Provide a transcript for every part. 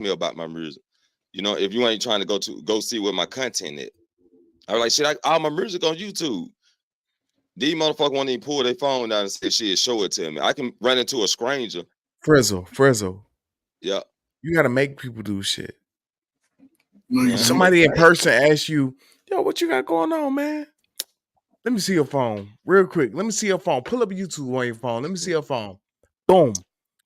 me about my music. You know, if you ain't trying to go see what my content is. I was like, shit, all my music on YouTube. These motherfuckers won't even pull their phone out and say, shit, show it to me. I can run into a stranger. Frizzle. Yeah. You gotta make people do shit. No, Somebody in person asks you, yo, what you got going on, man? Let me see your phone real quick. Let me see your phone. Pull up YouTube on your phone. Let me see your phone. Boom.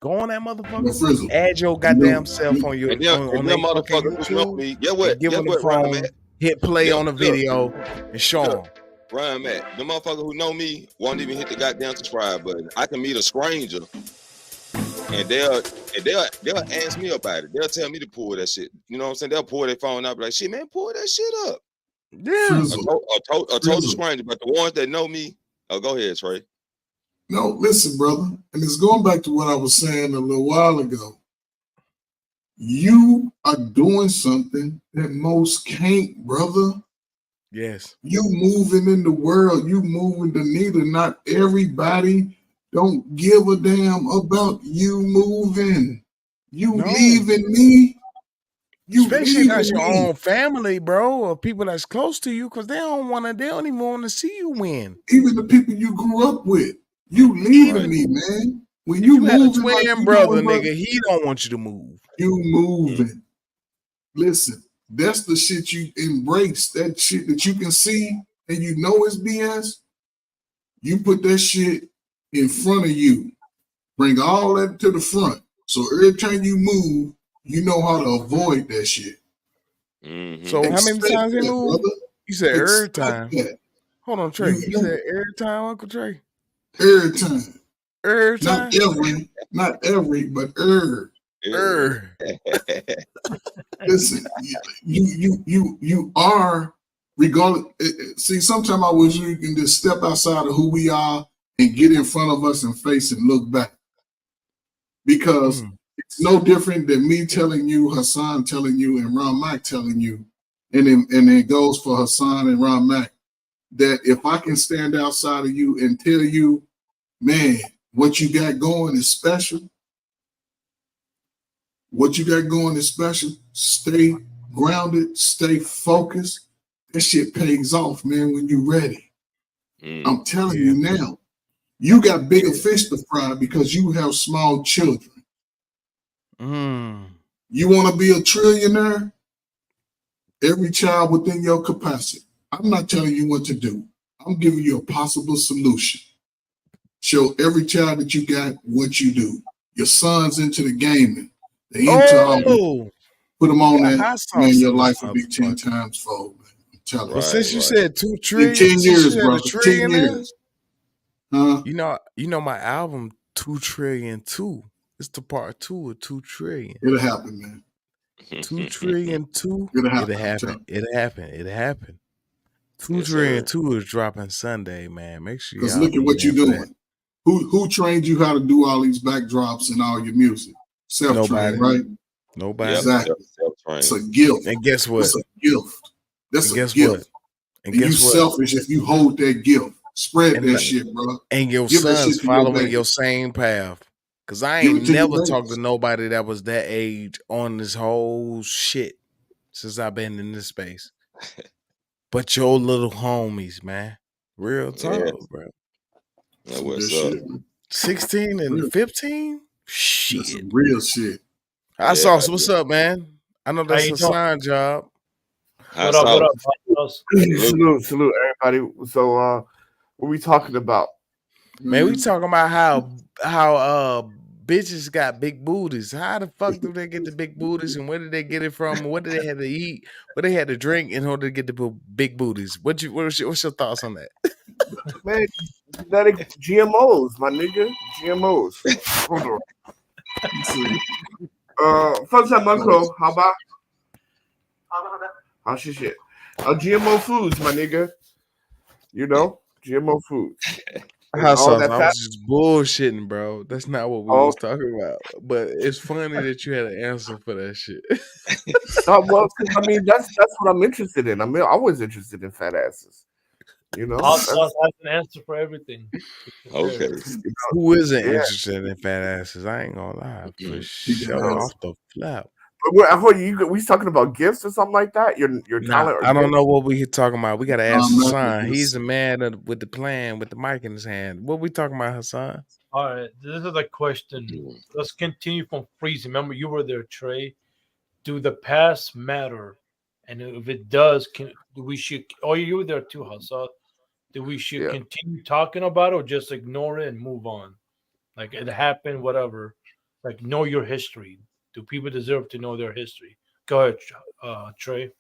Go on that motherfucker. Add your goddamn self on your and them on their fucking motherfuckers who know YouTube. me. Get what? Give them the phone. Hit play on the video and show them. Ryan Matt, the motherfucker who know me won't even hit the goddamn subscribe button. I can meet a stranger and they'll ask me about it. They'll tell me to pull that shit. You know what I'm saying? They'll pull their phone up, like, shit, man, pull that shit up. Yeah. I told the stranger, but the ones that know me, oh, go ahead, Trey. No, listen, brother, and it's going back to what I was saying a little while ago. You are doing something that most can't, brother. Yes. You moving in the world, you moving the needle. Not everybody don't give a damn about you moving. You leaving me. You especially got your own family, bro, or people that's close to you, because they don't even want to see you win. Even the people you grew up with. You leaving me, man. When you had a moving twin like brother, nigga, he don't want you to move. You moving. Listen, that's the shit you embrace. That shit that you can see and you know it's BS. You put that shit in front of you. Bring all that to the front. So every time you move, you know how to avoid that shit. Mm-hmm. So how many times you move? Brother. You said every time. That. Hold on, Trey. You said every time, Uncle Trey? Every time. Every time? Not every, but Listen, you are regardless. See, sometimes I wish we can just step outside of who we are and get in front of us and face and look back. Because it's no different than me telling you, Hassan telling you, and Ron Mack telling you, and it goes for Hassan and Ron Mack, that if I can stand outside of you and tell you, man, what you got going is special. What you got going is special. Stay grounded, stay focused. That shit pays off, man, when you're ready. I'm telling you now, you got bigger fish to fry because you have small children. You want to be a trillionaire? Every child within your capacity. I'm not telling you what to do. I'm giving you a possible solution. Show every child that you got what you do. Your son's into the gaming. They into all. Put them on that, man. Your life will be 10 times fold. Man. I'm telling you. But since you said 2 trillion, 10 years, bro. 10 years. You know my album 2 trillion 2. It's the part 2 of 2 trillion. It'll happen, man. 2 trillion 2. It'll happen. 2 trillion 2 is dropping Sunday, man. Make sure because look at what you're doing. Who trained you how to do all these backdrops and all your music? Self-trained, right? Nobody. Exactly. It's a gift. And guess what? It's a gift. That's a gift. What? And you selfish if you hold that gift. Spread that shit, bro. And your son's following your same path. Because I ain't never talked to nobody that was that age on this whole shit since I've been in this space. But your little homies, man. Real talk, bro. That what's up. 16 and 15? Shit. That's some real shit. I saw what's up, man. I know that's a sign job. What up? Salute, everybody. So what we talking about? Man, we talking about how bitches got big booties. How the fuck do they get the big booties, and where did they get it from? What did they have to eat? What they had to drink in order to get the big booties? What's your thoughts on that? Man, genetic GMOs, my nigga. GMOs. Hold on. First time, Uncle. How about? How's your shit? GMO foods, my nigga. You know, GMO foods. I was just bullshitting, bro. That's not what we was talking about. But it's funny that you had an answer for that shit. Well, I mean, that's what I'm interested in. I mean, I was interested in fat asses. You know, that's an answer for everything. Okay. Who isn't interested in fat asses? I ain't gonna lie. For sure, off the flap. We talking about gifts or something like that? Your Nah, talent or I don't gift? know what we talking about. We gotta ask Mac Hassan. is He's the man with the plan, with the mic in his hand. What we talking about, Hassan? All right, this is a question. Let's continue from freezing. Remember, you were there, Trey. Do the past matter? And if it does, do we should? Oh, you were there too, Hassan. Do we should Yeah. continue talking about it or just ignore it and move on? Like it happened, whatever. Like know your history. Do people deserve to know their history? Go ahead, Trey.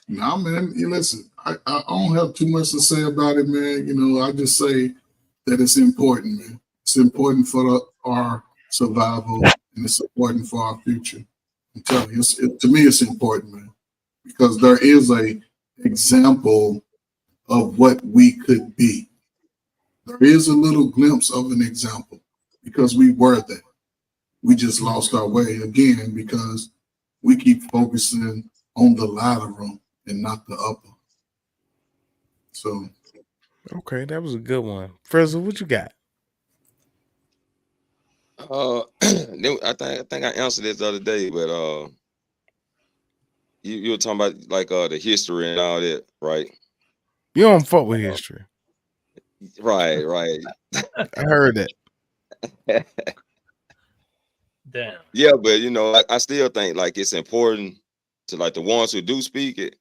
Nah, man. You listen, I don't have too much to say about it, man. I just say that it's important, man. It's important for our survival and it's important for our future. I'm telling you, to me, it's important, man, because there is a example of what we could be. There is a little glimpse of an example because we were that. We just lost our way again because we keep focusing on the latter room and not the upper. So, Okay, that was a good one. Frizzle, what you got? I think I answered this the other day, but you were talking about like the history and all that, right? You don't fuck with history. Right. I heard that. Damn. Yeah, but I still think like it's important to like the ones who do speak it,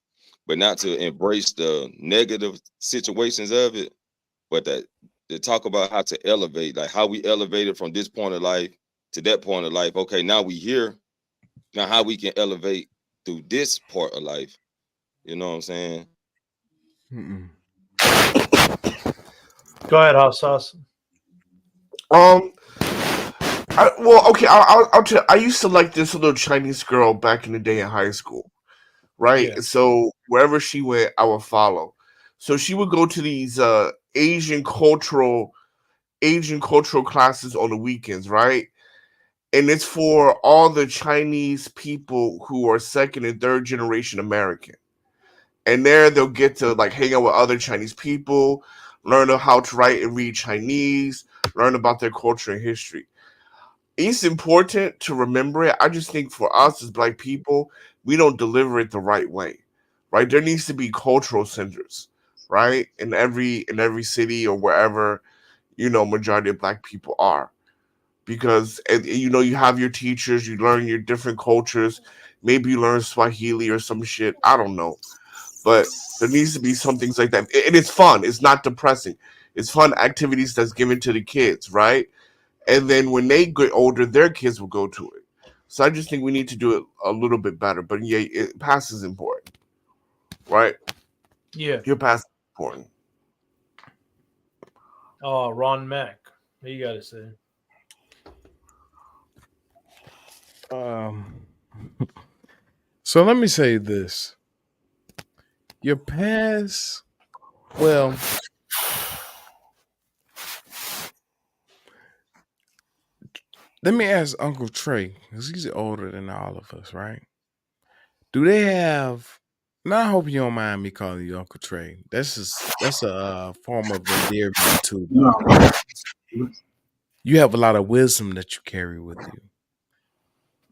but not to embrace the negative situations of it, but that to talk about how to elevate, like how we elevated from this point of life to that point of life. Okay, now we here. Now how we can elevate through this part of life. You know what I'm saying? Mm-mm. Go ahead, Hassan. Okay. I'll tell. I used to like this little Chinese girl back in the day in high school, right? Yeah. So wherever she went, I would follow. So she would go to these Asian cultural classes on the weekends, right? And it's for all the Chinese people who are second and third generation American. And there they'll get to like hang out with other Chinese people, learn how to write and read Chinese, learn about their culture and history. It's important to remember it. I just think for us as Black people, we don't deliver it the right way, right? There needs to be cultural centers, right, in every city or wherever majority of Black people are, because you have your teachers, you learn your different cultures, maybe you learn Swahili or some shit. I don't know, but there needs to be some things like that, and it's fun. It's not depressing. It's fun activities that's given to the kids, right? And then when they get older, their kids will go to it. So I just think we need to do it a little bit better. But yeah, pass is important, right? Yeah. Your pass is important. Oh, Ron Mack. What you got to say? So let me say this. Your past, well, let me ask Uncle Trey, because he's older than all of us, right? Do they have? Now I hope you don't mind me calling you Uncle Trey. That's a form of endearment too. no, You have a lot of wisdom that you carry with you,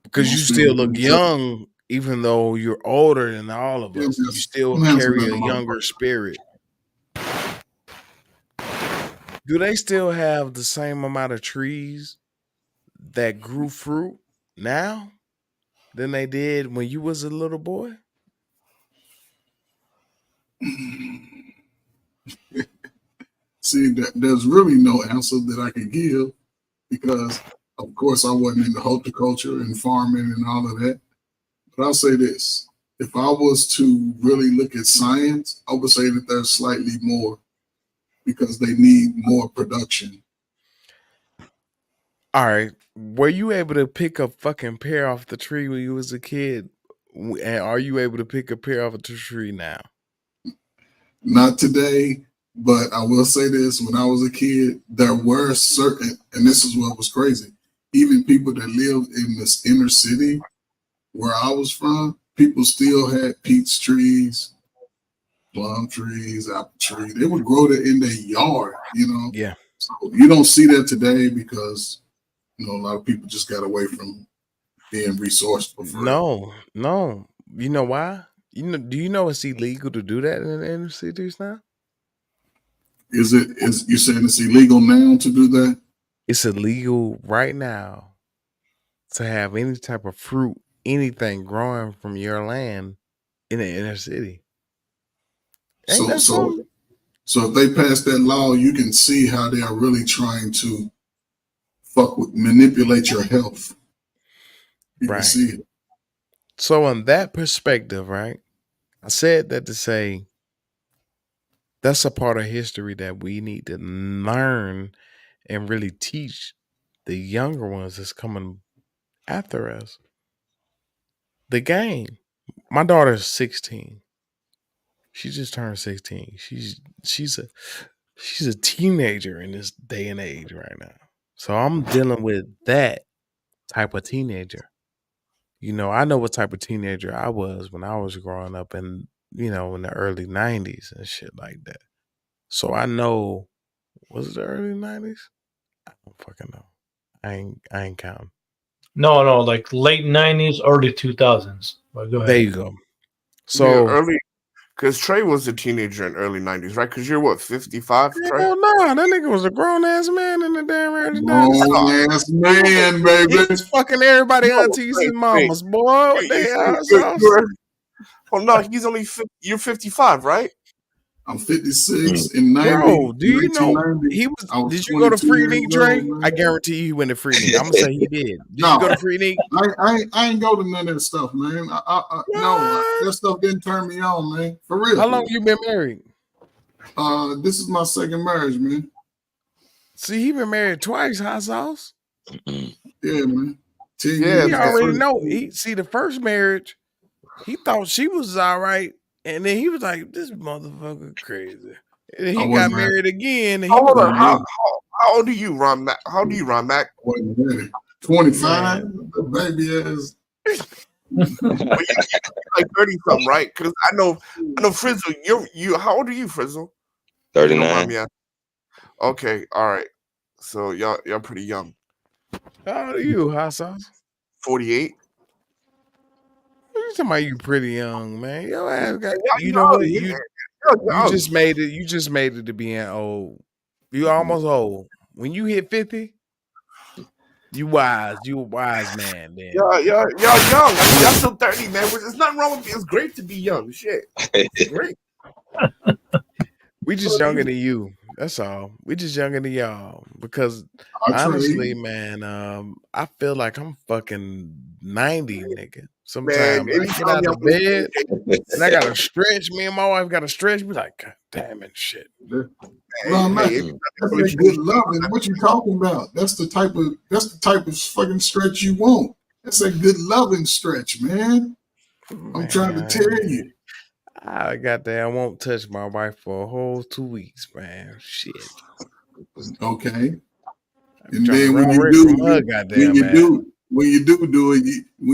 because you most still people look can't tell. young, even though you're older than all of us. You still I'm handsome carry than a a younger motherfucker. spirit. Do they still have the same amount of trees that grew fruit now than they did when you was a little boy? See, there's really no answer that I can give because, of course, I wasn't into horticulture and farming and all of that. But I'll say this. If I was to really look at science, I would say that there's slightly more because they need more production. All right. Were you able to pick a fucking pear off the tree when you was a kid? And are you able to pick a pear off the tree now? Not today, but I will say this. When I was a kid, there were certain, and this is what was crazy, even people that lived in this inner city where I was from, people still had peach trees, plum trees, apple trees. They would grow that in their yard, Yeah. So you don't see that today because a lot of people just got away from being resourceful. For No. You know why? Do you know it's illegal to do that in the inner cities now? Is you saying it's illegal now to do that? It's illegal right now to have any type of fruit, anything growing from your land in the inner city. Ain't that something? So if they pass that law, you can see how they are really trying to manipulate your health. You can see it. So on that perspective, right? I said that to say that's a part of history that we need to learn and really teach the younger ones that's coming after us. The game. My daughter's 16. She just turned 16. She's a teenager in this day and age right now. So I'm dealing with that type of teenager. You know, I know what type of teenager I was when I was growing up in the early 90s and shit like that. So I know, was it the early 90s? I don't fucking know. I ain't counting. No, like late 90s, early 2000s. But go ahead. There you go. So early, because Trey was a teenager in early 90s, right? Because you're what, 55, Trey? Hell no, that nigga was a grown ass man in the damn early 90s. Grown ass man, baby. He was fucking everybody aunties and mamas, boy. What the hell? Oh no, he's only you're 55, right? I'm 56 in 90. Bro, do you know he was? Did you go to Free Neek, Dre? I guarantee you he went to Free Neek. I'm gonna say he did. Did you go to Free Neek? I ain't go to none of that stuff, man. No, that stuff didn't turn me on, man. For real. How long you been married? This is my second marriage, man. See, he been married twice, hot sauce. Yeah, man. Yeah, he already know. See, the first marriage, he thought she was all right. And then he was like, "This motherfucker crazy." And then he got married again. And he was like, how old are you, Ron Mac? How old are you, Ron Mac? 25. Baby ass. Like 30 something, right? Because I know Frizzle. You. How old are you, Frizzle? 39. Okay, all right. So y'all pretty young. How old are you, hot sauce? 48. You talking about you pretty young, man. Your ass got, you know what? You just made it. You just made it to being old. You almost old. When you hit 50, you wise. You a wise man, man. Y'all young. I mean, y'all still 30, man. There's nothing wrong with it. It's great to be young. Shit. It's great. We just younger than you. That's all. We just younger than y'all. Because honestly, man, I feel like I'm fucking 90, nigga. Sometimes I get out of bed and I gotta stretch. Me and my wife gotta stretch. Be like, God damn it, shit. That's good loving. What you talking about? That's the type of fucking stretch you want. That's a good loving stretch, man. I'm trying to tell you. I won't touch my wife for a whole 2 weeks, man. Shit. Okay. And then when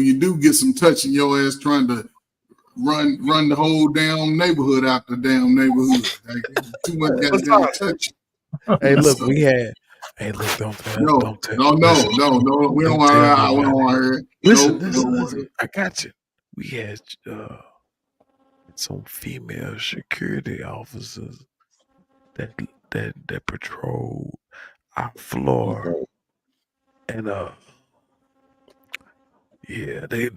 you do get some touch in your ass trying to run the whole damn neighborhood out the damn neighborhood. Like, too much goddamn touch. Hey, look, we had. Hey, look, don't tell. No. We don't want to hear it. Listen. I got you. We had some female security officers that patrol our floor, and yeah, they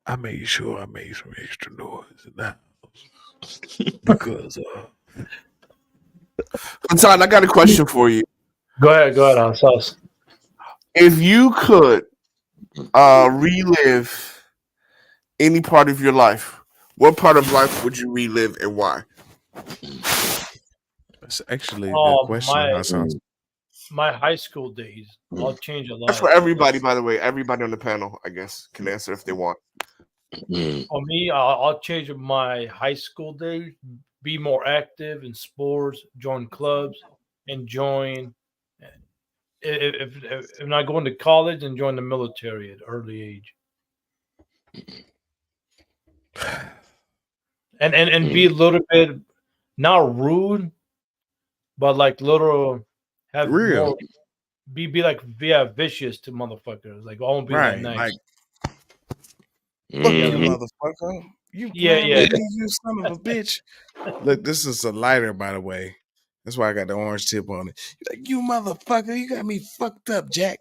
I made sure I made some extra noise in the house because Hassan, I got a question for you. Go ahead, Sauce. If you could relive any part of your life, what part of life would you relive and why? That's actually a good question. My high school days. I'll change a lot. That's for everybody, by the way. Everybody on the panel, I guess, can answer if they want. For me, I'll change my high school days. Be more active in sports, join clubs, and join. If not going to college, and join the military at early age. And be a little bit not rude, but like little have real. be like vicious to motherfuckers. Like, I won't be that nice. Like, fuck you, Mhm. motherfucker. You Yeah, playing yeah. with me, you son of a bitch. Look, this is a lighter, by the way. That's why I got the orange tip on it. You're like, you motherfucker, you got me fucked up, Jack.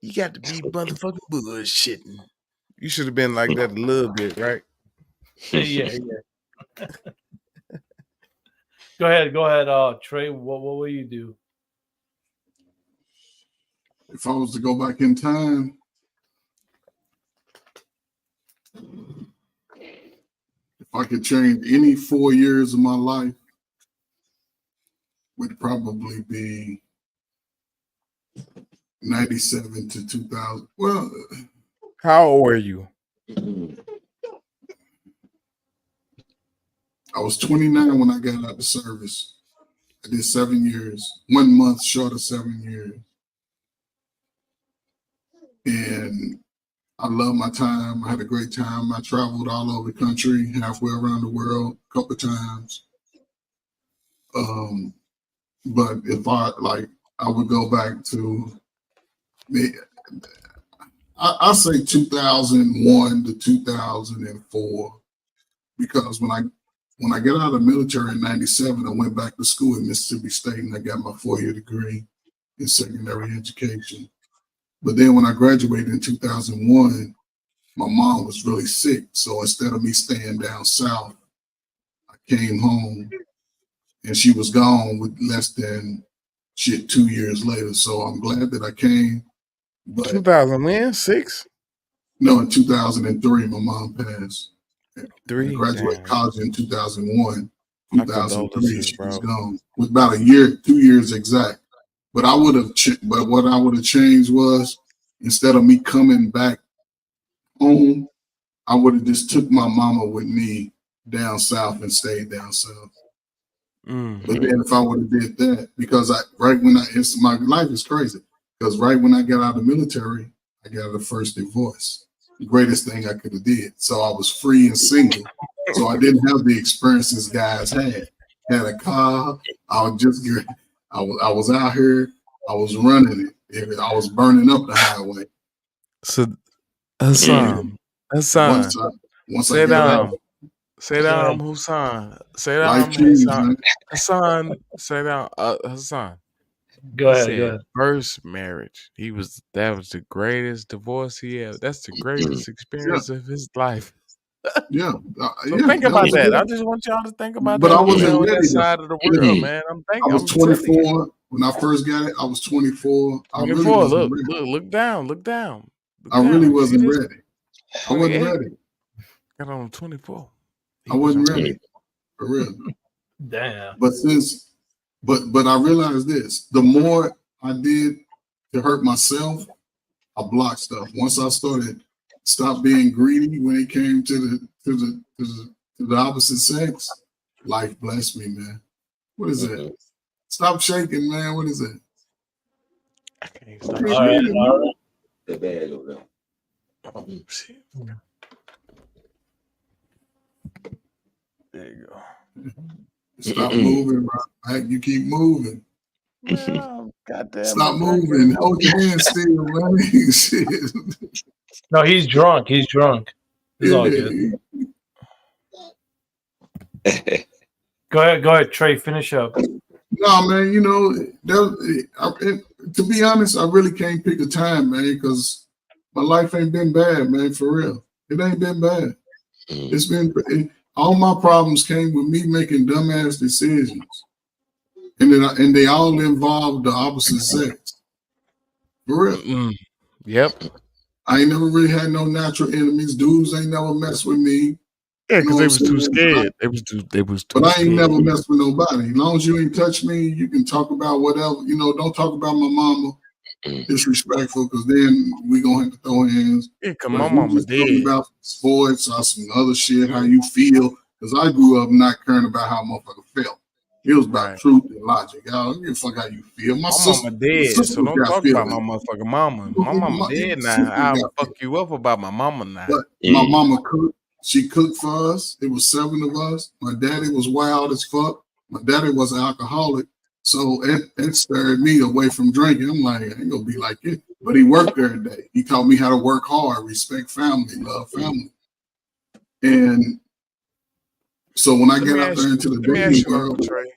You got to be motherfucking bullshitting. You should have been like that a little bit, right? Yeah. Go ahead, Trey. What will you do? If I was to go back in time, if I could change any 4 years of my life, would probably be 97 to 2000. Well, how old were you? I was 29 when I got out of service. I did 7 years, 1 month short of 7 years. And I love my time. I had a great time. I traveled all over the country, halfway around the world, a couple of times. But if I would go back to I say 2001 to 2004, because when I got out of the military in 97, I went back to school at Mississippi State and I got my 4-year degree in secondary education. But then when I graduated in 2001, my mom was really sick. So instead of me staying down south, I came home and she was gone with less than 2 years later. So I'm glad that I came. But 2006? No, in 2003, my mom passed. I graduated Damn. college in 2001. My 2003, condolences, she bro. was gone. With about a year, 2 years exact. But what I would have changed was, instead of me coming back home, I would have just took my mama with me down south and stayed down south. But then if I would have did that, because my life is crazy. Because right when I got out of the military, I got the first divorce. The greatest thing I could have did. So I was free and single. So I didn't have the experiences guys had. Had a car. I was out here. I was running it. I was burning up the highway. So Hassan. Once Say I got out. Say down, Hassan. Say down, Life changed, man. Hassan. Say down, Hassan. Go ahead. First marriage. That was the greatest divorce he had. That's the greatest experience of his life. Yeah. So think about that. I just want y'all to think about but that. I wasn't on ready. that side of the world, man. I was 24 when I first got it. I was 24. 24. I really wasn't ready. Look down. I really wasn't ready. I wasn't ready. Got on 24. I wasn't ready. For real. Damn. But I realized this: the more I did to hurt myself, I blocked stuff. Once I stopped being greedy when it came to the opposite sex, life blessed me, man. What is that? Stop shaking, man. What is it? I can't stop. All right. The bag over there. Oh, shit. There you go. Stop moving, right? You keep moving. Man, goddamn. Stop moving. Hold your hand still, man. Shit. No, he's drunk. He's all good. Go ahead, Trey. Finish up. No, man. To be honest, I really can't pick a time, man, because my life ain't been bad, man. For real, it ain't been bad. It's been. All my problems came with me making dumbass decisions, and they all involved the opposite sex. For real. Yep. I ain't never really had no natural enemies. Dudes ain't never messed with me. Yeah, because they was too scared. They was too But I ain't scared. never messed with nobody. As long as you ain't touch me, you can talk about whatever. Don't talk about my mama. Disrespectful, because then we gonna have to throw hands. Yeah, because my mama dead. About sports or some other shit, how you feel. Because I grew up not caring about how a motherfucker felt. It was about truth and logic. I don't give a fuck how you feel. My mama dead, so don't talk about my motherfucking mama. My mama dead now. I'll fuck you up about my mama now. But my mama cooked. She cooked for us. It was 7 of us. My daddy was wild as fuck. My daddy was an alcoholic. So it stirred me away from drinking. I'm like, I ain't gonna be like it. But he worked every day. He taught me how to work hard, respect family, love family. And so when I get out there into the dating world, Trey.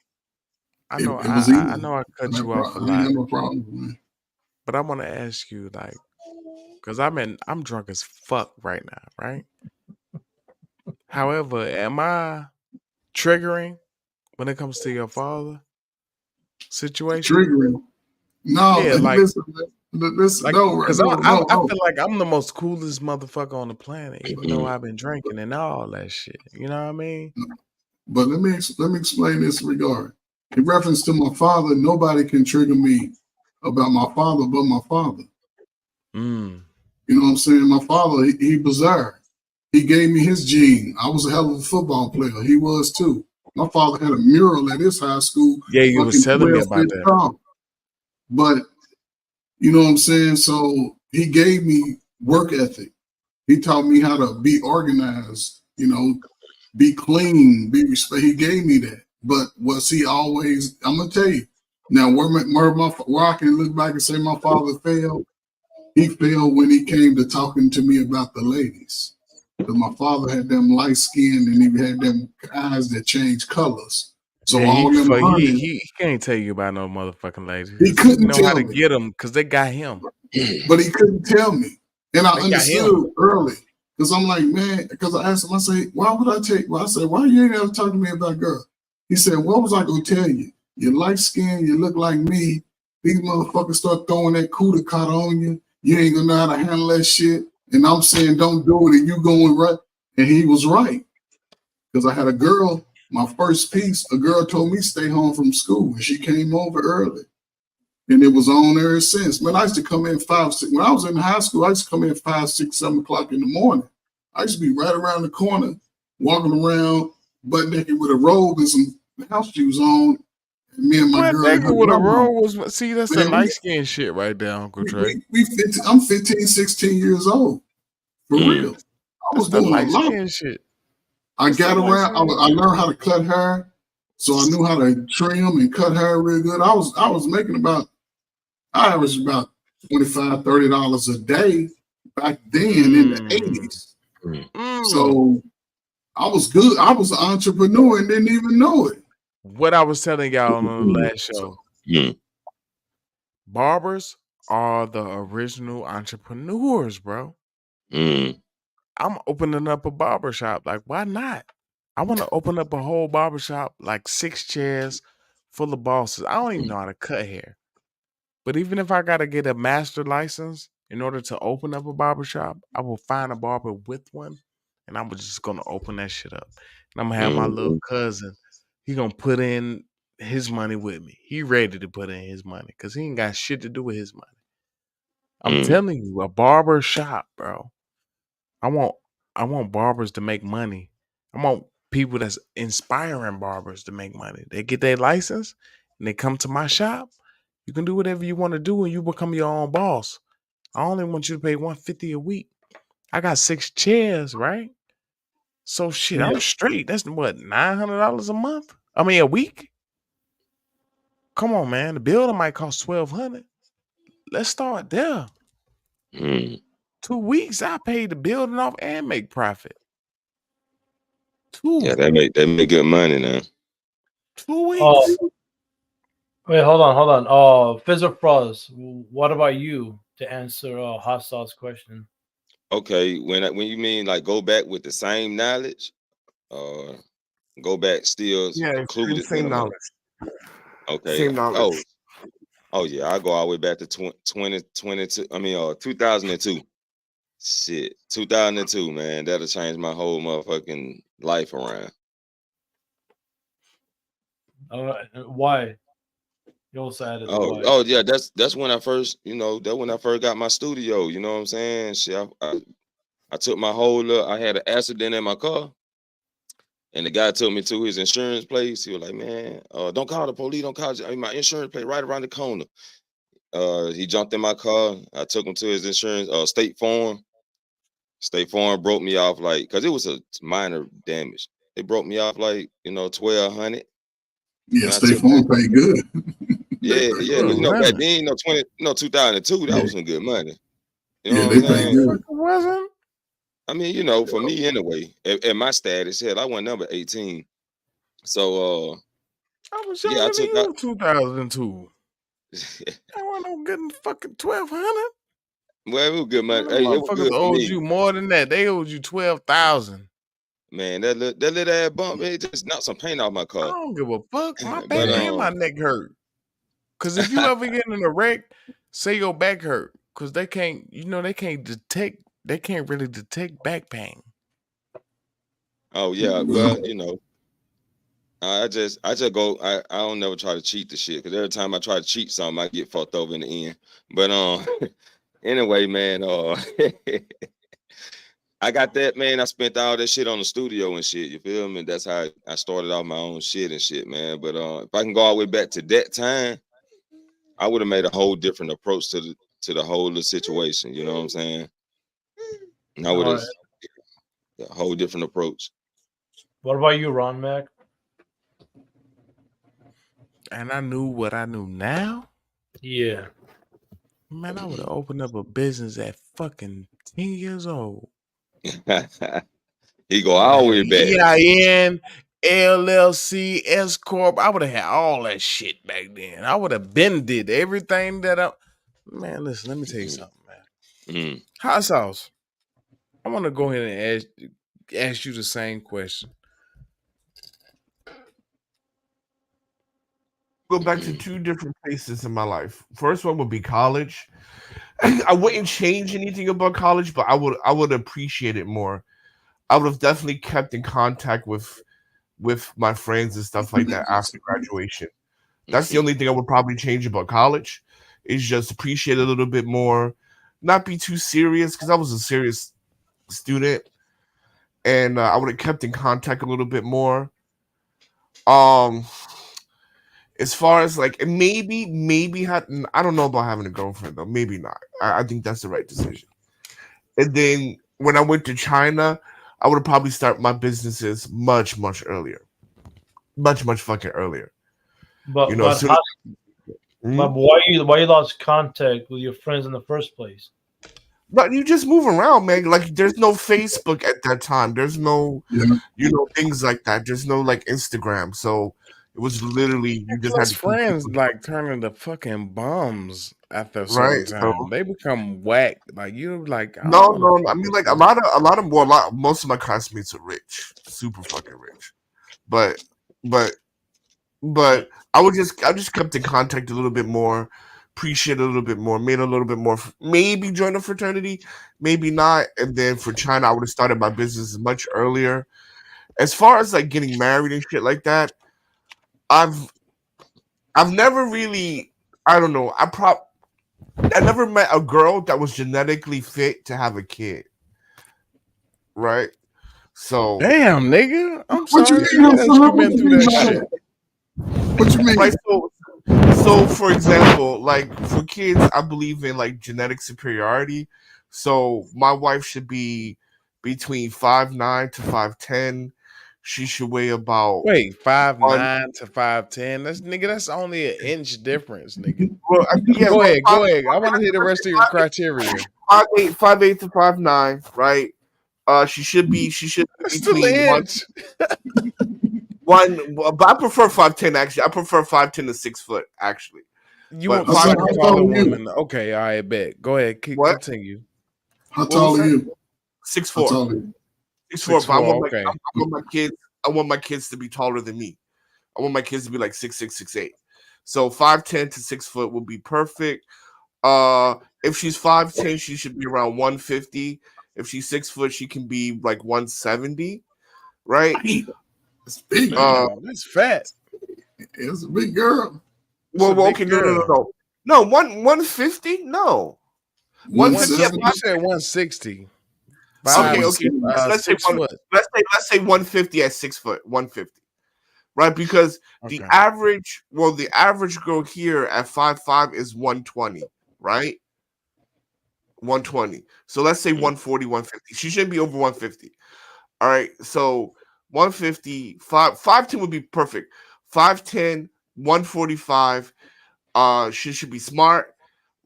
I it know was easy. I know I cut you off a I ain't lot. got no problem, man. But I want to ask you, like, because I'm drunk as fuck right now, right? However, am I triggering when it comes to your father situation? Triggering. No, Yeah, like, listen, no, because no, no, I no. feel like I'm the most coolest motherfucker on the planet, even though I've been drinking and all that shit. You know what I mean? But let me explain this regard. In reference to my father, nobody can trigger me about my father but my father. Mm. You know what I'm saying? My father, he bizarre. He gave me his gene. I was a hell of a football player. He was too. My father had a mural at his high school, Yeah, you was fucking telling me 12 about feet that. tall. But you know what I'm saying? So he gave me work ethic. He taught me how to be organized, you know, be clean, be respect. He gave me that. But was he always, I'm gonna tell you, now where I can look back and say my father failed, he failed when he came to talking to me about the ladies. Because my father had them light skinned and he had them eyes that change colors. So Yeah, all them honey, he can't tell you about no motherfucking ladies. he He couldn't know how tell to me. get them because they got him. But he couldn't tell me. And I They got him. understood early. Because I'm like, man, because I asked him, I say, why would I take, well, I said, why you ain't ever talk to me about girls? He said, what was I going to tell you? You're light skinned, you look like me. These motherfuckers start throwing that cooter cut on you. You ain't going to know how to handle that shit. And I'm saying, don't do it. And you going right. And he was right. Because I had a girl, my first piece, a girl told me stay home from school. And she came over early. And it was on ever since. Man, I used to come in 5, 6. When I was in high school, I used to come in 5, 6, 7 o'clock in the morning. I used to be right around the corner, walking around butt naked with a robe and some house shoes on. And me and my But girl and her nigga with a grandma. roll was see that's the Man, light skin shit right there, Uncle Trey. I'm 15, 16 years old. For real. I That's was the doing a light lot. skin shit. I That's got the light around. I skin learned how to cut hair. So I knew how to trim and cut hair real good. I was making about, I averaged about $25, $30 a day back then in the 80s. So I was good. I was an entrepreneur and didn't even know it. What I was telling y'all on the last show. Barbers are the original entrepreneurs, bro. I'm opening up a barber shop. Like, why not? I want to open up a whole barber shop, like 6 chairs full of bosses. I don't even know how to cut hair. But even if I gotta get a master license in order to open up a barber shop, I will find a barber with one, and I'm just gonna open that shit up. And I'm gonna have my little cousin. He gonna put in his money with me. He ready to put in his money because he ain't got shit to do with his money. I'm telling you, a barber shop, bro. I want barbers to make money. I want people that's inspiring barbers to make money. They get their license and they come to my shop. You can do whatever you want to do and you become your own boss. I only want you to pay $150 a week. I got 6 chairs, right? So shit, I'm straight. That's what, $900 a month? I mean a week? Come on, man. The building might cost $1,200. Let's start there. 2 weeks, I pay the building off and make profit. 2. Yeah, they make good money now. 2 weeks. Wait, hold on. Fizzle Frost, what about you to answer Hot Sauce question? Okay, when you mean like go back with the same knowledge, go back still included. Same knowledge. Okay. Same knowledge. Oh yeah, I go all the way back to 2022. I mean, 2002. Shit, 2002, man. That'll change my whole motherfucking life around. Why? You also added why. Oh yeah, that's when I first, that when I first got my studio. You know what I'm saying? Shit, I took my whole. I had an accident in my car, and the guy took me to his insurance place. He was like, "Man, don't call the police. Don't call my insurance place right around the corner." He jumped in my car. I took him to his insurance, State Farm. State Farm broke me off because it was a minor damage. They broke me off $1,200. Yeah, State Farm pay good. Yeah, but back then, 2002, that was some good money. You know what I'm saying? Wasn't. I mean, for me anyway, at my status, hell, I went number 18. So I was yeah, I younger than took out. you 2002. I wasn't no getting fucking 1,200. Well, it was good money. Them Hey, it was motherfuckers good for owed me. you more than that. They owed you 12,000. Man, that little ass bump, it just knocked some paint off my I car. don't give a fuck. My back But and my neck hurt. Cause if you ever get in a wreck, say your back hurt. Cause they can't, they can't really detect back pain. oh yeah, well, I just go. I don't never try to cheat the shit because every time I try to cheat something, I get fucked over in the end. But anyway, man, I got that, man. I spent all that shit on the studio and shit. You feel me? That's how I started off my own shit and shit, man. But if I can go all the way back to that time, I would have made a whole different approach to the whole situation. You know what I'm saying? And I would have a whole different approach. What about you, Ron Mac? And I knew what I knew now. Yeah. Man, I would have opened up a business at fucking 10 years old. He go all the way back. EIN, LLC, S Corp. I would have had all that shit back then. I would have been did everything that I. Man, listen, let me tell you something, man. Hot sauce. I want to go ahead and ask you the same question. Go back to two different places in my life. First one would be college. I wouldn't change anything about college, but I would appreciate it more. I would have definitely kept in contact with my friends and stuff like that after graduation. That's the only thing I would probably change about college, is just appreciate it a little bit more, not be too serious, because I was a serious student, and I would have kept in contact a little bit more. As far as like maybe I don't know about having a girlfriend though. Maybe not. I think that's the right decision. And then when I went to China, I would have probably started my businesses much earlier, much fucking earlier. But why you lost contact with your friends in the first place? But you just move around, man. Like there's no Facebook at that time. There's no, things like that. There's no like Instagram. So it was literally you just had to friends like turning to fucking bums after a right. certain time. They become whack. Like you're like no. I mean, like most of my classmates are rich, super fucking rich. But I just kept in contact a little bit more, appreciate a little bit more, made a little bit more, maybe join a fraternity, maybe not. And then for China, I would have started my business much earlier. As far as like getting married and shit like that, I've never really, I don't know, I never met a girl that was genetically fit to have a kid. Right? So damn, nigga. I'm sorry. You've been through that shit. What you mean? Right, so for example, like for kids, I believe in like genetic superiority. So my wife should be between 5'9" to 5'10". She should weigh about 5'9" to 5'10". That's only an inch difference, nigga. Well, go ahead. I want to hear the rest of your criteria. 5'8" to 5'9", right? She should be between one. But I prefer 5'10". Actually, I prefer 5'10" to 6 foot. Actually, you want a taller woman? Okay, I bet. Go ahead, continue. How tall are you? 6'4". 6'4". I want my kids to be taller than me. I want my kids to be like 6'6", 6'8". So 5'10" to 6 foot would be perfect. If she's 5'10", she should be around 150. If she's 6 foot, she can be like 170. Right? It's big. That's fat. It's a big girl. Well, okay, no. No, 150? No. 150. You said 160. Okay. Let's say 150 at 6 foot. 150. Right? Because the average girl here at 5'5" is 120, right? 120. So let's say 140, 150. She shouldn't be over 150. All right. So 150, 5'10" would be perfect. 5'10", 145. She should be smart,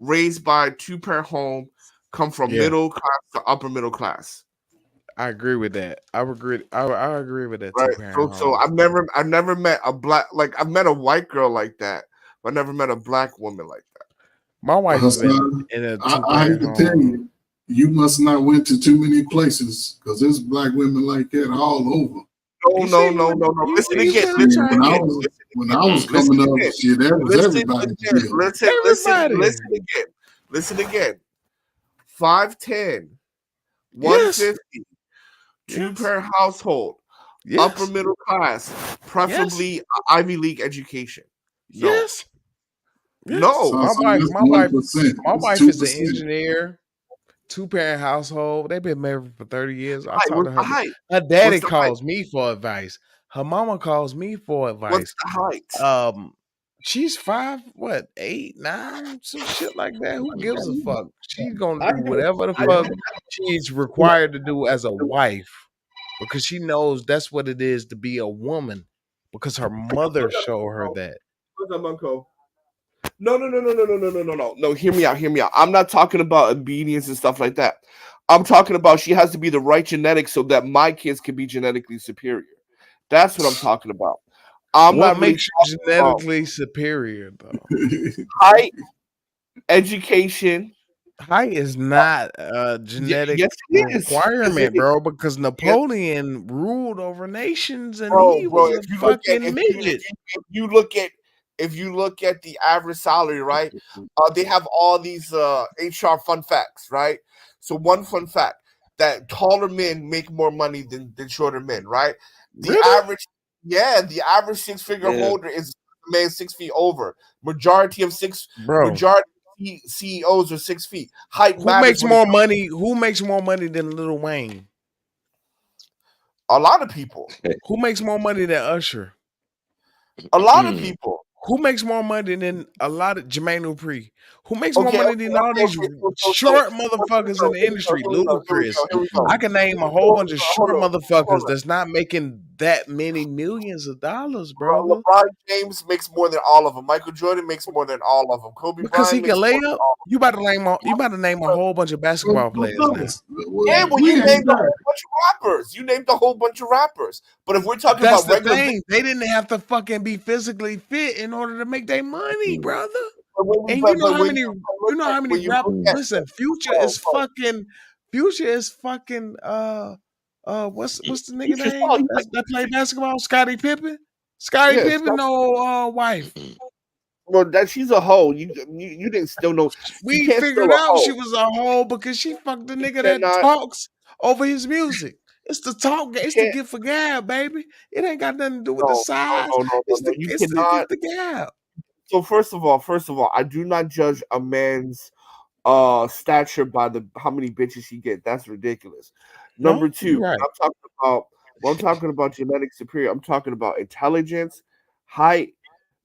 raised by a 2-parent home, come from middle class to upper middle class. I agree with that. I agree with that Right. 2-parent So home. I've never met a black, like I've met a white girl like that, but I never met a black woman like that. My wife is Hassan, in a I hate 2-parent to tell home. you must not went to too many places because there's black women like that all over. No. Listen again. When I was coming up, shit, that was everybody. Listen again. 5'10", 150, 2-parent household, upper middle class, preferably Ivy League education. No. Yes. No. My wife is an engineer. 2-parent household. They've been married for 30 years. I talk to her. Her daddy calls me for advice. Her mama calls me for advice. What's the height? She's 8, 9, some shit like that. Who gives a fuck? She's gonna do whatever the fuck she's required to do as a wife because she knows that's what it is to be a woman because her mother showed her that. No. Hear me out. I'm not talking about obedience and stuff like that. I'm talking about she has to be the right genetics so that my kids can be genetically superior. That's what I'm talking about. What makes you genetically superior, though? Height, education. Height is not a genetic requirement, bro, because Napoleon ruled over nations and he was a fucking midget. If you look at the average salary, right? They have all these HR fun facts, right? So one fun fact that taller men make more money than shorter men, right? The average 6-figure holder is a man 6 feet over. Majority CEOs are 6 feet. Height Who makes more money? Who makes more money than Lil Wayne? A lot of people. Who makes more money than Usher? A lot of people. Who makes more money than a lot of Jermaine Dupri? Who makes more money than all these short motherfuckers in the industry? Ludacris. I can name a whole bunch of short motherfuckers that's not making that many millions of dollars, brother. LeBron James makes more than all of them. Michael Jordan makes more than all of them. Kobe because Bryant he can lay up. You about to name a whole bunch of basketball players now. Yeah, well, you named a whole bunch of rappers. You named a whole bunch of rappers. But if we're talking about regular, thing. They didn't have to fucking be physically fit in order to make their money, brother. And you know how many rappers. Listen, Future is fucking. What's the nigga name that played basketball? Scottie Pippen. Scottie Pippen, no wife. Well, that she's a hoe. You didn't still know. We figured out she was a hoe because she fucked the nigga that talks over his music. It's the talk. It's the gift for gab, baby. It ain't got nothing to do with the size. It's the gab. So first of all, I do not judge a man's stature by how many bitches he get. That's ridiculous. Number two, right. I'm talking about genetic superior. I'm talking about intelligence, height,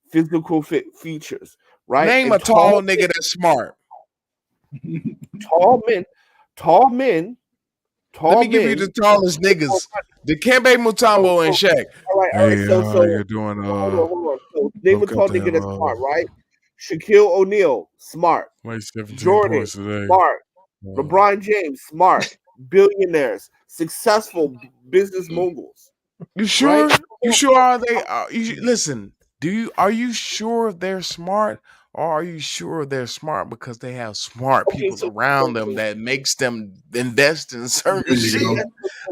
physical features. Right? Name a tall nigga that's smart. Tall men. Let me give you the tallest niggas. Dikembe Mutombo and Shaq. All right. Hey, how you doing? Hold on. So name a tall nigga that's smart, right? Shaquille O'Neal, smart. Jordan, smart. LeBron James, smart. Billionaires, successful business moguls. You sure? Right? You sure are they? Listen. Are you sure they're smart, or are you sure they're smart because they have smart people around them that makes them invest in certain shit?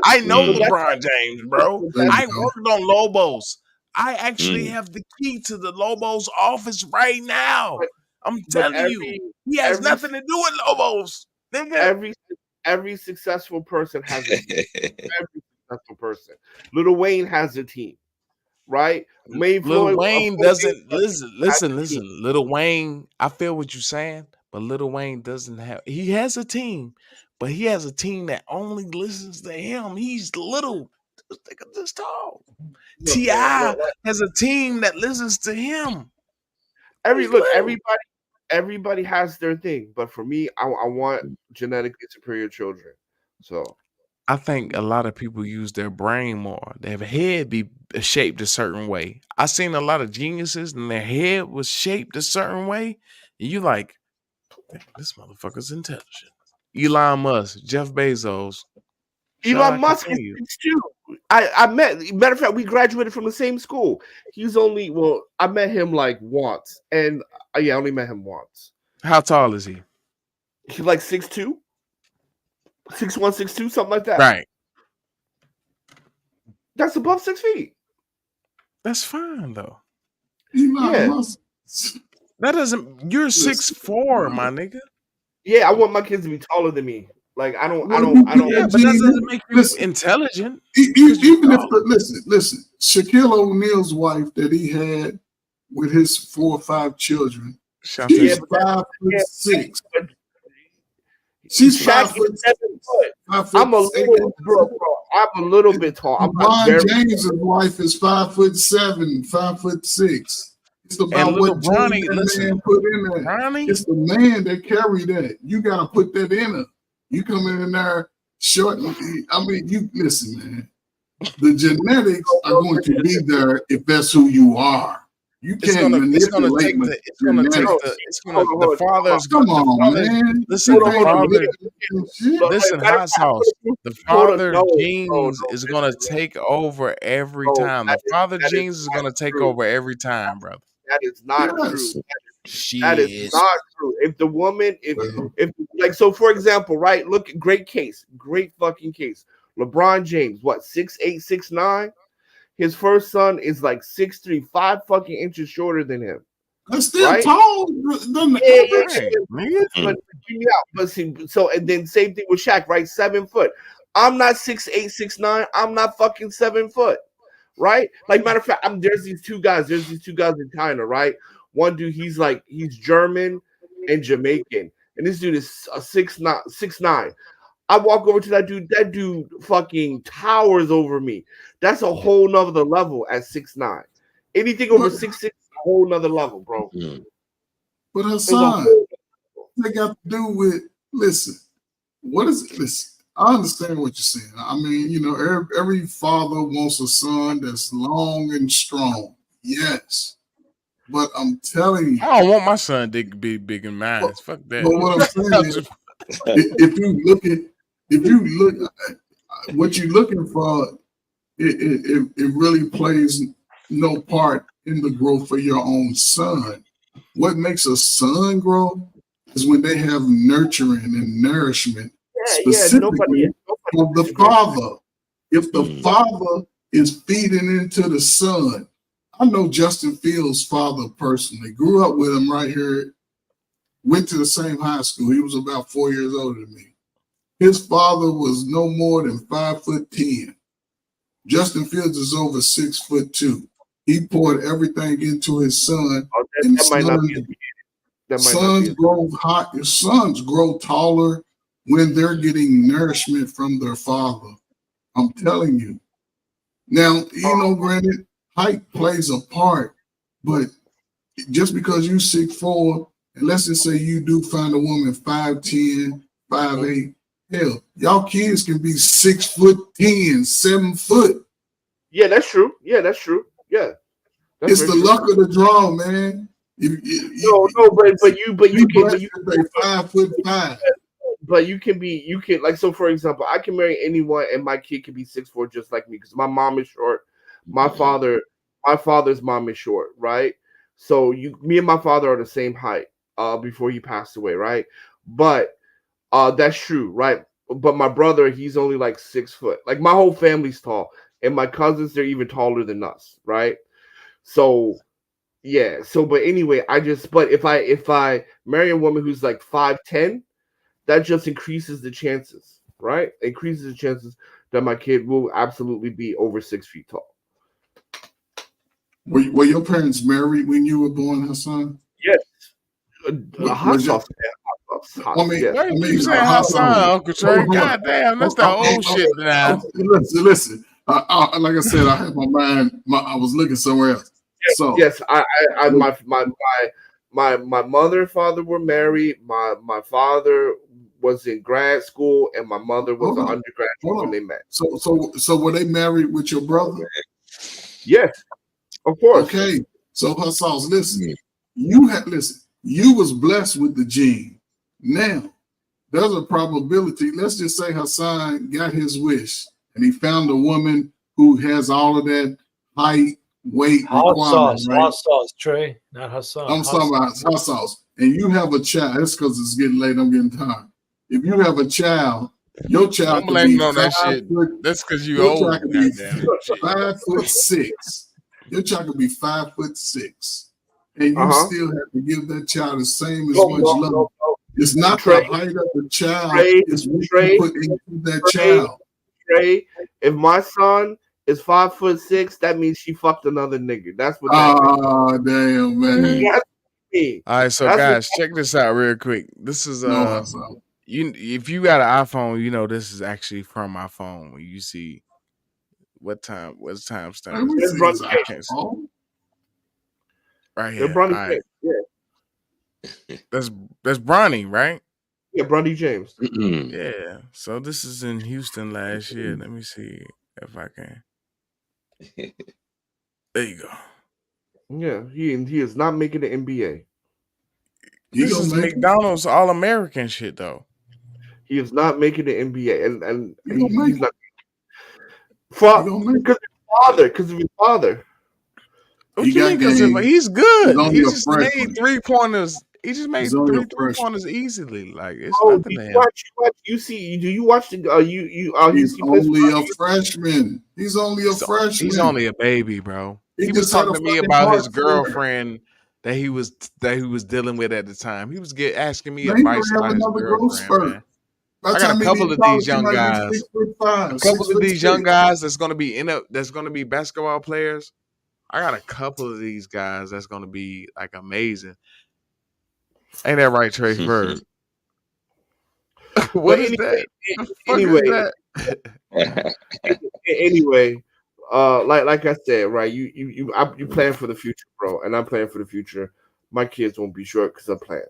I know LeBron James, bro. I worked on Lobos. I actually have the key to the Lobos office right now. I'm telling you, he has nothing to do with Lobos, nigga. Every successful person has a team. Every successful person. Lil Wayne has a team. Right? Lil Wayne doesn't listen. Lil Wayne, I feel what you're saying, but Lil Wayne doesn't have. He has a team, but he has a team that only listens to him. He's little, this tall. T.I. has a team that listens to him. Everybody has their thing, but for me, I want genetically superior children. So I think a lot of people use their brain more. Their head be shaped a certain way. I seen a lot of geniuses and their head was shaped a certain way. And you like, "Damn, this motherfucker's intelligent." Elon Musk, Jeff Bezos. Shall I Elon Musk is continue? 6'2". I matter of fact, we graduated from the same school. He's only I met him like once, and I only met him once. How tall is he? He's like 6'2", 6'1", 6'2", something like that. Right. That's above 6 feet. That's fine though. Elon Musk. That doesn't. You're 6'4", my nigga. Yeah, I want my kids to be taller than me. Like I don't. Yeah, but that doesn't make you intelligent. Even if listen, Shaquille O'Neal's wife that he had with his 4 or 5 children, she's 5'6". She's 5 foot. 7 foot. I'm a little bro. I'm a little bit tall. LeBron James's wife is 5'7", 5'6". It's about what Bronny, man put in there. Bronny? It's the man that carry that. You gotta put that in her. You come in there short. I mean, you listen, man. The genetics are going to be there if that's who you are. You can't manipulate the father's. Come on, man. Listen, Hot Sauce. The father genes is gonna take over every time. The father genes is gonna take over every time, brother. That is not true. That is not true. If the woman, if like, so for example, right? Look, great fucking case. LeBron James, what, 6'8", 6'9"? His first son is like 6'3", 5 fucking inches shorter than him. That's still tall. But see, so and then same thing with Shaq, right? 7 foot. I'm not 6'8", 6'9". I'm not fucking 7 foot. Right? Like, matter of fact, there's these two guys in China, right? One dude, he's German and Jamaican, and this dude is 6'9". I walk over to that dude fucking towers over me. That's a whole nother level at 6'9". Anything over 6'6", a whole nother level, bro. But Hassan, they got to do with, listen, what is it? Listen, I understand what you're saying. I mean, you know, every father wants a son that's long and strong. Yes. But I'm telling you, I don't want my son to be big and mine. Fuck that. But what I'm saying is, if you look at what you're looking for, it really plays no part in the growth of your own son. What makes a son grow is when they have nurturing and nourishment, specifically from the father. If the father is feeding into the son, I know Justin Fields' father personally, grew up with him right here, went to the same high school. He was about 4 years older than me. His father was no more than 5'10". Justin Fields is over 6'2". He poured everything into his son. Sons grow hot. Your sons grow taller when they're getting nourishment from their father. I'm telling you. Now, you know, granted, height plays a part, but just because you 6'4", and let's just say you do find a woman 5'10", 5'8", hell, y'all kids can be 6'10", 7 foot. Yeah, that's true. Yeah, that's true. Yeah, it's the luck of the draw, man. But you can be 5'5". But you can like, so for example, I can marry anyone and my kid can be 6'4" just like me because my mom is short. My father's mom is short, right? So me and my father are the same height before he passed away, right? But that's true, right? But my brother, he's only like 6 foot. Like, my whole family's tall, and my cousins, they're even taller than us, right? So yeah. So but anyway, but if I marry a woman who's like 5'10", that just increases the chances, right? Increases the chances that my kid will absolutely be over 6 feet tall. Were your parents married when you were born, Hassan? Yes. Hot sauce. You say Hassan, Uncle Trey? God damn, that's the old shit now. Listen. Like I said, I had my mind. I was looking somewhere else. Yes, my mother and father were married. My father was in grad school, and my mother was an undergraduate when they met. So were they married with your brother? Yes, of course. Okay, so her sauce. Listen, you was blessed with the gene. Now there's a probability. Let's just say Hassan got his wish, and he found a woman who has all of that height, weight requirement. Right? Hot sauce, Trey, not Hassan. I'm talking about hot sauce. And you have a child. That's because it's getting late. I'm getting tired. If you have a child, your child Don't could be blame on that 5 shit. foot. That's because you Your old. child could be Goddamn. 5'6". Your child could be 5'6", and you still have to give that child the same as much love. No. It's not Trey, the height of the child; Trey, it's what Trey, you put into that Trey, child. Trey, if my son is 5'6", that means she fucked another nigga. That's what that means. Oh damn, man! That's me. All right, so That's guys, check this out real quick. This is No, if you got an iPhone, you know this is actually from my phone. When you see what time stamp let me is see that? this I can't see. iPhone. Right They're here. Bronny All right. James. Yeah, That's Bronny, right? yeah, Bronny James. Yeah. So this is in Houston last year. Let me see if I can. There you go. Yeah, he is not making the NBA. This is McDonald's All American shit though. He is not making the NBA, and he's not. Because of his father. What you mean? Because he's good. He just made 3 pointers. He just made three pointers easily. Like it's nothing to him. Do you watch the he's only a freshman. He's only a freshman. He's only a baby, bro. He was talking to me about his girlfriend that he was dealing with at the time. He was asking me advice about his girlfriend, man. I got a couple of these young guys. That's gonna be basketball players. I got a couple of these guys that's gonna be like amazing. Ain't that right, Trey Bird? What is that? Anyway, like I said, right? You plan for the future, bro, and I'm playing for the future. My kids won't be short because I'm playing.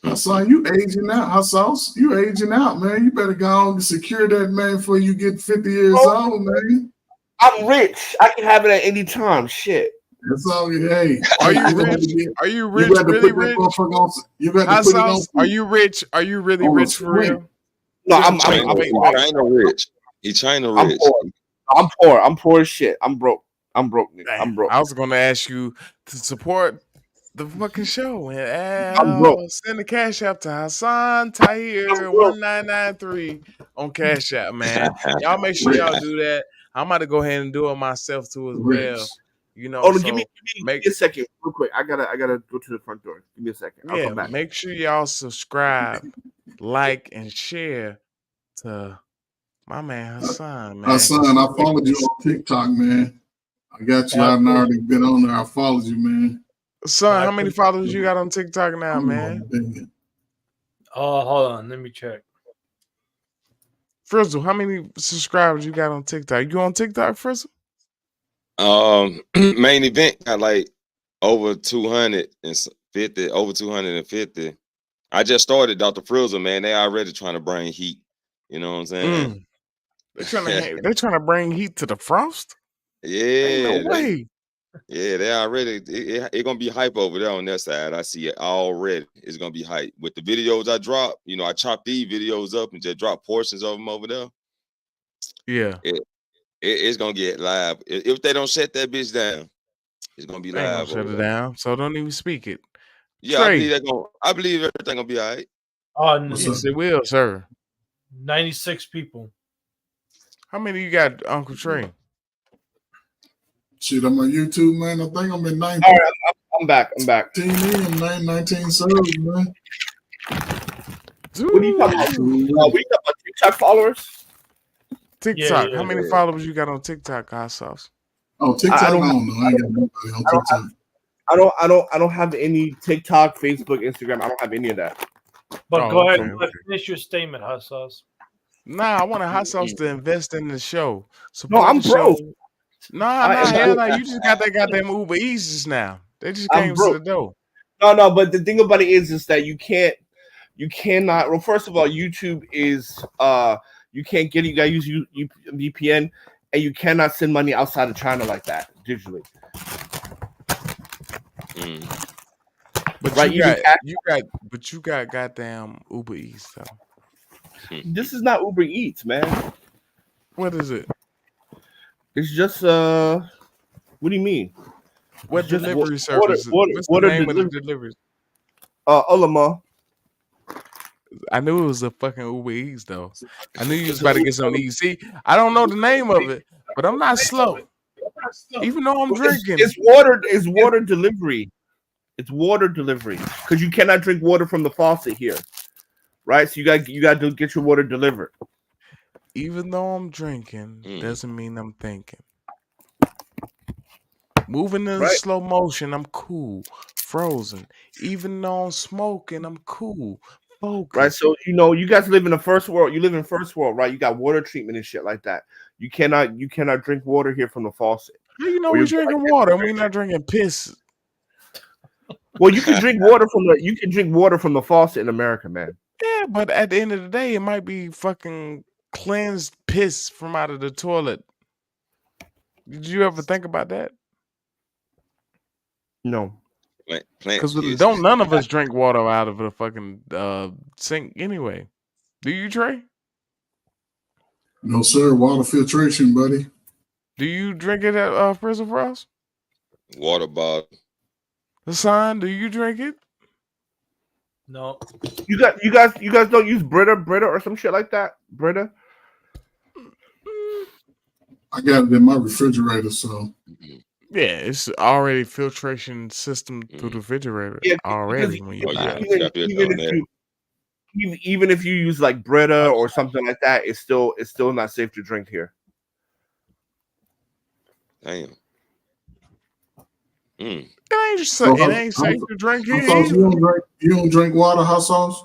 Hassan, you aging out, Hassan. You aging out, man. You better go on and secure that, man, before you get 50 years old, man. I'm rich. I can have it at any time. Shit. That's all. Hey, are you rich? Are you rich? Really rich? You got to put it on. Are you rich? Are you really rich for real? No, I'm China rich. He's China rich. I'm poor. I'm poor as shit. I'm broke. I'm broke. I'm broke. I was gonna ask you to support the fucking show and I'm broke. Send the cash app to Hassan Tahir 1993 on Cash App, man. Y'all make sure y'all do that. I'm about to go ahead and do it myself too as well. You know, give me a second, real quick. I gotta go to the front door. Give me a second. I'll come back. Make sure y'all subscribe, like, and share to my man Hassan. Man, Hassan, I followed you on TikTok, man. I got you. I've already been on there. I followed you, man. Son, how many followers you got on TikTok now, man? Oh, hold on, let me check. Frizzle, how many subscribers you got on TikTok? You on TikTok, Frizzle? Main event got like over 250, over 250. I just started Dr. Frizzle, man. They already trying to bring heat. You know what I'm saying? They're trying to bring heat to the frost. Yeah, no way. They already. It's gonna be hype over there on their side. I see it already. It's gonna be hype with the videos I drop. You know, I chop these videos up and just drop portions of them over there. Yeah, it's gonna get live. If they don't shut that bitch down, it's gonna be live. Shut it down. So don't even speak it. Yeah, Trey. I believe everything gonna be all right. Yes, it will, sir. 96 people. How many you got, Uncle Trey? Shit, I'm on YouTube, man. I think I'm at 19. All right, I'm back. 19 subs, man. What are you talking about? We talking about TikTok followers? TikTok. How many followers you got on TikTok, hot sauce? Oh, TikTok. I don't know. I ain't got nobody on TikTok. I don't have any TikTok, Facebook, Instagram. I don't have any of that. But go ahead. Finish your statement, hot sauce. Nah, I want a hot sauce to invest in the show. No, I'm broke. Hell no. You just got that goddamn Uber Eats just now. They just came to the door. No, but the thing about it is that you cannot. Well, first of all, YouTube is you can't get it. You gotta use VPN, and you cannot send money outside of China like that digitally. But right, you got goddamn Uber Eats though. This is not Uber Eats, man. What is it? It's just what do you mean? What It's just delivery service? What's the name of the deliveries? Ulama. I knew it was a fucking Uber Eats though. I knew you was about to get some Eats. See, I don't know the name of it, but I'm not slow. Even though I'm drinking. It's water delivery. It's water delivery. Because you cannot drink water from the faucet here. Right? So you got to get your water delivered. Even though I'm drinking, doesn't mean I'm thinking. Moving in slow motion, I'm cool. Frozen. Even though I'm smoking, I'm cool. Focus. Right. So you guys live in the first world. You live in first world, right? You got water treatment and shit like that. You cannot drink water here from the faucet. How you know we're drinking water and we're not drinking piss? Well, you can drink water from the faucet in America, man. Yeah, but at the end of the day, it might be fucking cleansed piss from out of the toilet. Did you ever think about that? No. Because don't none of us drink water out of the fucking sink anyway. Do you, Trey? No, sir. Water filtration, buddy. Do you drink it at Prison Frost? Water bottle. Hassan, do you drink it? No. You guys don't use Brita or some shit like that? Brita? I got it in my refrigerator, so. Yeah, it's already filtration system through the refrigerator already when you buy it. Even if you use like Brita or something like that, it's still not safe to drink here. Damn. It ain't safe to drink here. You don't drink water, hot sauce?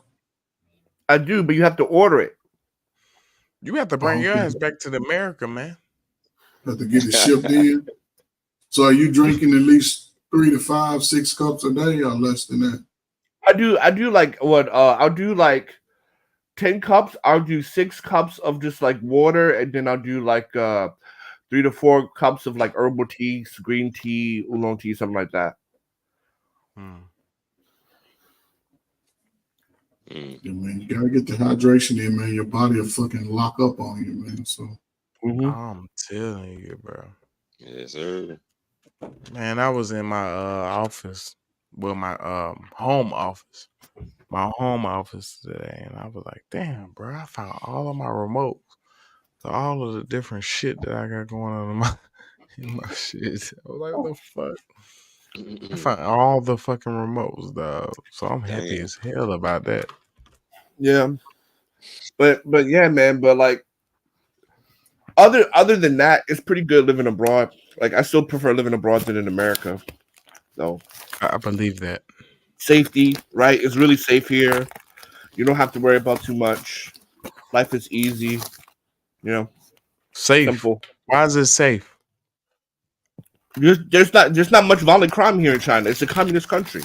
I do, but you have to order it. You have to bring your ass back to America, man. Have to get it shipped in. So are you drinking at least 3 to 5, 6 cups a day or less than that? I do like what I'll do like 10 cups. I'll do 6 cups of just like water, and then I'll do like 3 to 4 cups of like herbal tea, green tea, oolong tea, something like that. Yeah, man, you gotta get the hydration in, man. Your body will fucking lock up on you, man. So I'm telling you, bro. Yes, sir. Man, I was in my office, my home office today, and I was like, damn, bro, I found all of my remotes to all of the different shit that I got going on in my shit. I was like, what the fuck? I found all the fucking remotes, dog. So I'm happy as hell about that. Yeah. But yeah, man, but like other than that, it's pretty good living abroad. Like I still prefer living abroad than in America. So I believe that. Safety, right? It's really safe here. You don't have to worry about too much. Life is easy. Safe. Simple. Why is it safe? There's not much violent crime here in China. It's a communist country.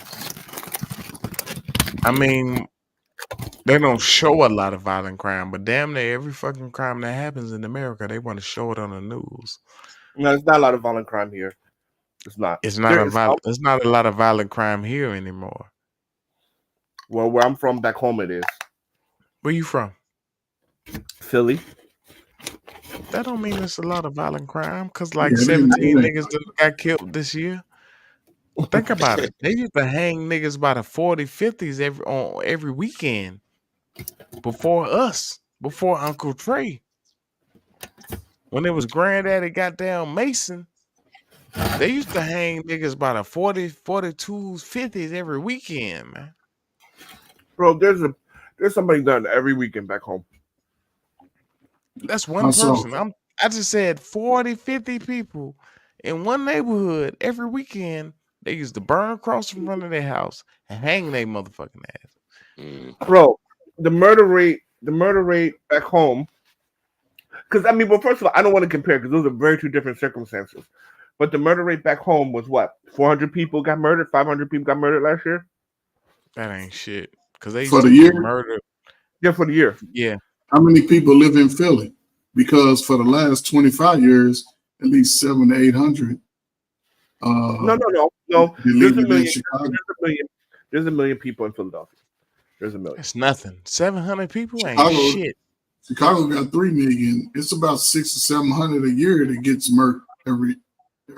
I mean, they don't show a lot of violent crime, but damn near every fucking crime that happens in America, they want to show it on the news. No, there's not a lot of violent crime here. It's not. It's not a lot of violent crime here anymore. Well, where I'm from, back home, it is. Where you from? Philly. That don't mean it's a lot of violent crime, because like 17 niggas got killed this year. Think about it. They used to hang niggas by the 40, 50s every weekend before us, before Uncle Trey. When it was Granddaddy goddamn Mason, they used to hang niggas by the 40, 42s, 50s every weekend, man. Bro, there's somebody done every weekend back home. That's one person. I just said 40, 50 people in one neighborhood every weekend. They used to burn across in front of their house and hang their motherfucking ass. Bro, the murder rate back home. Because I mean, well, first of all, I don't want to compare because those are very two different circumstances. But the murder rate back home was what? 400 people got murdered. 500 people got murdered last year. That ain't shit. Because they for the year murdered. Yeah, for the year. Yeah. How many people live in Philly? because for the last 25 years, at least 700 to 800. No. There's There's a million people in Philadelphia. There's a million. That's nothing. 700 people ain't Chicago, shit. Chicago got 3 million. It's about 600 to 700 a year that gets murked every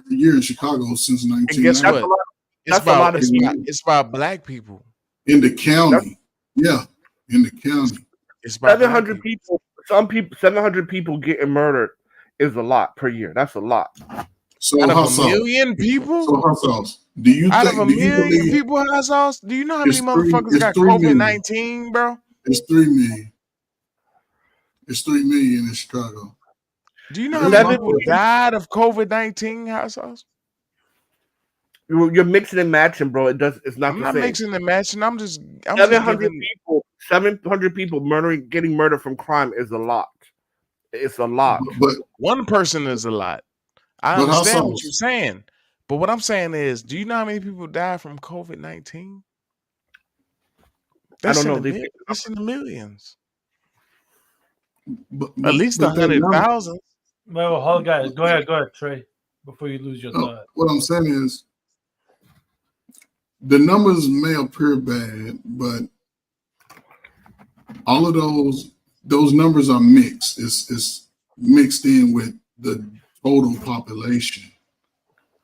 year in Chicago since And guess 1990. what? It's about black people. In the county. Yeah, in the county. It's about 700 people. 700 people getting murdered is a lot per year. That's a lot. So out of a million people? So hot sauce. Do you out think, of a million people, hot sauce? Do you know how many motherfuckers got COVID-19, bro? It's 3 million. It's 3 million in Chicago. Do you know how many people died of COVID-19, hot sauce? You're mixing and matching, bro. It's not the same. I'm not mixing and matching. I'm 700 people. 700 people getting murdered from crime is a lot. It's a lot. But one person is a lot. I understand what you're saying, but what I'm saying is, do you know how many people died from COVID-19? I don't know. That's in the millions. But at least 100,000. Well, hold on, guys. Go ahead, Trey, before you lose your thought. What I'm saying is, the numbers may appear bad, but all of those numbers are mixed. It's mixed in with the total population.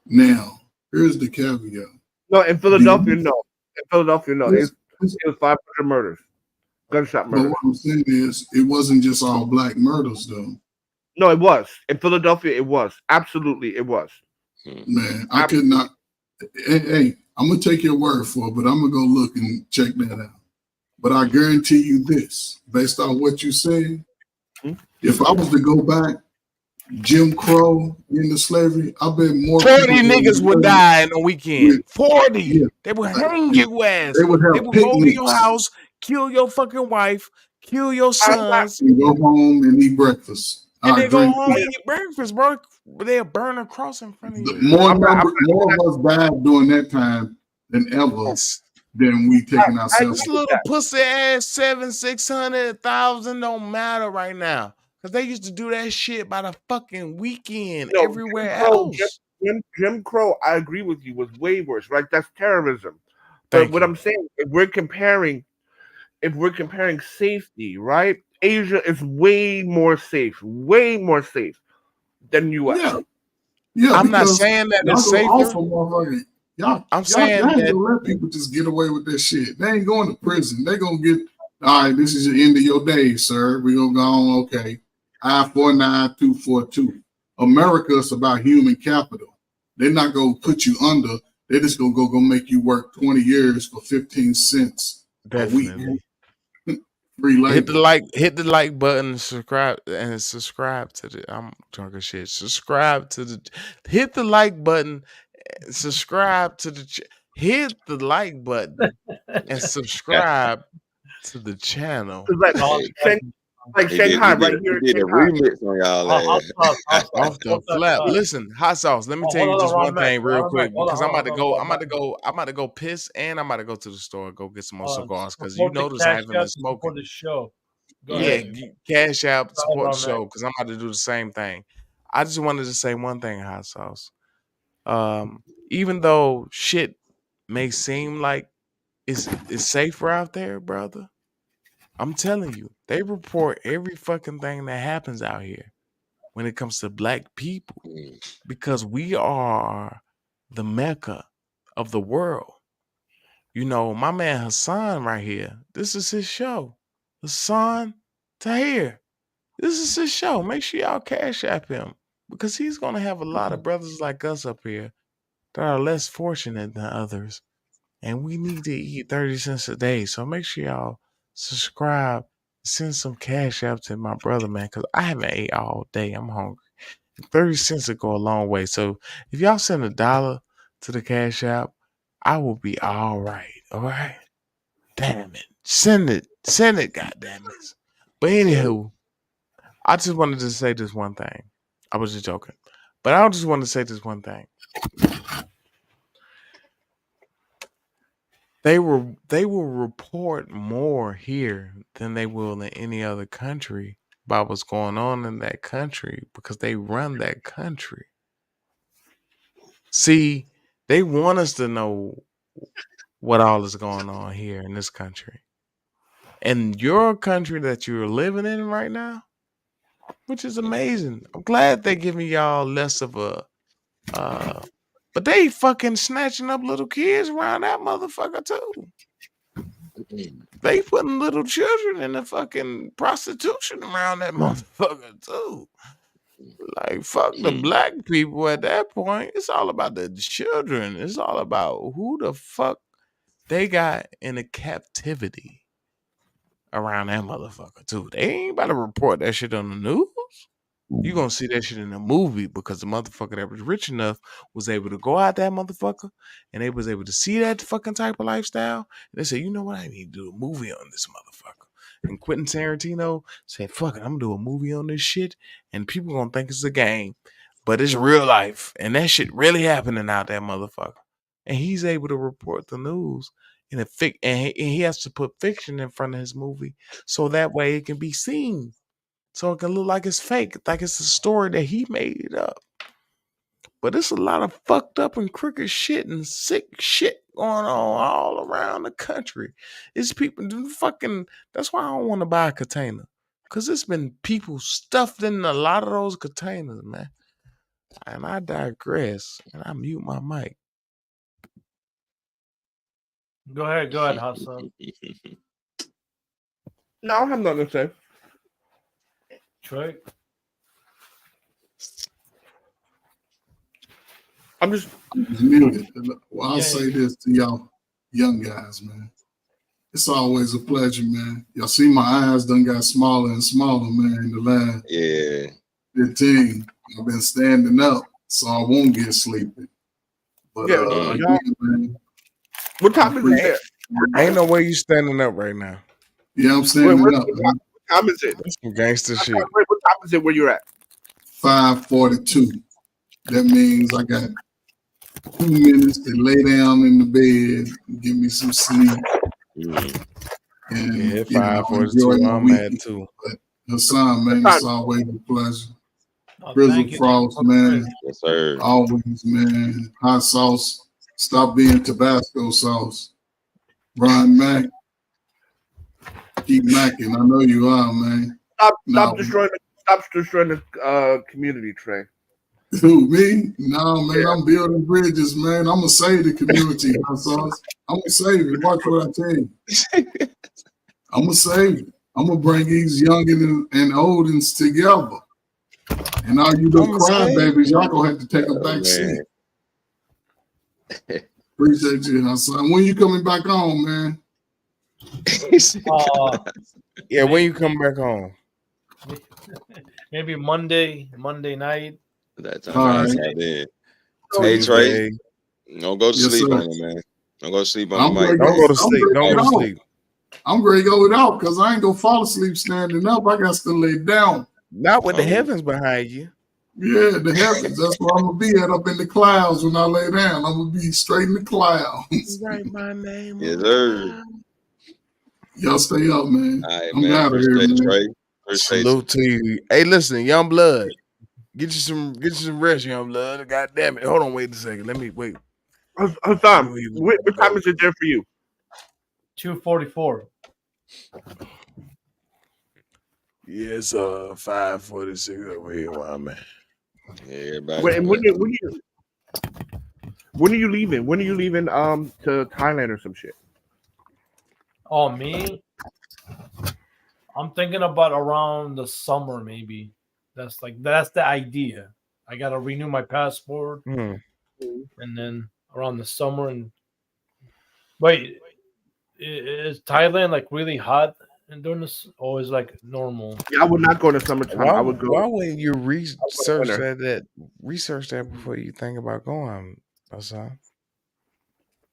Now, here's the caveat. No, in Philadelphia, no. In Philadelphia, no. It was 500 murders, gunshot murders. But what I'm saying is, it wasn't just all black murders, though. No, it was. In Philadelphia, it was. Absolutely, it was. Man, I could not. Hey, I'm going to take your word for it, but I'm going to go look and check that out. But I guarantee you this, based on what you said, if I was to go back, Jim Crow into slavery, I bet more 40 niggas would die in a weekend. 40. Yeah. They would hang your ass. They would go to your house, kill your fucking wife, kill your sons. And go home and eat breakfast. And they go home and eat breakfast, bro. They'll burn a cross in front of you. More of us died during that time than ever. Then we taking ourselves. This little pussy ass 600, 1,000 don't matter right now. Because they used to do that shit by the fucking weekend everywhere else. Jim Crow, I agree with you, was way worse, right? That's terrorism. But what I'm saying, if we're comparing safety, right? Asia is way more safe than US. Yeah, I'm not saying that it's safer. I'm saying that let people just get away with that shit. They ain't going to prison. They gonna get, all right, this is the end of your days, sir. We're gonna go on, okay. I-49242. America's about human capital. They're not gonna put you under. They're just gonna go make you work 20 years for 15 cents a week. Free labor. Hit the like button and subscribe to the I'm talking shit. Hit the like button, subscribe to the hit the like button and subscribe to the channel. Like Shanghai, right here. Did a remix on y'all off the flap. Listen, hot sauce. Let me tell you just one thing real quick, because I'm about to go piss, and I'm about to go to the store, go get some more cigars, because you notice I haven't been smoking. For the show. Cash out, support the show, because I'm about to do the same thing. I just wanted to say one thing, hot sauce. Even though shit may seem like it's safer out there, brother, I'm telling you, they report every fucking thing that happens out here when it comes to black people, because we are the Mecca of the world. You know, my man Hassan right here, this is his show. Hassan Tahir, this is his show. Make sure y'all cash app him, because he's going to have a lot of brothers like us up here that are less fortunate than others. And we need to eat 30 cents a day. So make sure y'all subscribe, send some cash out to my brother, man, because I haven't ate all day. I'm hungry. 30 cents will go a long way. So if y'all send $1 to the cash app, I will be all right. All right? Damn it. Send it, goddamn it. But anywho, I just wanted to say this one thing. I was just joking. But I just wanted to say this one thing. They will report more here than they will in any other country, about what's going on in that country because they run that country. See, they want us to know what all is going on here in this country. And your country that you're living in right now, which is amazing. I'm glad they're giving y'all less of a but they fucking snatching up little kids around that motherfucker too. They putting little children in the fucking prostitution around that motherfucker too. Like fuck the black people at that point. It's all about the children. It's all about who the fuck they got in a captivity around that motherfucker too. They ain't about to report that shit on the news. You gonna see that shit in a movie because the motherfucker that was rich enough was able to go out that motherfucker and they was able to see that fucking type of lifestyle. And they say, you know what, I need to do a movie on this motherfucker. And Quentin Tarantino said, fuck it, I'm gonna do a movie on this shit and people gonna think it's a game, but it's real life. And that shit really happening out that motherfucker. And he's able to report the news in a and he has to put fiction in front of his movie so that way it can be seen. So it can look like it's fake, like it's a story that he made up. But it's a lot of fucked up and crooked shit and sick shit going on all around the country. It's people fucking. That's why I don't want to buy a container. Because it's been people stuffed in a lot of those containers, man. And I digress. And I mute my mic. Go ahead, Hassan. No, I have nothing to say. Trey? I'm just muted. Well, I'll say this to y'all young guys, man. It's always a pleasure, man. Y'all see my eyes done got smaller and smaller, man, in the last 15. I've been standing up, so I won't get sleepy. But again, man, what time is it? Ain't no way you standing up right now. Yeah, I'm standing up. What time is it? That's some gangster shit. What time is it where you're at? 5:42. That means I got 2 minutes to lay down in the bed and give me some sleep. And yeah, 5:42. I'm at too. But Hassan, man, it's always a pleasure. Grizzle Frost, man. Yes, sir. Always, man. Hot sauce. Stop being Tabasco sauce. Ron Mack. Keep macking. I know you are, man. Stop destroying the community, Trey. Who, me? No, man, I'm building bridges, man. I'm gonna save the community, hot sauce. I'm gonna save it. Watch what I tell you. I'm gonna save it. I'm gonna bring these youngins and oldins together. And all you little crybabies, y'all gonna have to take a back seat. Appreciate you, Hassan. When you coming back home, man? Yeah, when you come back home? Maybe Monday night. That time. Right. Hey, Trey, don't go to sleep on it, man. Don't go to sleep on the mic. Don't go to sleep. Don't go to sleep. I'm ready to go without because I ain't gonna fall asleep standing up. I got to lay down. Not with the heavens behind you. Yeah, the heavens. That's where I'm gonna be at, up in the clouds when I lay down. I'm gonna be straight in the clouds. Write my name. Yes, sir. Y'all stay up, man. All right, I'm man. out of here, man. Trey. Salute to you. Hey, listen, young blood. Get you some rest, young blood. God damn it. Hold on, wait a second. Let me wait. Hassan, what time is it there for you? 2:44. Yes, 5:46 over here where I'm at. Yeah, everybody. When are you leaving? When are you leaving to Thailand or some shit? Oh, me? I'm thinking about around the summer, maybe. That's the idea. I gotta renew my passport, and then around the summer. And wait, is Thailand like really hot during this, or is like normal? Yeah, I would not go in the summertime. I would go. Why would you research that? Research that before you think about going, Hassan?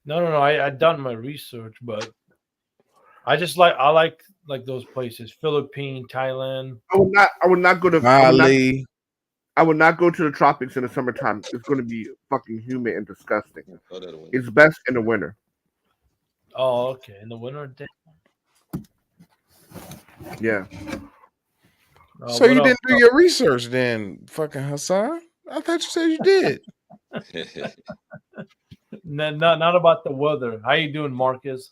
No. I done my research, but I like those places: Philippines, Thailand. I would not go to Bali. I would not go to the tropics in the summertime. It's going to be fucking humid and disgusting. It's best in the winter. Oh, okay. In the winter, yeah. So you What didn't up? do your research then, fucking Hassan? I thought you said you did. Not about the weather. How you doing, Marcus?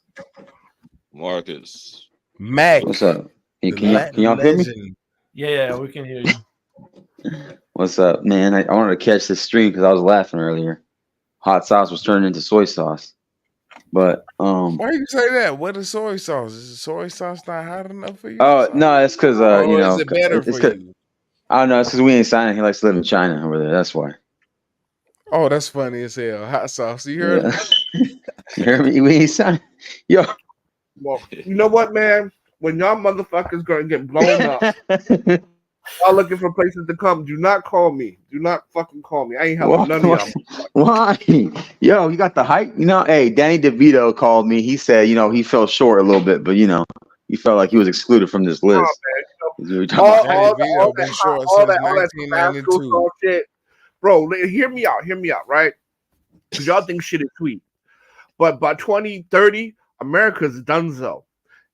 Marcus. Mac, What's up? the Can Latin y'all hear me? legend. Yeah, we can hear you. What's up, man? I wanted to catch this stream because I was laughing earlier. Hot sauce was turned into soy sauce, but Why you say that? What is soy sauce? Is soy sauce not hot enough for you? oh no, it's because Or is it better it's for because you? I don't know. It's because we ain't signing. He likes to live in China over there. That's why. Oh, that's funny as hell. Hot sauce. You heard Yeah. You hear me? We ain't signing. Yo. Well, you know what, man? When y'all motherfuckers gonna get blown up, y'all looking for places to come. Do not call me. Do not fucking call me. I ain't helping none of y'all. Why? Yo, you got the hype? Hey, Danny DeVito called me. He said, he fell short a little bit, but he felt like he was excluded from this list. All that Tabasco sauce shit. Bro, hear me out, right? Because y'all think shit is sweet. But by 2030, America's donezo.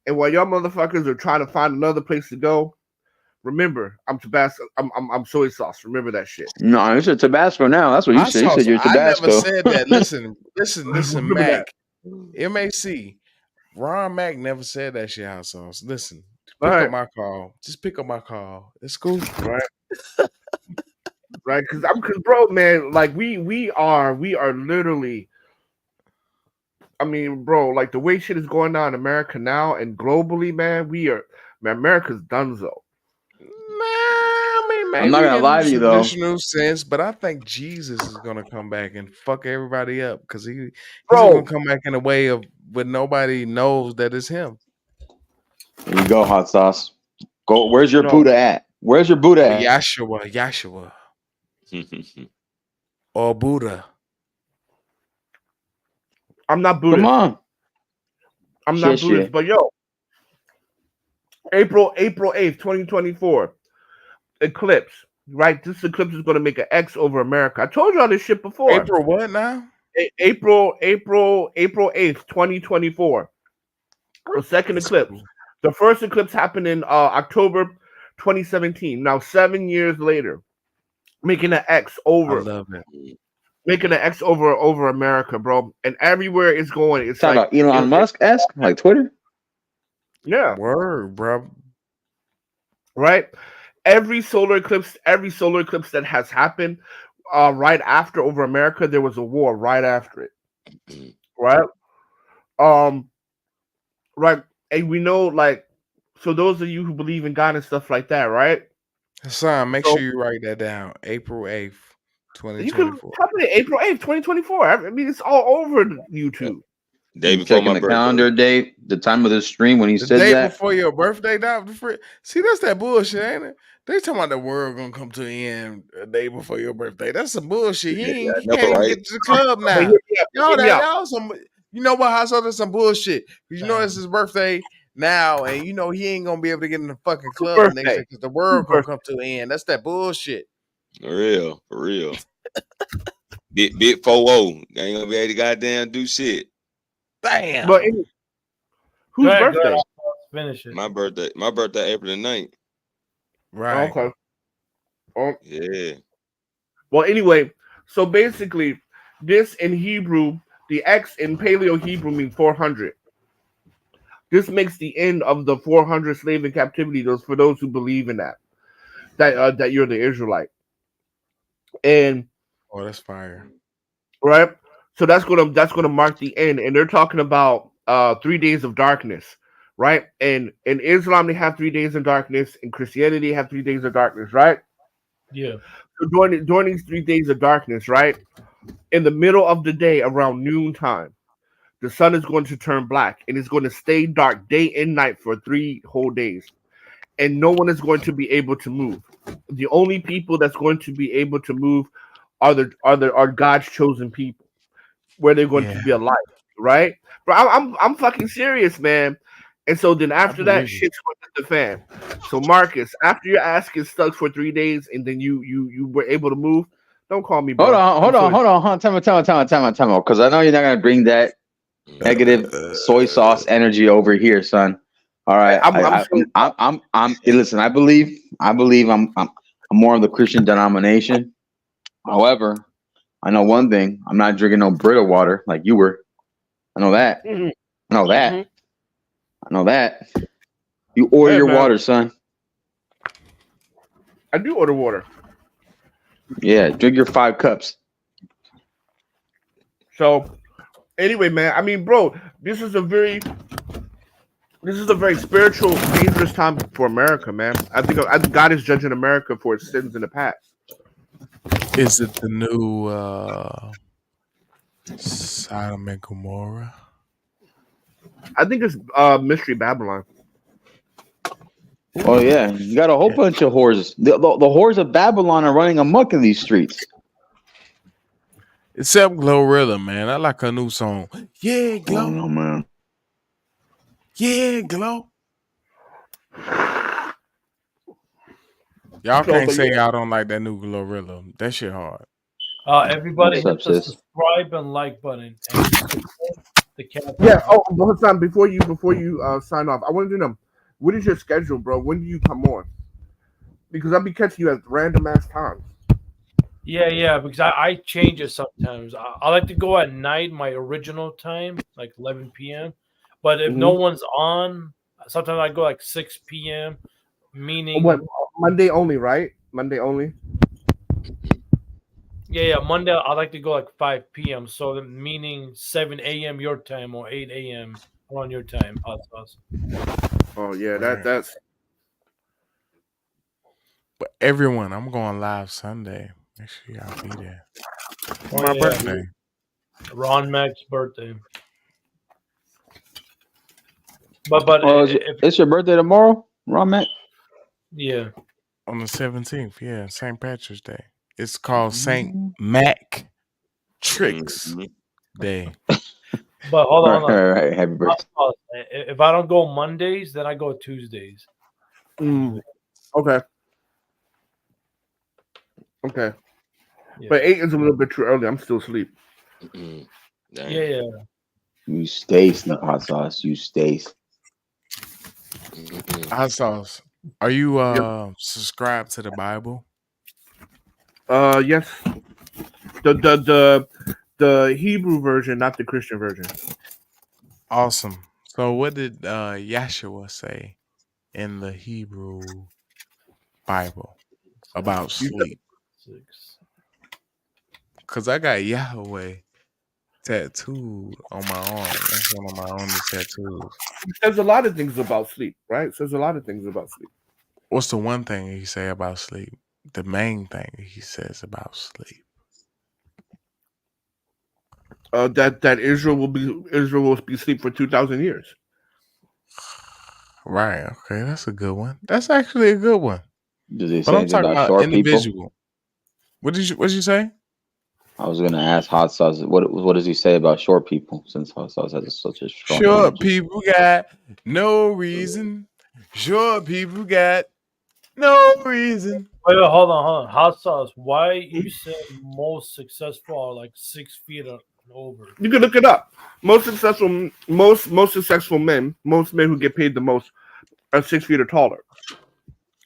And while y'all motherfuckers are trying to find another place to go, remember, I'm Tabasco. I'm soy sauce. Remember that shit. No, it's a Tabasco now. That's what you said. You said you're Tabasco. I never said that. Listen, Mac. MAC. Ron Mac never said that shit, hot sauce. Listen, pick up my call. Just pick up my call. It's cool. Right. Right, because bro, man, like we are literally. I mean, bro, like the way shit is going on in America now and globally, man, America's donezo. I'm not gonna lie to you though. Traditional sense, but I think Jesus is gonna come back and fuck everybody up because he's gonna come back in a way of where nobody knows that it's him. There you go, hot sauce. Go. Where's your Buddha at? Where's your Buddha at? Yahshua. Or Buddha. I'm not Buddhist. Come on. I'm not Buddhist, but yo, April 8th, 2024, eclipse. Right, this eclipse is going to make an X over America. I told y'all this shit before. April what now? April 8th, 2024. The second eclipse. Cool. The first eclipse happened in October 2017. Now 7 years later, making an X over. I love it. Making an X over America, bro, and everywhere it's going. It's talking about Elon Musk-esque, like Twitter. Yeah, word, bro. Right. Every solar eclipse that has happened right after over America, there was a war right after it. Right. Right. And we know, like, so those of you who believe in God and stuff like that, right? Hassan, make sure you write that down. April 8th, 2024. You can type it April 8th, 2024. I mean, it's all over YouTube. Day before checking my the birthday. calendar date, the time of the stream when he said that. The day that. before your birthday, see, that's that bullshit, ain't it? They talking about the world gonna come to an end a day before your birthday. That's some bullshit. He can't even get to the club now. Y'all some. You know what? That's some bullshit. You know it's his birthday now, and you know he ain't gonna be able to get in the fucking club next year because the world gonna come to an end. That's that bullshit. For real. Bit 4-0. Ain't gonna be able to goddamn do shit. Damn. But whose birthday? Finish it. My birthday, April the 9th. Right. Okay. Oh. Yeah. Well, anyway, so basically, this in Hebrew, the X in Paleo Hebrew means 400. This makes the end of the 400 slave in captivity. For those who believe in that you're the Israelite. And that's fire. Right? So that's gonna mark the end. And they're talking about 3 days of darkness, right? And in Islam they have 3 days of darkness. In Christianity they have 3 days of darkness, right? Yeah. So during these 3 days of darkness, right? In the middle of the day around noontime, the sun is going to turn black and it's going to stay dark day and night for 3 whole days. And no one is going to be able to move. The only people that's going to be able to move are God's chosen people, where they're going to be alive, right? But I'm fucking serious, man. And so then after that, shit's going to hit the fan. So Marcus, after your ass gets stuck for 3 days and then you were able to move, don't call me, bro. Hold on. Time out. Because I know you're not gonna bring that negative soy sauce energy over here, son. All right. I'm saying, Listen, I believe I'm more of the Christian denomination. However, I know one thing. I'm not drinking no Brita water like you were. I know that. mhm, I know that. mhm. I know that. You order Hey your man, water, son. I do order water. Yeah, drink your 5 cups. So anyway, man, I mean, bro, this is a very spiritual, dangerous time for America, man. I think God is judging America for its sins in the past. Is it the new Sodom and Gomorrah? I think it's Mystery Babylon. Oh yeah, you got a whole Yeah. bunch of whores. The whores of Babylon are running amok in these streets. Except Glorilla, man. I like her new song. Yeah, I Glow. don't know, man. Yeah, Glow. Y'all So, can't but say yeah, y'all don't like that new Glorilla. That shit hard. Everybody What's up, hit the sis? subscribe and like button and support the cat. yeah. Oh, but hold on, before you sign off, I wanted to know, what is your schedule, bro? When do you come on? Because I'll be catching you at random ass times. Yeah, because I change it sometimes. I like to go at night, my original time, like 11 p.m. But if no Mhm. one's on, sometimes I go like 6 p.m. Meaning, What, Monday only, right? Monday only. yeah, Monday I like to go like 5 p.m. So meaning 7 a.m. your time or 8 a.m. around your time. Hot sauce. Oh yeah, Right. that's. But everyone, I'm going live Sunday. Make sure y'all be there. Oh, My yeah. birthday. Ron Mac's birthday. But Oh, if it's your birthday tomorrow, Ron Mac? yeah, On the 17th, yeah, St. Patrick's Day. It's called St. Mhm. Mac Tricks Mhm. Day. but hold All on. right. Happy birthday. Hot sauce. If I don't go Mondays, then I go Tuesdays. Okay. Okay. Yeah. But 8 is a little bit too early. I'm still asleep. Mhm. Damn. Yeah. You stay sleep, hot sauce. You stay. Mhm. Hot sauce. Are you subscribed to the Bible? Yes. The Hebrew version, not the Christian version. Awesome. So what did Yahshua say in the Hebrew Bible about You said- sleep? 6. Cause I got Yahweh tattooed on my arm. That's one of my only tattoos. It says a lot of things about sleep, right? It says a lot of things about sleep. What's the one thing he say about sleep? The main thing he says about sleep. That Israel will be asleep for 2,000 years. Right. Okay, that's a good one. That's actually a good one. Does he But say I'm anything talking about about short people? individual. What did you say? I was gonna ask hot sauce. What does he say about short people? Since hot sauce has such a strong Short energy. people got no reason. Short people got no reason. Wait, hold on. Hot sauce. Why you said most successful are like 6 feet and over? You can look it up. Most successful men, most men who get paid the most are 6 feet or taller,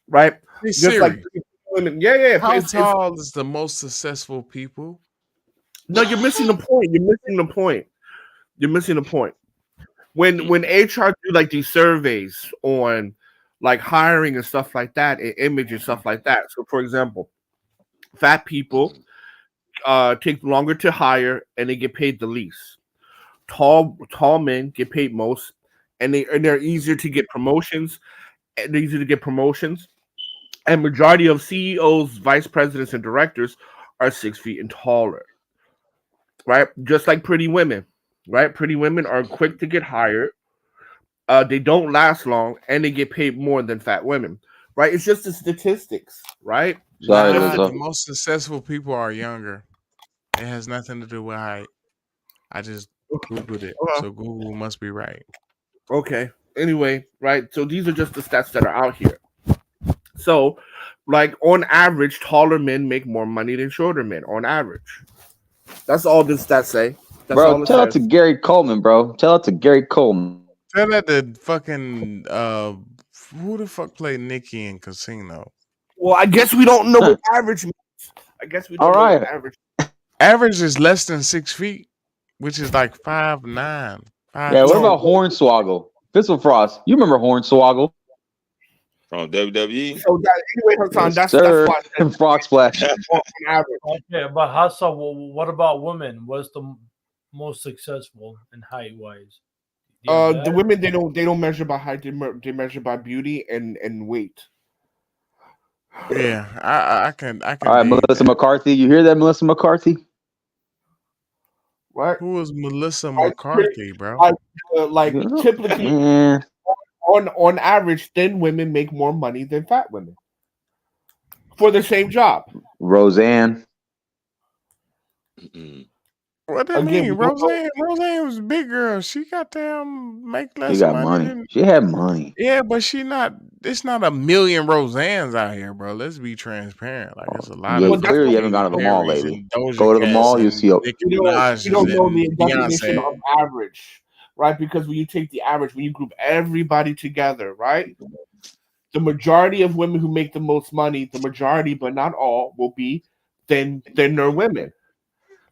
right? Hey Just like Siri, women. Yeah. how It's tall is the most successful people? no, you're missing the point. You're missing the point. When HR do like these surveys on like hiring and stuff like that, and image and stuff like that. So, for example, fat people take longer to hire and they get paid the least. Tall men get paid most, and they're easier to get promotions. And they're easier to get promotions. And majority of CEOs, vice presidents, and directors are 6 feet and taller. Right, just like pretty women. Right, pretty women are quick to get hired. They don't last long, and they get paid more than fat women. Right, it's just the statistics. Right. Sorry, Nah, Lizzo. the most successful people are younger. It has nothing to do with height. I just Googled it. So Google must be right. Okay. Anyway, right. So these are just the stats that are out here. So, like on average, taller men make more money than shorter men. On average, that's all the stats say. That's all Bro, it tell it says. to Gary Coleman, bro. Tell it to Gary Coleman. Tell that the fucking who the fuck played Nikki in Casino? Well, I guess we don't know what average means. I guess we All don't know what right. average. Average is less than 6 feet, which is like 5'9", Yeah, what 5'10". about Hornswoggle? Thistle Frost. You remember Hornswoggle? From WWE. So that anyway, Hassan, Yes, that's sir. why I said Frog Splash. on average. Okay, but Hassan, what about women? What's the most successful in height wise? The women they don't measure by height. They measure by beauty and weight. Yeah, I can. All right, dig Melissa that. McCarthy. You hear that, Melissa McCarthy? Right? Who is Melissa Like, McCarthy, bro? Like typically Yeah. on average, thin women make more money than fat women for the same job. Roseanne. Mm-mm. What that Again, mean? we don't know. Roseanne was a big girl. She got damn make less She got money money. than. She had money. Yeah, but she not. It's not a million Roseannes out here, bro. Let's be transparent. Like it's a lot Yeah, of Well, that's clearly what you fucking haven't gone to the mall Berries lately. and Doja Go to the Cats mall, you and see. Nicki we Minaj's don't know and the definition Beyonce. of average, right? Because when you take the average, when you group everybody together, right? The majority of women who make the most money, the majority, but not all, will be thinner women.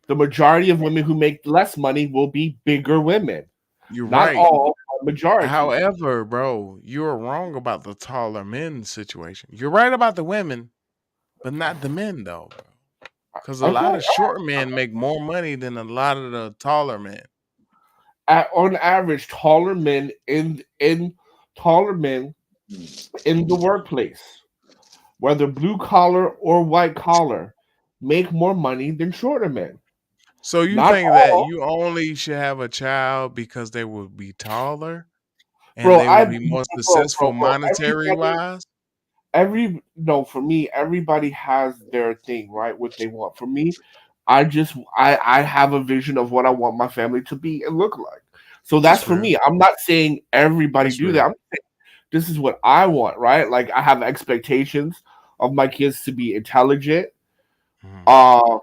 The majority of women who make less money will be bigger women. You're Not right. all, but majority. However, bro, you're wrong about the taller men situation. You're right about the women, but not the men though, bro. Because a lot Okay. of short men make more money than a lot of the taller men. On average, taller men in the workplace, whether blue collar or white collar, make more money than shorter men. So you Not think that all, you only should have a child because they will be taller and bro. they will be more successful Bro. monetary wise? For me, everybody has their thing, right? What they want. For me, I have a vision of what I want my family to be and look like. So that's for me. I'm not saying everybody That's do real. that. I'm saying this is what I want, right? Like I have expectations of my kids to be intelligent,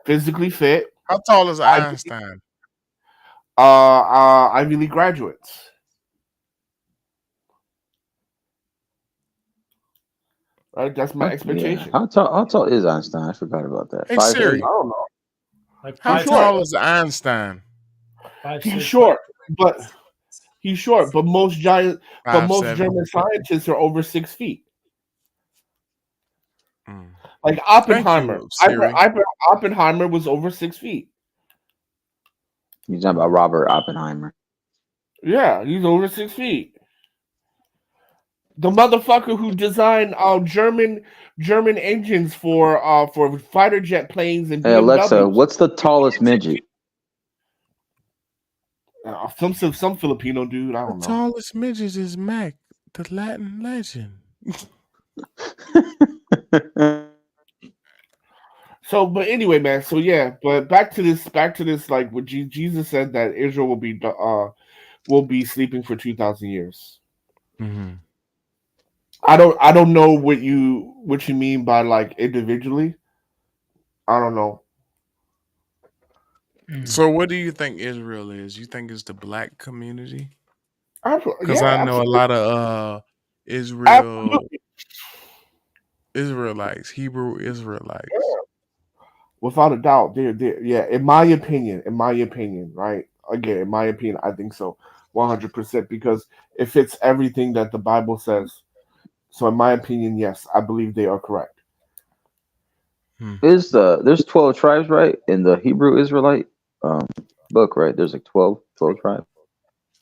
physically fit, How tall is Einstein? Ivy League graduates. Right, that's my expectation. Yeah. How tall is Einstein? I forgot about that. Hey 5'8"? Siri, I don't know. Like how He's tall short. is Einstein? He's short, but most German 5'7". scientists are over 6 feet. Mm. Like Thank Oppenheimer. you, Siri. Oppenheimer was over 6 feet. You're talking about Robert Oppenheimer. Yeah, he's over 6 feet. The motherfucker who designed German engines for fighter jet planes and Hey Alexa, BMWs. what's the tallest midget? Some Filipino dude. I The don't know. tallest midget is Mac, the Latin legend. So, but anyway, man. So yeah, but back to this. Like what Jesus said that Israel will be sleeping for 2,000 years. Mm-hmm. I don't know what you mean by like individually. I don't know. So, what do you think Israel is? You think it's the black community? Because Yeah, I know a lot of absolutely. Israelites, Hebrew Israelites. Without a doubt, yeah. In my opinion, right? Again, in my opinion, I think so, 100%, because it fits everything that the Bible says. So, in my opinion, yes, I believe they are correct. There's 12 tribes, right? In the Hebrew Israelite book, right? There's like 12 tribes.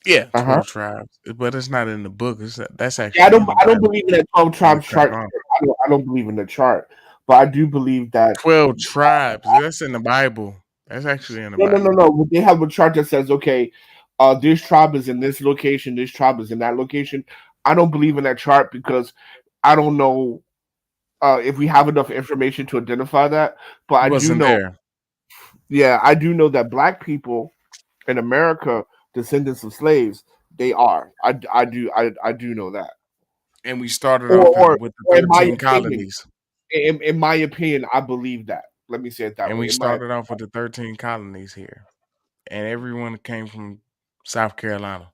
Yeah, 12 tribes, but it's not in the book. That's actually. Yeah, I don't believe in that 12 tribes chart. I don't believe in the chart, but I do believe that 12 tribes. That's in the Bible. That's actually in the Bible. No. They have a chart that says, okay, this tribe is in this location, this tribe is in that location. I don't believe in that chart because I don't know if we have enough information to identify that. But I do know. There. Yeah, I do know that black people in America, descendants of slaves, they are. I do know that. And we started off with the 13 colonies. In my opinion, I believe that. Let me say it that way. And we started off with the 13 colonies here. And everyone came from South Carolina.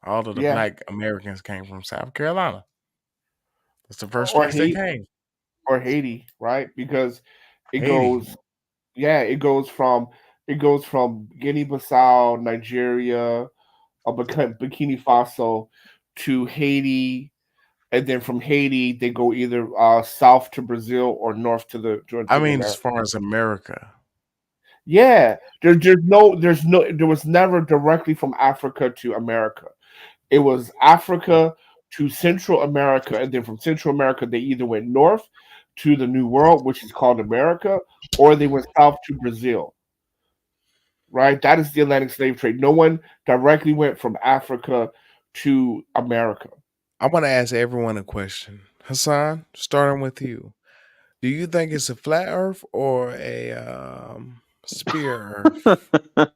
All of the Yeah, black Americans came from South Carolina. That's the first or place they Haiti, came. or Haiti, right? Because it Haiti. goes, yeah, it goes from Guinea-Bissau, Nigeria, Burkina Faso to Haiti, and then from Haiti they go either south to Brazil or north to I the mean, as America. far as America. Yeah, there was never directly from Africa to America. It was Africa to Central America, and then from Central America they either went north to the New World, which is called America, or they went south to Brazil. Right, that is the Atlantic slave trade. No one directly went from Africa to America. I want to ask everyone a question. Hassan, starting with you. Do you think it's a flat earth or a spear earth?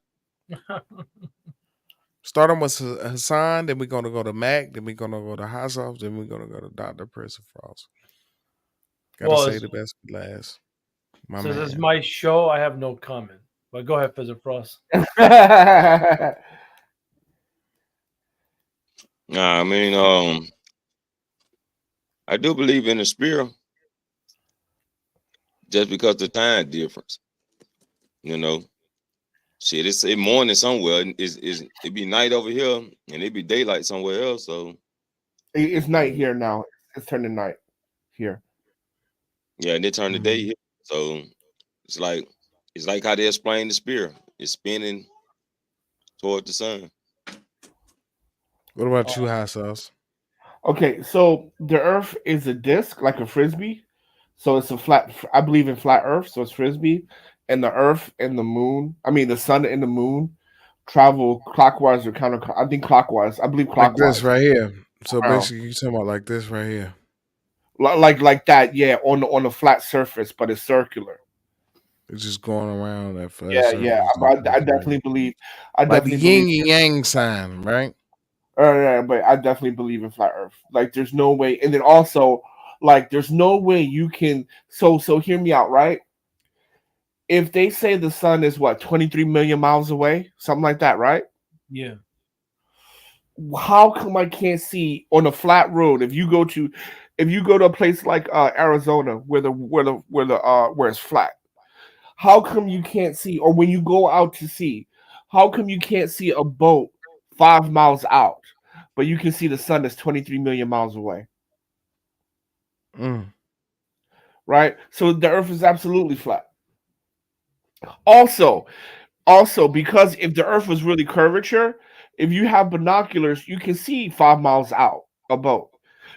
Starting with Hassan, then we're gonna go to Mac, then we're gonna go to Hassan, then we're gonna go to Dr. Prince Frost. Gotta Well, say the best for last. My since it's man. my show, I have no comment. But go ahead, Pizza Frost. Nah, I mean, I do believe in the spirit, just because the time difference. You know, shit, it's morning somewhere. It be night over here, and it be daylight somewhere else. So It's night here now. It's turning night here. yeah, and they turn the day Mhm. here. So it's like how they explain the spirit. It's spinning toward the sun. What about you, Hot Sauce? Okay, so the Earth is a disc, like a frisbee. So it's a flat. I believe in flat Earth, so it's frisbee, and the Earth and the moon. I mean, the sun and the moon travel clockwise or counter. I think clockwise. I believe Like this clockwise right here. So around, basically, you talking about like this right here. like that. Yeah, on a flat surface, but it's circular. It's just going around that flat Yeah, yeah. surface like I this right here. definitely believe. I Like the definitely believe. yin and yang sign, right? Yeah, but I definitely believe in flat Earth. Like, there's no way, and then also, like, there's no way you can. So hear me out, right? If they say the sun is what 23 million miles away, something like that, right? Yeah. How come I can't see on a flat road? If you go to a place like Arizona, where it's flat, how come you can't see? Or when you go out to sea, how come you can't see a boat 5 miles out, but you can see the sun that's 23 million miles away? Mm. Right? So the Earth is absolutely flat. Also, because if the Earth was really curvature, if you have binoculars, you can see 5 miles out a boat.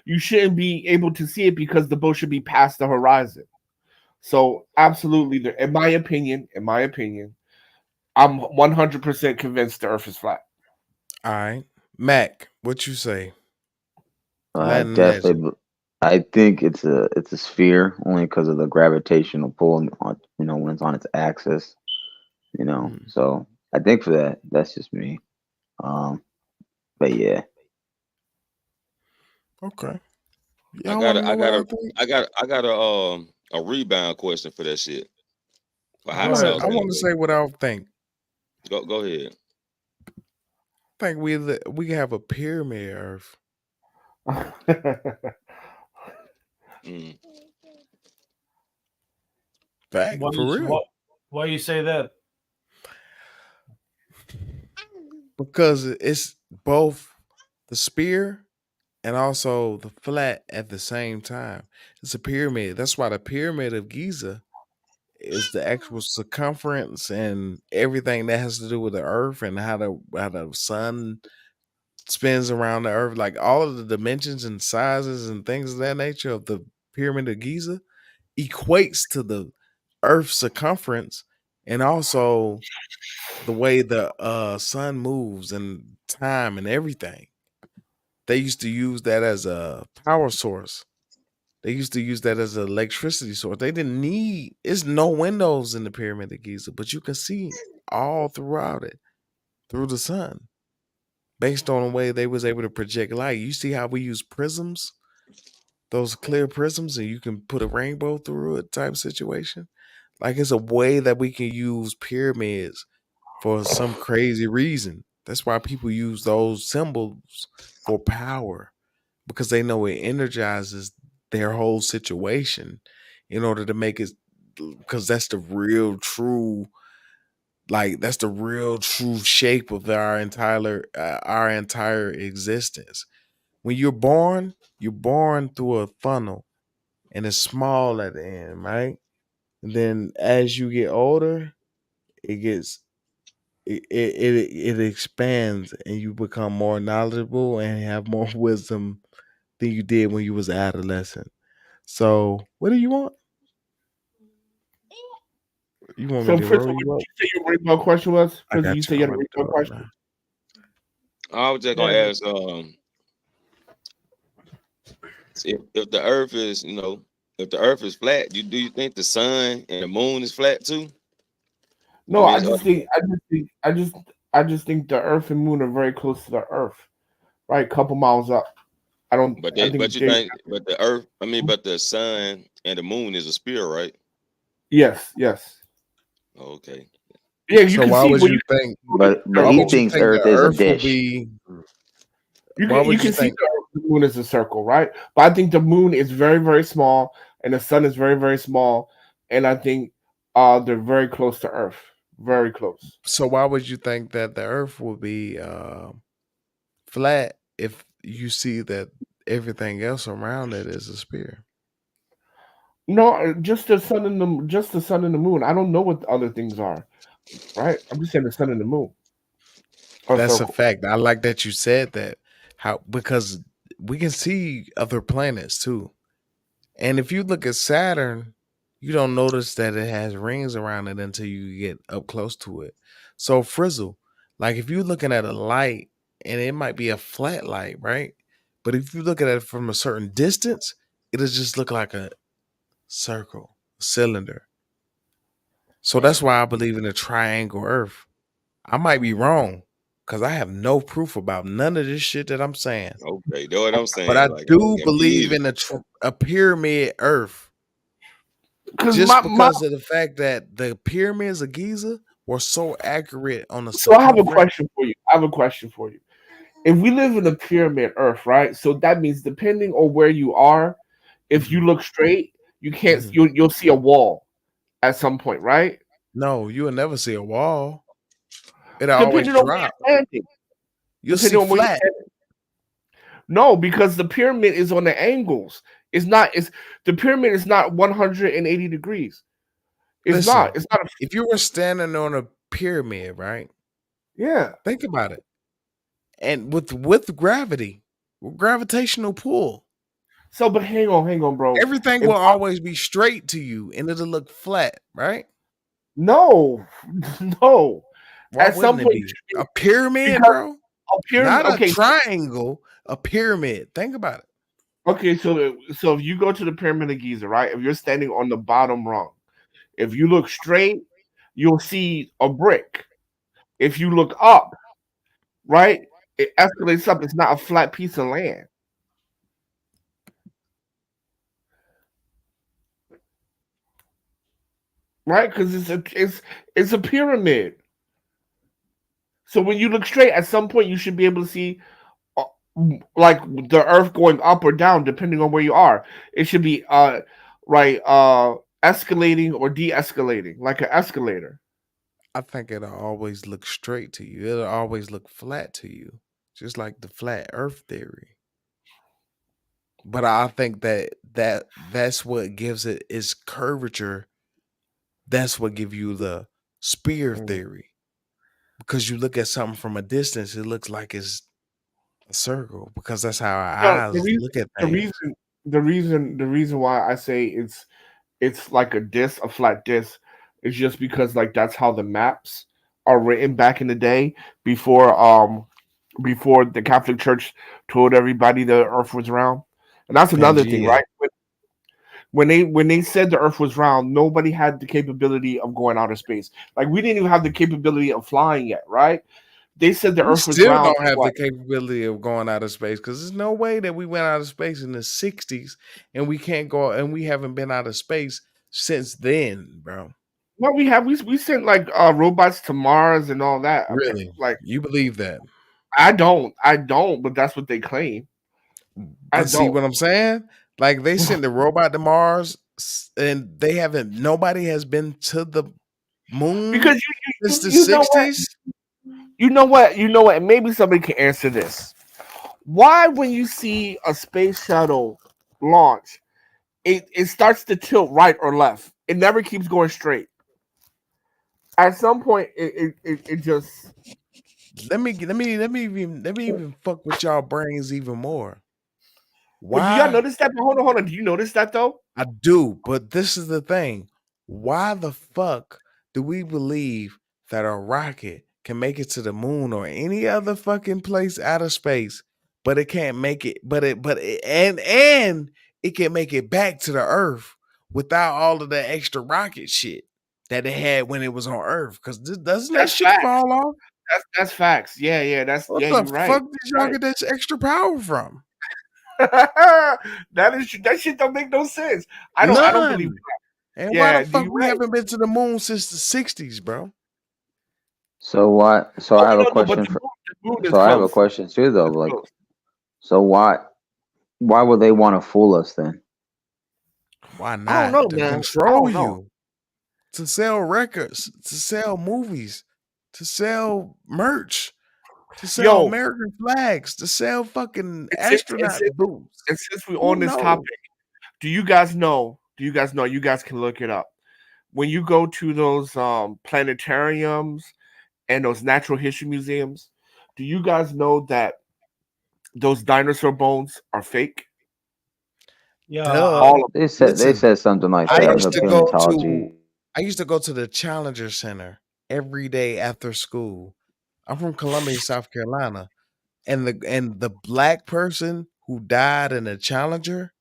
You shouldn't be able to see it because the boat should be past the horizon. So absolutely, in my opinion, I'm 100% convinced the Earth is flat. All right. Mac, what you say? I Latin legend. definitely. I think it's a sphere only because of the gravitational pull on when it's on its axis. Mm. So I think for that, that's just me. But yeah, Okay. I Y'all got want to a, know I what got I a, think? I got a rebound question for that shit. For I hot Go want to. ahead. sauce I want to anyway. say what I think. Go ahead. I think we have a pyramid Earth. Mm. Fact for real. Why you say that? Because it's both the spear and also the flat at the same time. It's a pyramid. That's why the pyramid of Giza is the actual circumference and everything that has to do with the earth and how the sun spins around the earth. Like all of the dimensions and sizes and things of that nature of the pyramid of Giza equates to the earth's circumference and also the way the sun moves and time and everything. They used to use that as a power source. They used to use that as an electricity source. They didn't need. It's no windows in the pyramid of Giza, but you can see all throughout it through the sun, based on the way they was able to project light. You see how we use prisms, those clear prisms, and you can put a rainbow through it type situation. Like it's a way that we can use pyramids for some crazy reason. That's why people use those symbols for power, because they know it energizes their whole situation in order to make it, because that's the real true, like that's the real true shape of our entire existence. When you're born through a funnel and it's small at the end, right? And then as you get older, it gets it expands and you become more knowledgeable and have more wisdom than you did when you was adolescent. So what do you want? You want me So, to Fritz, roll what did you up? you say your rainbow question was? I Fritz, you got you. said you I'm had a about to do rainbow it right question? now. I was just gonna Yeah, ask, if the Earth is, if the Earth is flat, do you think the sun and the moon is flat too? I No, mean, I just think, I just think the Earth and Moon are very close to the Earth, right? Couple miles up. I don't. but I but think you they. think, but the Earth, but the sun and the moon is a sphere, right? Yes, yes, Okay. yeah. You So can why see would when you you think But why he would you thinks think the Earth is a earth will dish. be you why can you would you can see think the Moon as a circle, right? But I think the Moon is very very small, and the Sun is very very small, and I think they're very close to Earth, very close. so why would you think that the earth will be flat if you see that everything else around it is a sphere? No, just the Sun and the Moon. I don't know what the other things are, right? I'm just saying the Sun and the Moon are That's a circles. fact. I like that you said that. How because we can see other planets too. And if you look at Saturn, you don't notice that it has rings around it until you get up close to it. So Frizzle, like if you're looking at a light and it might be a flat light, right? But if you look at it from a certain distance, it'll just look like a circle, cylinder. So Right. that's why I believe in the triangle Earth. I might be wrong because I have no proof about none of this shit that I'm saying. Okay. Know what I'm But I saying? Like, do okay, me believe either. in a pyramid Earth. Because Just my because of the fact that the pyramids of Giza were so accurate on the so I have a circumference. question for you. I have a question for you. If we live in a pyramid Earth, right? So that means depending on where you are, if you Mhm, look straight, you can't. mhm. You'll see a wall at some point, right? No, you will never see a wall. It'll always Depending on where drop. you're standing. You'll see Depending on where you're flat. standing. No, because the pyramid is on the angles. It's not. It's the pyramid is not 180 degrees. It's not. Listen, It's not. if you were standing on a pyramid, right? Yeah. Think about it. And with gravity, with gravitational pull, So, but hang on, bro. everything If will always be straight to you and it'll look flat, right? no, no. Why At wouldn't some it point, you be? should A be pyramid, because bro? a pyramid. Not a Okay, triangle, a pyramid. Think about it. okay. So if you go to the Pyramid of Giza, right? If you're standing on the bottom rung, if you look straight, you'll see a brick. If you look up, right, it escalates up. It's not a flat piece of land, right? Because it's a pyramid. So when you look straight, at some point you should be able to see uh, like the earth going up or down depending on where you are. It should be right escalating or de-escalating like an escalator. I think it'll always look straight to you. It'll always look flat to you, just like the flat Earth theory. But I think that's what gives it its curvature. That's what give you the spear Mm. theory. Because you look at something from a distance, it looks like it's a circle. Because that's how our No, eyes look at the things. reason the reason why I say it's like a disc, a flat disc, is just because like that's how the maps are written back in the day before the Catholic Church told everybody the Earth was round. And that's another thing, Pangea. right? When they said the Earth was round, nobody had the capability of going outer space. Like we didn't even have the capability of flying yet, right? They said the We Earth was still round. don't have the What? capability of going out of space because there's no way that we went out of space in the 60s and we can't go and we haven't been out of space since then, bro. Well, we sent like robots to Mars and all that. Really? Like You believe that? I don't, but that's what they claim. I But see don't what I'm saying? Like they sent the robot to Mars, and they haven't. Nobody has been to the moon because since the you know what '60s. you know what, and maybe somebody can answer this. Why, when you see a space shuttle launch, it starts to tilt right or left? It never keeps going straight. At some point, it just. Let me even fuck with y'all brains even more. But do y'all Why? notice that? But hold on. Do you notice that though? I do, but this is the thing. Why the fuck do we believe that a rocket can make it to the moon or any other fucking place out of space, but it can't make it, and it can make it back to the Earth without all of the extra rocket shit that it had when it was on Earth? Because doesn't that That's shit facts. fall off? That's facts. Yeah. What Yeah. the You're right. fuck did y'all get that extra power from? That shit don't make no sense. I don't believe. None. And why the Yeah, fuck you we right. haven't been to the moon since the '60s, bro? So what? So Oh I have a no, but question for. the moon is So I have a close. question too, though. It's Like, close. so why would they want to fool us then? Why I don't know, not? To man. I control don't know. you, to sell records, to sell movies, to sell merch, to sell Yo, American flags, to sell fucking and since and astronaut since, boots. and since we're on Who this knows? topic, do you guys know? Do you guys know? You guys can look it up. When you go to those planetariums and those natural history museums, do you guys know that those dinosaur bones are fake? Yeah, Duh. All of They Listen, said something like I all of that. them. used The to go paleontology. to I used to go to the Challenger Center every day after school. I'm from Columbia, South Carolina, and the black person who died in the Challenger.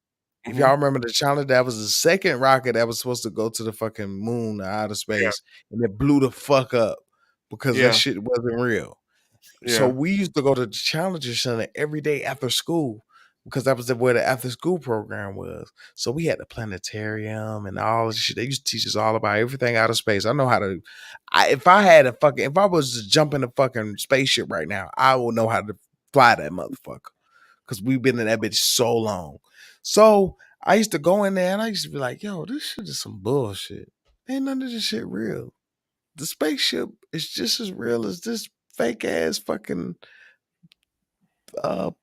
If Mhm. y'all remember the Challenger, that was the second rocket that was supposed to go to the fucking moon or outer Yeah, space, and it blew the fuck up because that yeah, shit wasn't real. So yeah. we used to go to the Challenger Center every day after school because that was where the after school program was. So we had the planetarium and all this shit. They used to teach us all about everything out of space. I know how to. If I had if I was to jump in a fucking spaceship right now, I would know how to fly that motherfucker because we've been in that bitch so long. So I used to go in there and I used to be like, yo, this shit is some bullshit. Ain't none of this shit real. The spaceship is just as real as this fake ass fucking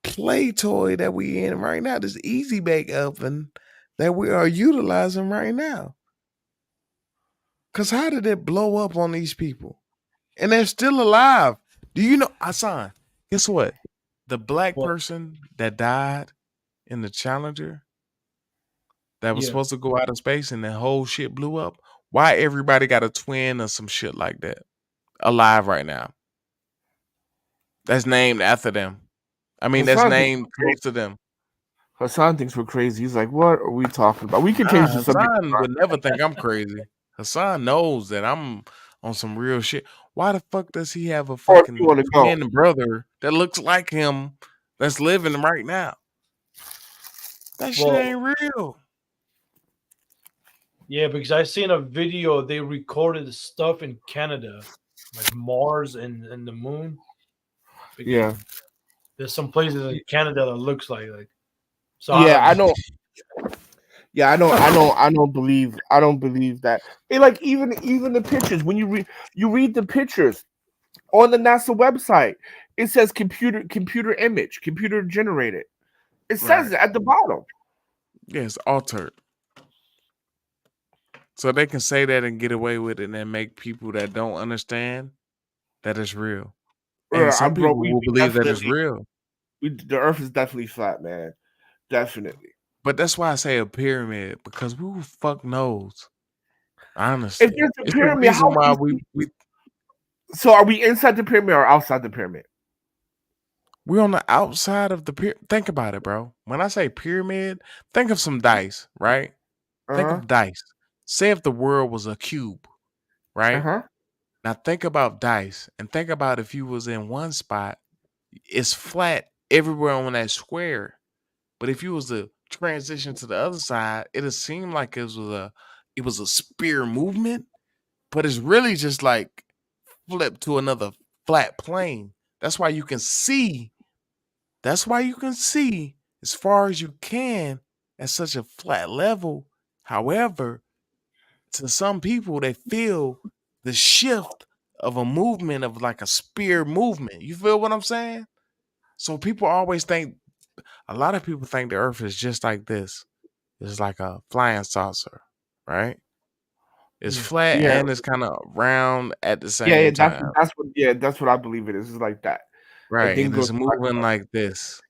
play toy that we in right now, this easy bake oven that we are utilizing right now. Cause how did it blow up on these people? And they're still alive. Do you know Hassan? Guess what? The black what? person that died in the Challenger that was Yeah. supposed to go out of space and the whole shit blew up. Why everybody got a twin or some shit like that alive right now? That's named after them. I mean, that's Hassan thinks named close to them. Hassan thinks we're crazy. He's like, "What are we talking about?" We can Nah, change the subject. Hassan would never think I'm crazy. Hassan knows that I'm on some real shit. Why the fuck does he have a Or if you fucking want to go, twin brother that looks like him that's living right now? That shit Well, ain't real. yeah, because I seen a video they recorded stuff in Canada, like Mars and the moon. Because yeah, there's some places in Canada that looks like. So I yeah. don't I know. know. Yeah, I don't believe that. And like even the pictures when you read the pictures on the NASA website, it says computer image, computer generated. It says Right. it at the bottom. Yeah, it's altered. So they can say that and get away with it and make people that don't understand that it's real. And I some bro, people will we believe that it's definitely real. the Earth is definitely flat, man. Definitely. But that's why I say a pyramid, because who the fuck knows? If Honestly. there's a It's the pyramid, reason how why easy? we So are we inside the pyramid or outside the pyramid? we're on the outside of the pyramid. Think about it, bro. When I say pyramid, think of some dice, right? Uh Think huh. of dice. Say if the world was a cube, Uh right? huh. Now think about dice and think about if you was in one spot, it's flat everywhere on that square. But if you was to transition to the other side, it'll seem like it was a spear movement. but it's really just like flipped to another flat plane. That's why you can see. That's why you can see as far as you can at such a flat level. However, to some people, they feel the shift of a movement of like a spear movement. You feel what I'm saying? So people always think, a lot of people think the earth is just like this. It's like a flying saucer, right? It's Yeah. flat Yeah, and it's kind of round at the yeah. same time. That's what I believe it is. It's like that. And Right. then And goes it's moving like this.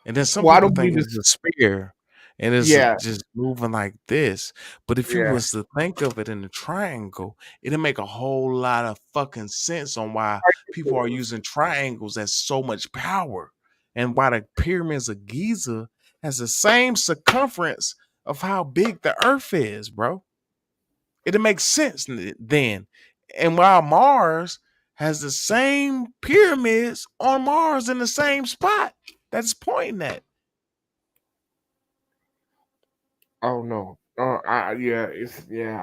And then some well, I people don't think believe it's it's a spear and it's yeah, just moving like this. But if you yeah. was to think of it in a triangle, it'd make a whole lot of fucking sense on why people are using triangles as so much power and why the pyramids of Giza has the same circumference of how big the earth is, bro. It makes sense then. And while Mars has the same pyramids on Mars in the same spot that's pointing at. Oh no. I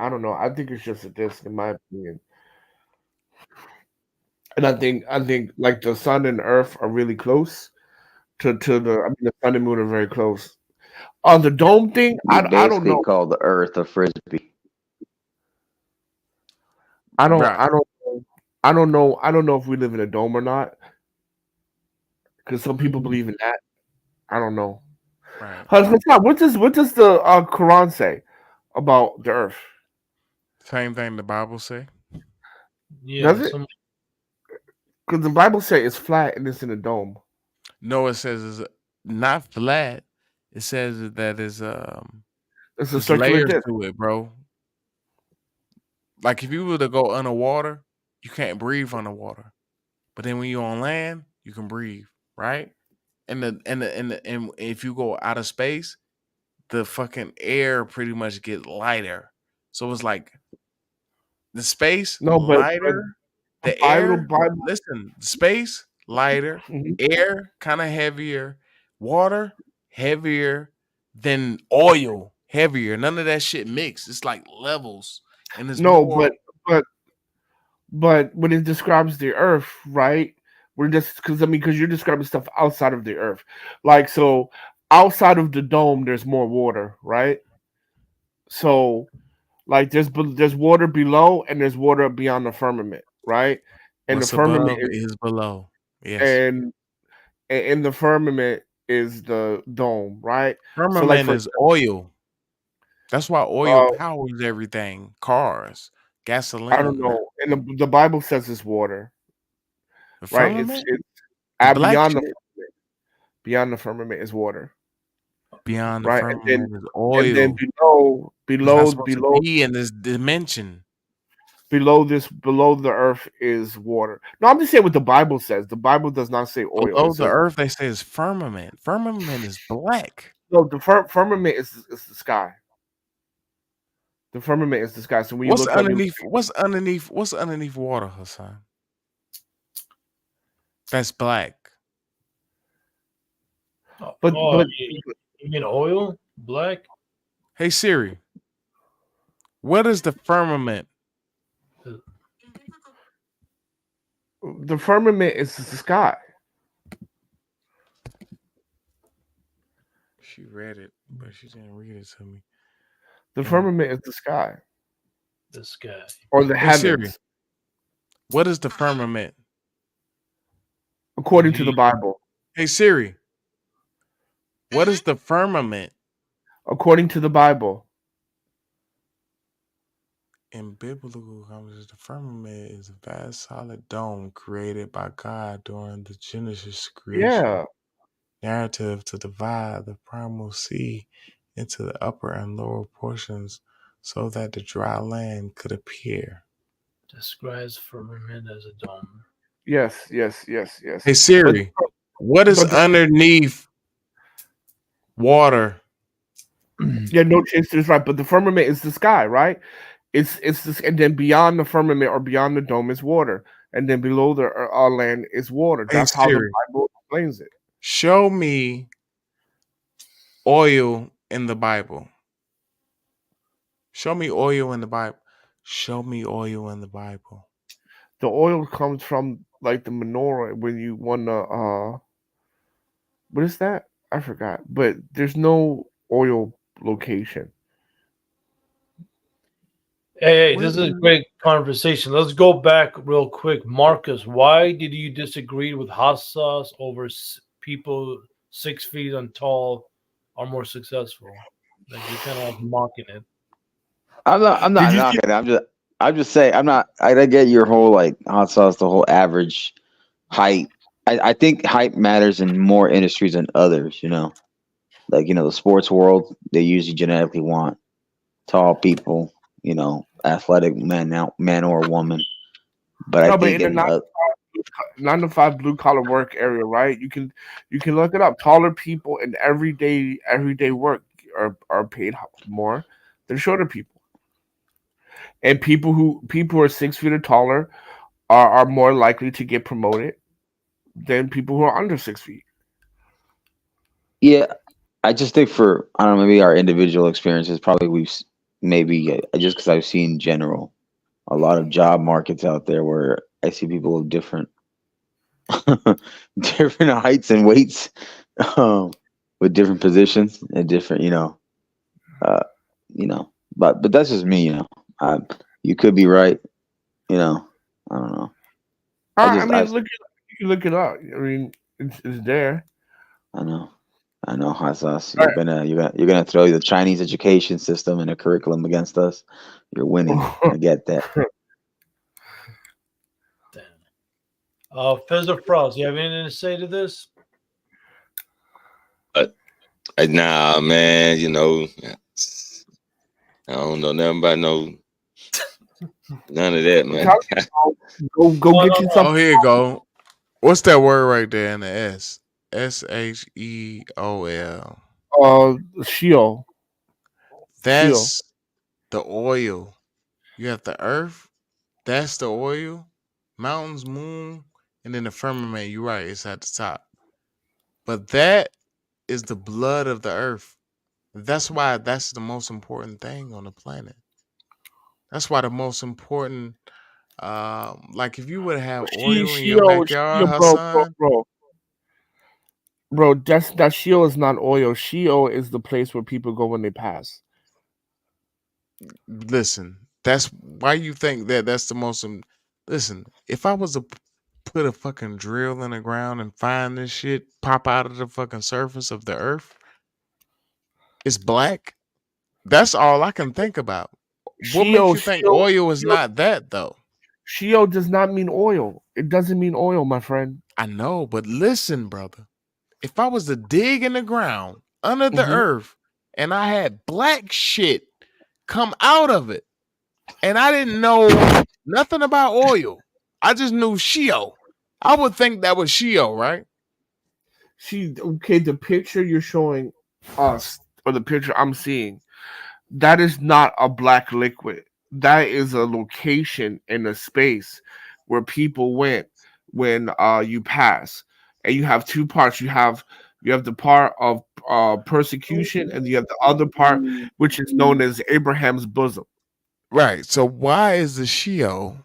don't know. I think it's just a disc in my opinion. And I think like the sun and earth are really close to the sun and moon are very close. On the dome thing, We I don't basically know. call the Earth a frisbee. Right, I don't know if we live in a dome or not because some people Mhm. believe in that. I don't know. right. Hassan, what does the Quran say about the earth? Same thing the Bible say. Does Yeah. it? Some. Because the Bible say it's flat and it's in a dome. No, it says it's not flat. It says that It's a it's circular layers disc. to it, bro. Like if you were to go underwater, you can't breathe underwater. But then when you're on land, you can breathe, right? And if you go out of space, the fucking air pretty much gets lighter. So it's like the space No, but lighter, the the Bible air. Bible. Listen, the space lighter, Mhm. air kind of heavier, water heavier than oil, heavier. None of that shit mixed. It's like levels, and it's No, more. but when it describes the earth, right? We're just because you're describing stuff outside of the earth, like so outside of the dome, there's more water, right? So like there's water below and there's water beyond the firmament, right? And the What's firmament above is is below. Yes, and and the firmament is the dome, right? So like firmament for is oil. That's why oil uh powers everything. Cars, I don't gasoline. know, and the Bible says it's water, The right? firmament, It's the black beyond shit. beyond the firmament is water, Beyond the right? firmament is And then oil. It's not supposed to be in this dimension. below the earth is water. No, I'm just saying what the Bible says. The Bible does not say oil. It Below the says earth, they say is firmament. Firmament is black. no. The firmament is the sky. The firmament is the sky. So when you What's look up, underneath? What's underneath? What's underneath water, Hassan? That's black. but Oh, you mean oil? Black? Hey Siri, what is the firmament? the firmament is the sky. She read it, but she didn't read it to me. The And firmament is the sky The sky. or the hey Siri, heavens, what is the firmament? according to the Bible. Hey Siri, what is the firmament? According to the Bible. In biblical context, the firmament is a vast solid dome created by God during the Genesis creation Yeah. narrative to divide the primal sea into the upper and lower portions so that the dry land could appear. Describes firmament as a dome. Yes. Hey But Siri, what is but the, underneath water? yeah, no chance is right. But the firmament is the sky, right? It's this, and then beyond the firmament or beyond the dome is water, and then below the land is water. Hey That's how the Siri, Bible explains it. show me oil in the Bible. Show me oil in the Bible. Show me oil in the Bible. The oil comes from like the menorah when you want to. What is that? I forgot. But there's no oil location. Hey, this is a great conversation. Let's go back real quick. Marcus, why did you disagree with hot sauce over people 6 feet and tall are more successful? Like you're kind of like mocking it. I'm not knocking it. I'm just saying I get your whole like hot sauce, the whole average height. I think height matters in more industries than others, Like, the sports world, they usually genetically want tall people, athletic man or woman. But I think in the 9 to 5 blue collar work area, right? You can look it up. Taller people in everyday work are paid more than shorter people. And people who are 6 feet or taller are more likely to get promoted than people who are under 6 feet. Yeah, I just think I don't know, maybe our individual experiences, probably just because I've seen general a lot of job markets out there where I see people of different heights and weights, with different positions and different, but that's just me, you could be right, I don't know. You can look it up. I mean, it's there. I know, hot sauce. You're gonna throw the Chinese education system and a curriculum against us. You're winning. I get that. Fizz or Frost, you have anything to say to this? Nah, man. I don't know nothing about none of that, man. Go get you something. Oh, here you go. What's that word right there in the S? SHEOL. Sheol. That's the oil. You have the earth. That's the oil. Mountains, moon, and then the firmament. You're right. It's at the top. But that is the blood of the earth. That's why that's the most important thing on the planet. That's why the most important, like if you would have oil in your backyard, Hassan. Bro, that Sheol is not oil. Sheol is the place where people go when they pass. Listen, that's why you think that's the most. Listen, if I was to put a fucking drill in the ground and find this shit pop out of the fucking surface of the earth, it's black. That's all I can think about. What makes you think oil is not that though? Sheol does not mean oil. It doesn't mean oil, my friend. I know, but listen, brother. If I was to dig in the ground under the earth and I had black shit come out of it, and I didn't know nothing about oil, I just knew Sheol, I would think that was Sheol, right? The picture you're showing us, or the picture I'm seeing, that is not a black liquid. That is a location in a space where people went when you pass. And you have two parts. You have the part of persecution, and you have the other part, which is known as Abraham's bosom. Right. So why is the Sheol,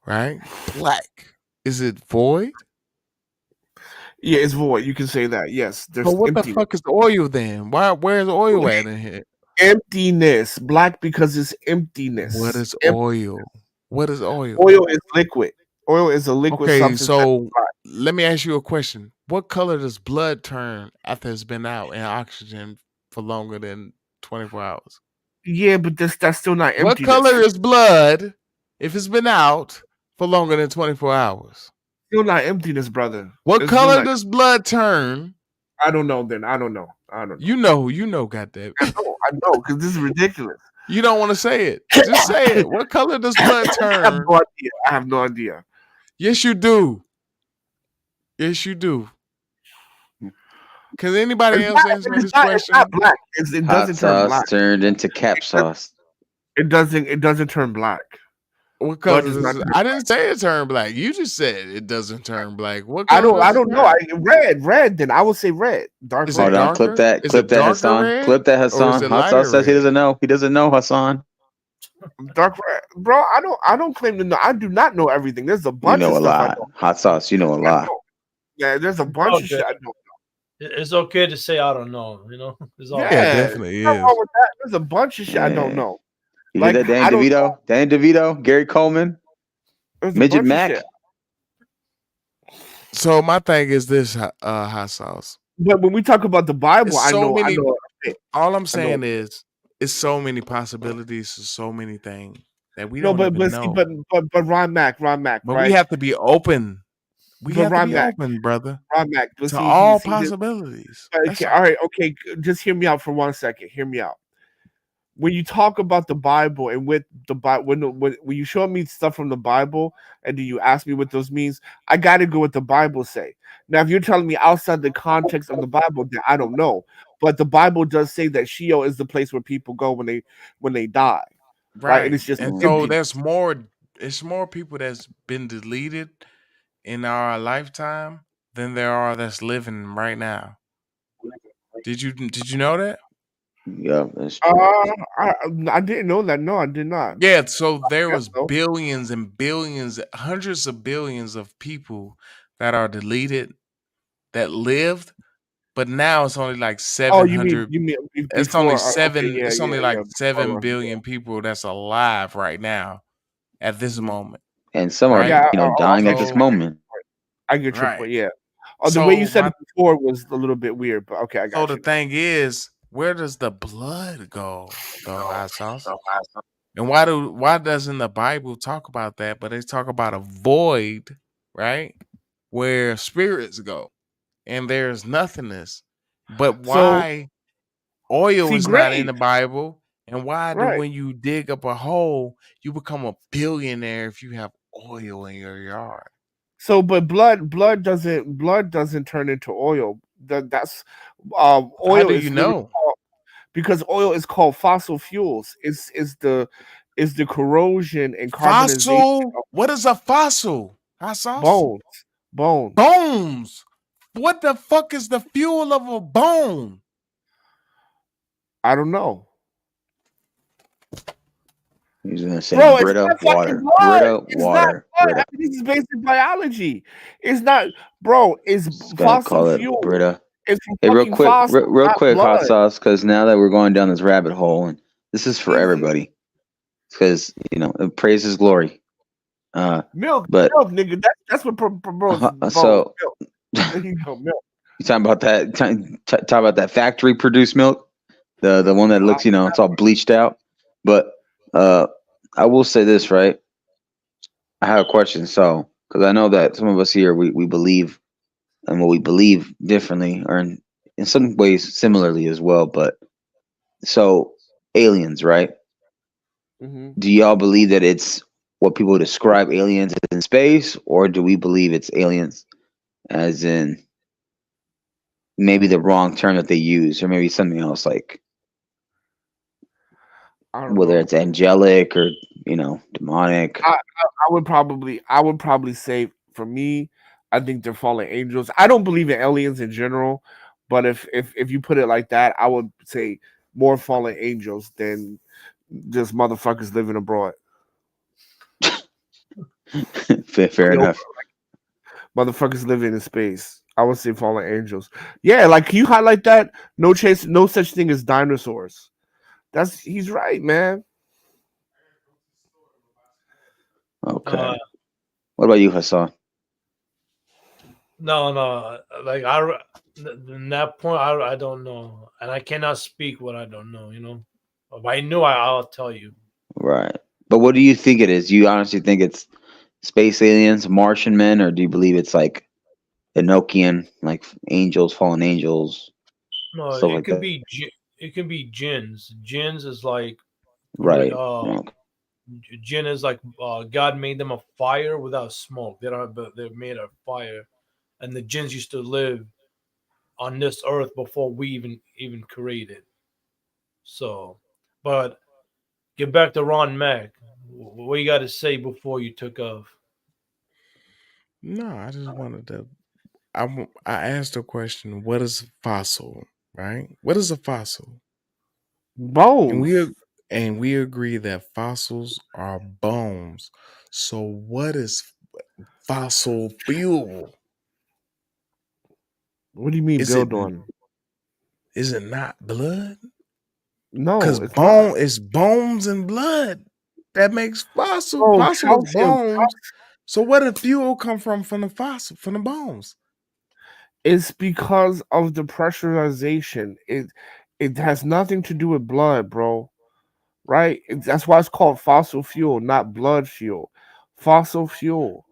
right, black? Is it void? Yeah, it's void. You can say that. Yes. There's what the fuck is the oil then? Where's oil at in here? Emptiness. Black because it's emptiness. What is oil? What is oil? Oil is liquid. Oil is a liquid substance. So let me ask you a question. What color does blood turn after it's been out in oxygen for longer than 24 hours? Yeah, but that's still not emptiness. What color is blood if it's been out for longer than 24 hours? Still not emptiness, brother. What color does blood turn? I don't know then. I don't know. You know, goddamn. I know, because this is ridiculous. You don't want to say it. Just say it. What color does blood turn? I have no idea. Yes, you do. Yes, you do. Can anybody else answer this question? It's not black. It doesn't turn black. Turned into cap sauce. It doesn't turn black. What color does it? I didn't say it turned black. You just said it doesn't turn black. What color? I don't know. Red. Then I would say red. Dark. Is red. Clip that, Hassan. Clip that, Hassan. Hot sauce says he doesn't know. He doesn't know, Hassan. Dark red, bro. I don't claim to know. I do not know everything. There's a You bunch know of a stuff I lot. don't. Hot sauce, you know a I lot. know. Yeah, there's a It's bunch all of good. shit I don't. It's okay to say I don't know. You know, it's all Yeah, good. Yeah, definitely nothing wrong is. with that. There's a bunch of shit I don't Yeah. know. You hear Like that, Danny I don't know. DeVito? Danny DeVito, Gary Coleman, There's a Midget bunch of Mac. shit. So my thing is this, hot sauce. But when we talk about the Bible, It's so I many. know a bit. All I'm I know. saying is, it's so many possibilities, to so many things that we No, don't even see, know. but Ron Mac, But we right? have to be open. We But have to Ron be Mac, open, brother, but to see, he all see this. possibilities. That's Okay, all all. right, okay. Just hear me out for 1 second. Hear me out. When you talk about the Bible and with the Bible, when you show me stuff from the Bible and then you ask me what those means, I got to go with the Bible say. Now, if you're telling me outside the context of the Bible, then I don't know. But the Bible does say that Sheol is the place where people go when they die, right? And Right. it's just And so emptiness. there's more. It's more people that's been deleted in our lifetime than there are that's living right now. Did you know that? Yeah, that's true. I didn't know that. No, I did not. Yeah, so there Yes, was though. billions and billions, hundreds of billions of people that are deleted that lived, but now it's only like Oh, 700. you mean It's only before? Okay, 7. yeah, It's only yeah, like yeah. 7 Before, billion people that's alive right now at this mhm. moment, And some are, right? Yeah, dying at this So, moment. I get your right. point. Yeah. Oh, the way you So said my it before was a little bit weird, but okay, I so got the you now. thing is, where does the blood go, though, hot sauce? And why doesn't the Bible talk about that? But they talk about a void, right? Where spirits go and there's nothingness. But So, why oil see, is not in great, the Bible? And why do right? when you dig up a hole, you become a billionaire if you have oil in your yard? So, but blood doesn't turn into oil. That's How oil do you is literally know? because oil is called fossil fuels. Is the corrosion and carbonization Fossil? of What is a fossil? Hot sauce? bones. Bones. Bones. What the fuck is the fuel of a bone? I don't know. He's gonna say Bro, it's Brita not fucking water, blood. Brita It's not water, blood. I Brita. mean, this is basic biology. It's not, bro. It's Just gonna fossil call it fuel. Brita. It's from Hey, fucking fossils, real not quick, hot blood. sauce, because now that we're going down this rabbit hole, and this is for Easy. everybody, because it praise His glory. Milk, But nigga. That's what bro. so Milk. There you go, milk. you talking about that? Talk about that factory produced milk, the one that looks, it's all bleached out. But I will say this, right? I have a question. So, because I know that some of us here we believe and what we believe differently, or in some ways similarly as well. But so aliens, right? Mm-hmm. Do y'all believe that it's what people describe aliens in space, or do we believe it's aliens as in maybe the wrong term that they use, or maybe something else, like I don't whether know. it's angelic or demonic? I would probably say for me, I think they're fallen angels. I don't believe in aliens in general, but if you put it like that, I would say more fallen angels than just motherfuckers living abroad. Fair You know, enough. motherfuckers living in space. I would say fallen angels. Yeah, like can you highlight that? No such thing as dinosaurs. He's right, man. Okay. What about you, Hassan? No. Like in that point, I don't know, and I cannot speak what I don't know. You know, if I knew, I'll tell you. Right. But what do you think it is? Do you honestly think it's space aliens, Martian men, or do you believe it's like Enochian, like angels, fallen angels, No, stuff like that? it can be jinns. Jinns is like Right. Okay. jinn is like God made them a fire without smoke. They don't have, but they're made of fire, and the jinns used to live on this earth before we even created. So, but get back to Ron Mack. What you got to say before you took off? No, I just wanted to. I asked a question. What is fossil? Right? What is a fossil? And Bones. And we agree that fossils are bones. So what is fossil fuel? What do you mean Is it build on? not blood? No, Because it's not. bone is bones and blood. That makes fossil. Oh, Fossil is calcium. bones. So where did fuel come from the fossil, from the bones? It's because of the pressurization. It has nothing to do with blood, bro. Right? That's why it's called fossil fuel, not blood fuel. Fossil fuel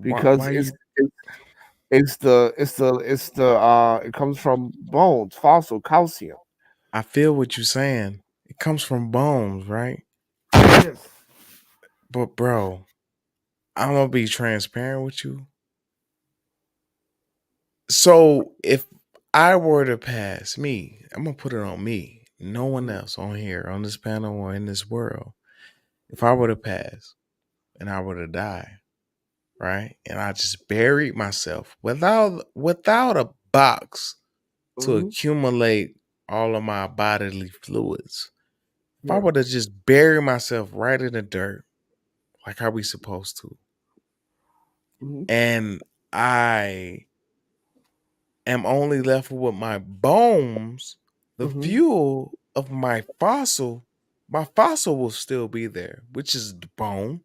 because Why you it comes from bones, fossil calcium. I feel what you're saying. It comes from bones, right? Yes. But bro, I'm gonna be transparent with you. So if I were to pass, me, I'm gonna put it on me, no one else on here, on this panel, or in this world. If I were to pass and I were to die, right, and I just buried myself without a box to Hmm. accumulate all of my bodily fluids. If I Yeah. were to just bury myself right in the dirt, like how we supposed to, Hmm. and I am only left with my bones, the Hmm. fuel of my fossil will still be there, which is the bone.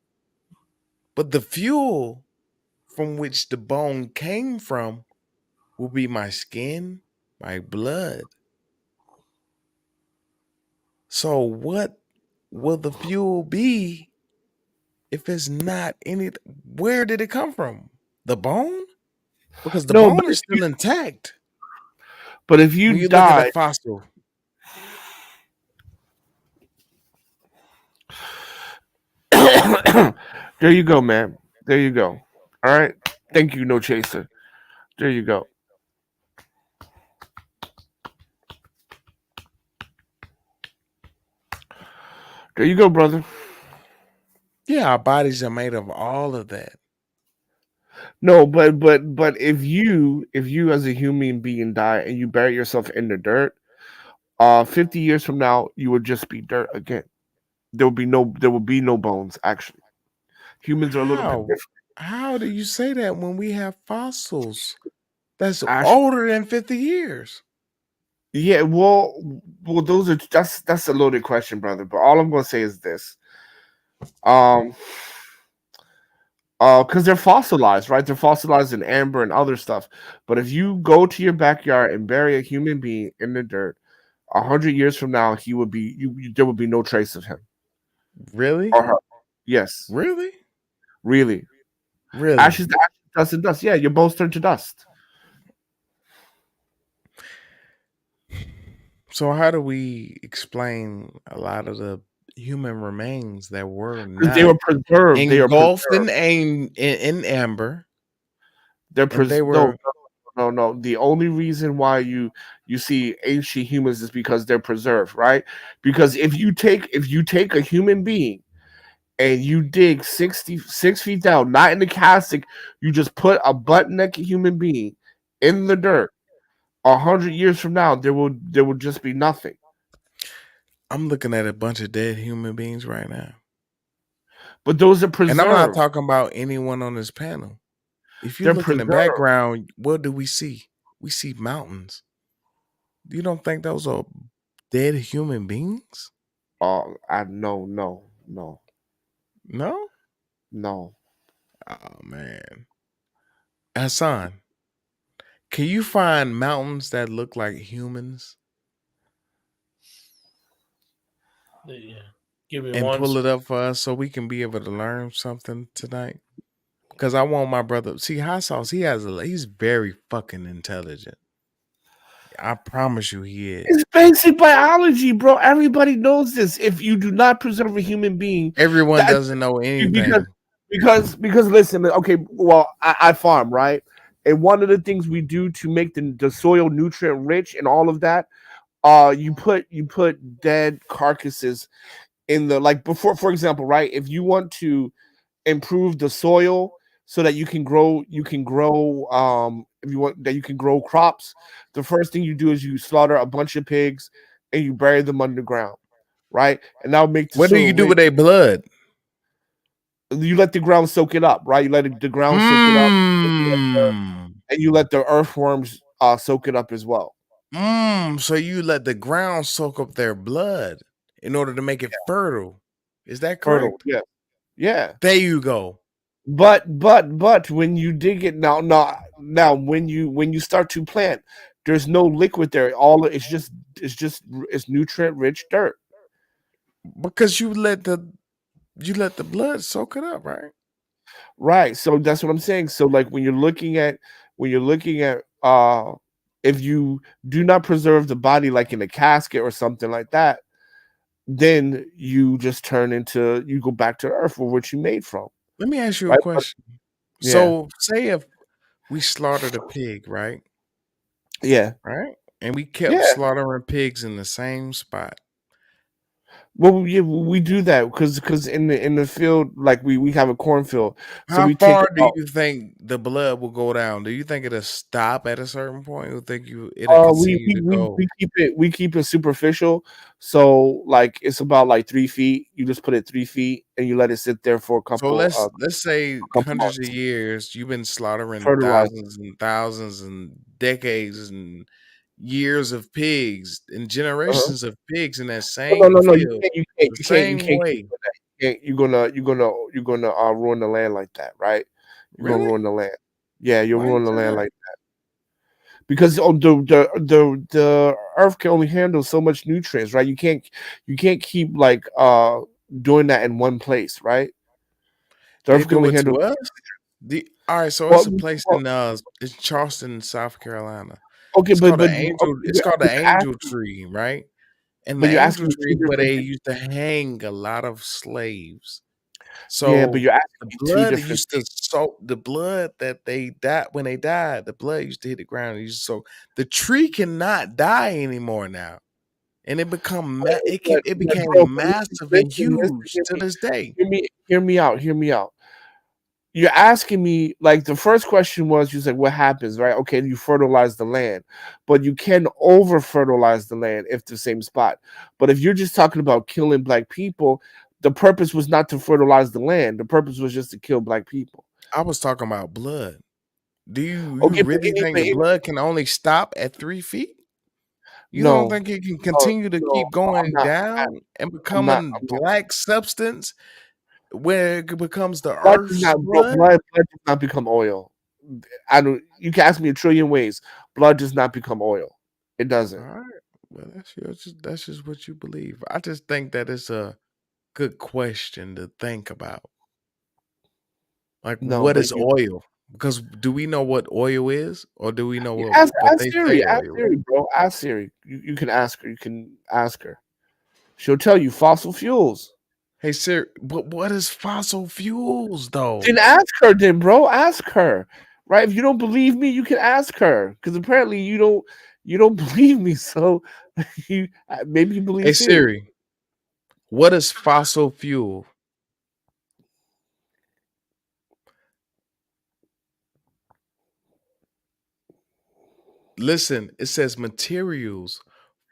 But the fuel from which the bone came from will be my skin, my blood. So what will the fuel be if it's not any? Where did it come from? The bone? Because the No, bone is still intact but if you when you look at the die, fossil. there you go, man. There you go. All right. Thank you, no chaser. There you go. There you go, brother. Yeah, our bodies are made of all of that. No, but if you as a human being die and you bury yourself in the dirt, 50 years from now you would just be dirt again. There will be no bones actually. Humans are a little bit How? different. How do you say that when we have fossils that's Ash, older than 50 years? yeah, well, that's a loaded question, brother. But all I'm gonna say is this: um, because they're fossilized, right? They're fossilized in amber and other stuff. But if you go to your backyard and bury a human being in the dirt, 100 years from now, he would be there would be no trace of him Really? or her. Yes, Really? really. Really? Ashes to ashes, dust and dust. Yeah, your bones turn to dust. So how do we explain a lot of the human remains that were Because they not were preserved. They are engulfed preserved. in amber, They're and they no, were no, no. The only reason why you see ancient humans is because they're preserved, right? Because if you take a human being and you dig 66 feet down, not in the casket, you just put a butt naked human being in the dirt. 100 years from now, there will just be nothing. I'm looking at a bunch of dead human beings right now. But those are And I'm not preserved. talking about anyone on this panel. If you They're look in the preserved. background, what do we see? We see mountains. You don't think those are dead human beings? I no, No? no. Oh man. Hassan, can you find mountains that look like humans Yeah. Give me and one. pull it up for us so we can be able to learn something tonight? Because I want my brother. See, Hot Sauce, he's very fucking intelligent. I promise you he is. It's basic biology, bro. Everybody knows this. If you do not preserve a human being, Everyone that doesn't know because anything. because listen, okay, well, I farm, right? And one of the things we do to make the soil nutrient rich and all of that, you put dead carcasses in the like before, for example, right? If you want to improve the soil so that you can grow if you want that you can grow crops, the first thing you do is you slaughter a bunch of pigs and you bury them underground. right? And that'll make the What do soil you do rich. with their blood? You let the ground soak it up, right? You let the ground soak it up, and you let the earthworms soak it up as well. So you let the ground soak up their blood in order to make it fertile. Is that Fertile, correct? yeah, yeah. There you go. But when you dig it now when you start to plant, there's no liquid there. All it's nutrient rich dirt. Because you let the blood soak it up, right? Right. So that's what I'm saying. So like when you're looking at if you do not preserve the body like in a casket or something like that, then you just you go back to earth for what you made from. Let me ask you a Right? question. Yeah. So say if we slaughtered a pig, right? Yeah. Right? And we kept Yeah. slaughtering pigs in the same spot. Well, yeah, we do that because in the field, like we have a cornfield, so How we take far do about you think the blood will go down? Do you think it'll stop at a certain point? Or think it'll continue to go? we keep it superficial, so like it's about like 3 feet. You just put it 3 feet and you let it sit there for So let's say a couple hundreds of months. years you've been slaughtering Fertilize. thousands and thousands and decades and years of pigs and Uh-huh. generations of pigs in that No, same no, no, you field can't, the same keep way. doing that. You're gonna ruin the land like that, right? You're gonna Really? ruin the land. Yeah, you'll Why you ruin the say land that? like because the earth can only handle so much nutrients, right? You can't keep like doing that in one place, right? The They earth can do only it handle to us? All right, so well, it's a place well in it's Charleston, South Carolina. okay, It's called the okay, angel. It's called the but angel tree, right? And the you're angel asking me tree two is where different they things. used to hang a lot of slaves. Yeah, but So you're asking the me two blood that different used to things. soak the blood that they died when they died, the blood used to hit the ground. And used to soak. The tree cannot die anymore now, and it it Bro, became but massive and huge hear to me, this day. hear me out. You're asking me like the first question was you said what happens, right? Okay, you fertilize the land, but you can over fertilize the land if the same spot. But if you're just talking about killing black people, the purpose was not to fertilize the land. The purpose was just to kill black people. I was talking about blood. Do you Okay, really think the blood can only stop at 3 feet? You don't no, think it can continue to no, keep going I'm down and I'm become not, a I'm not. black substance where it becomes the Blood does earth's not, bro. blood? Blood does not become oil. I don't. You can ask me a trillion ways. Blood does not become oil. It All doesn't. right. Well, that's just what you believe. I just think that it's a good question to think about. Like, No, what but is oil? Because do we know what oil is, or do we know you ask what they say Ask oil is? Siri, bro. Ask Siri. You can ask her. You can ask her. She'll tell you fossil fuels. Hey, sir, but what is fossil fuels though? Then ask her, then, bro. Ask her. Right? If you don't believe me, you can ask her. Because apparently you don't believe me. So you maybe you believe Hey, Siri. Siri, what is fossil fuel? Listen, it says materials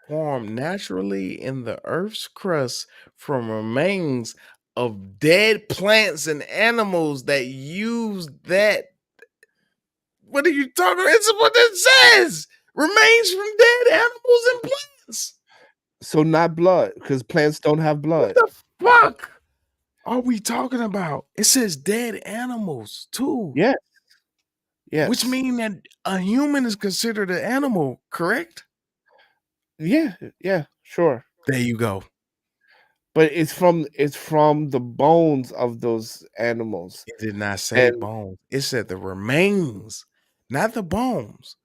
formed naturally in the Earth's crust from remains of dead plants and animals that use that. What are you talking about? It's what it says. Remains from dead animals and plants. So not blood, because plants don't have What blood. the fuck are we talking about? It says dead animals too. Yes. Which Yes. mean that a human is considered an animal, correct? Yeah. Yeah. Sure. There you go. But it's from the bones of those animals. It did not say And bones. It said the remains, not the bones.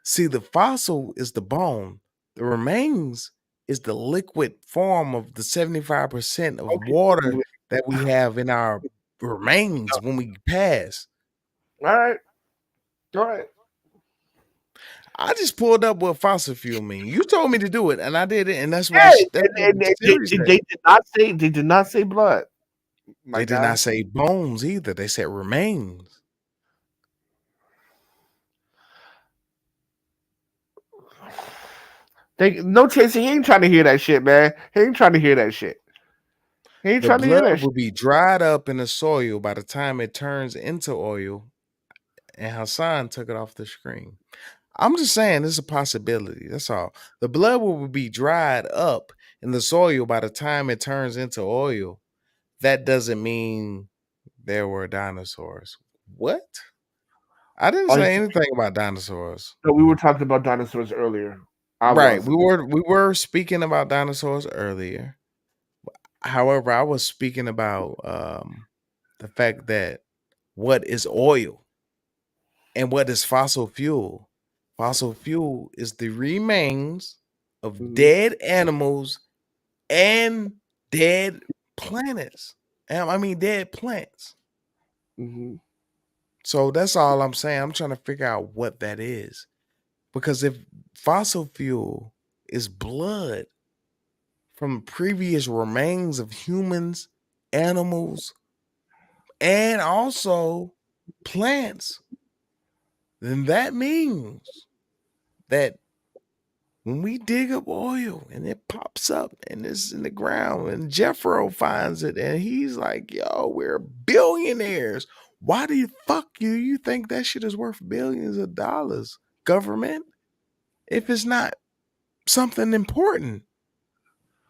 See, the fossil is the bone. The remains is the liquid form of the 75% of okay. water that we have in our remains when we pass. All right. All right. I just pulled up what fossil fuel mean. You told me to do it, and I did it, and that's what Yeah, that's what Siri said. they did not say blood, my They did guy. not say bones either. They said remains. No Chaser, he ain't trying to hear that shit, man. He ain't trying to hear that shit. He ain't The trying to hear blood that shit. will be dried up in the soil by the time it turns into oil, and Hassan took it off the screen. I'm just saying it's a possibility. That's all. The blood will be dried up in the soil by the time it turns into oil. That doesn't mean there were dinosaurs. What? I didn't Oh, say anything about dinosaurs. no, we were talking about dinosaurs earlier. I Right. was. We were speaking about dinosaurs earlier. However, I was speaking about the fact that what is oil and what is fossil fuel? Fossil fuel is the remains of Mhm. dead animals and dead planets. I mean, dead plants. Mhm. So that's all I'm saying. I'm trying to figure out what that is. Because if fossil fuel is blood from previous remains of humans, animals, and also plants, then that means that when we dig up oil and it pops up and it's in the ground and Jeffro finds it and he's like, yo, we're billionaires. Why do you you think that shit is worth billions of dollars, government? If it's not something important,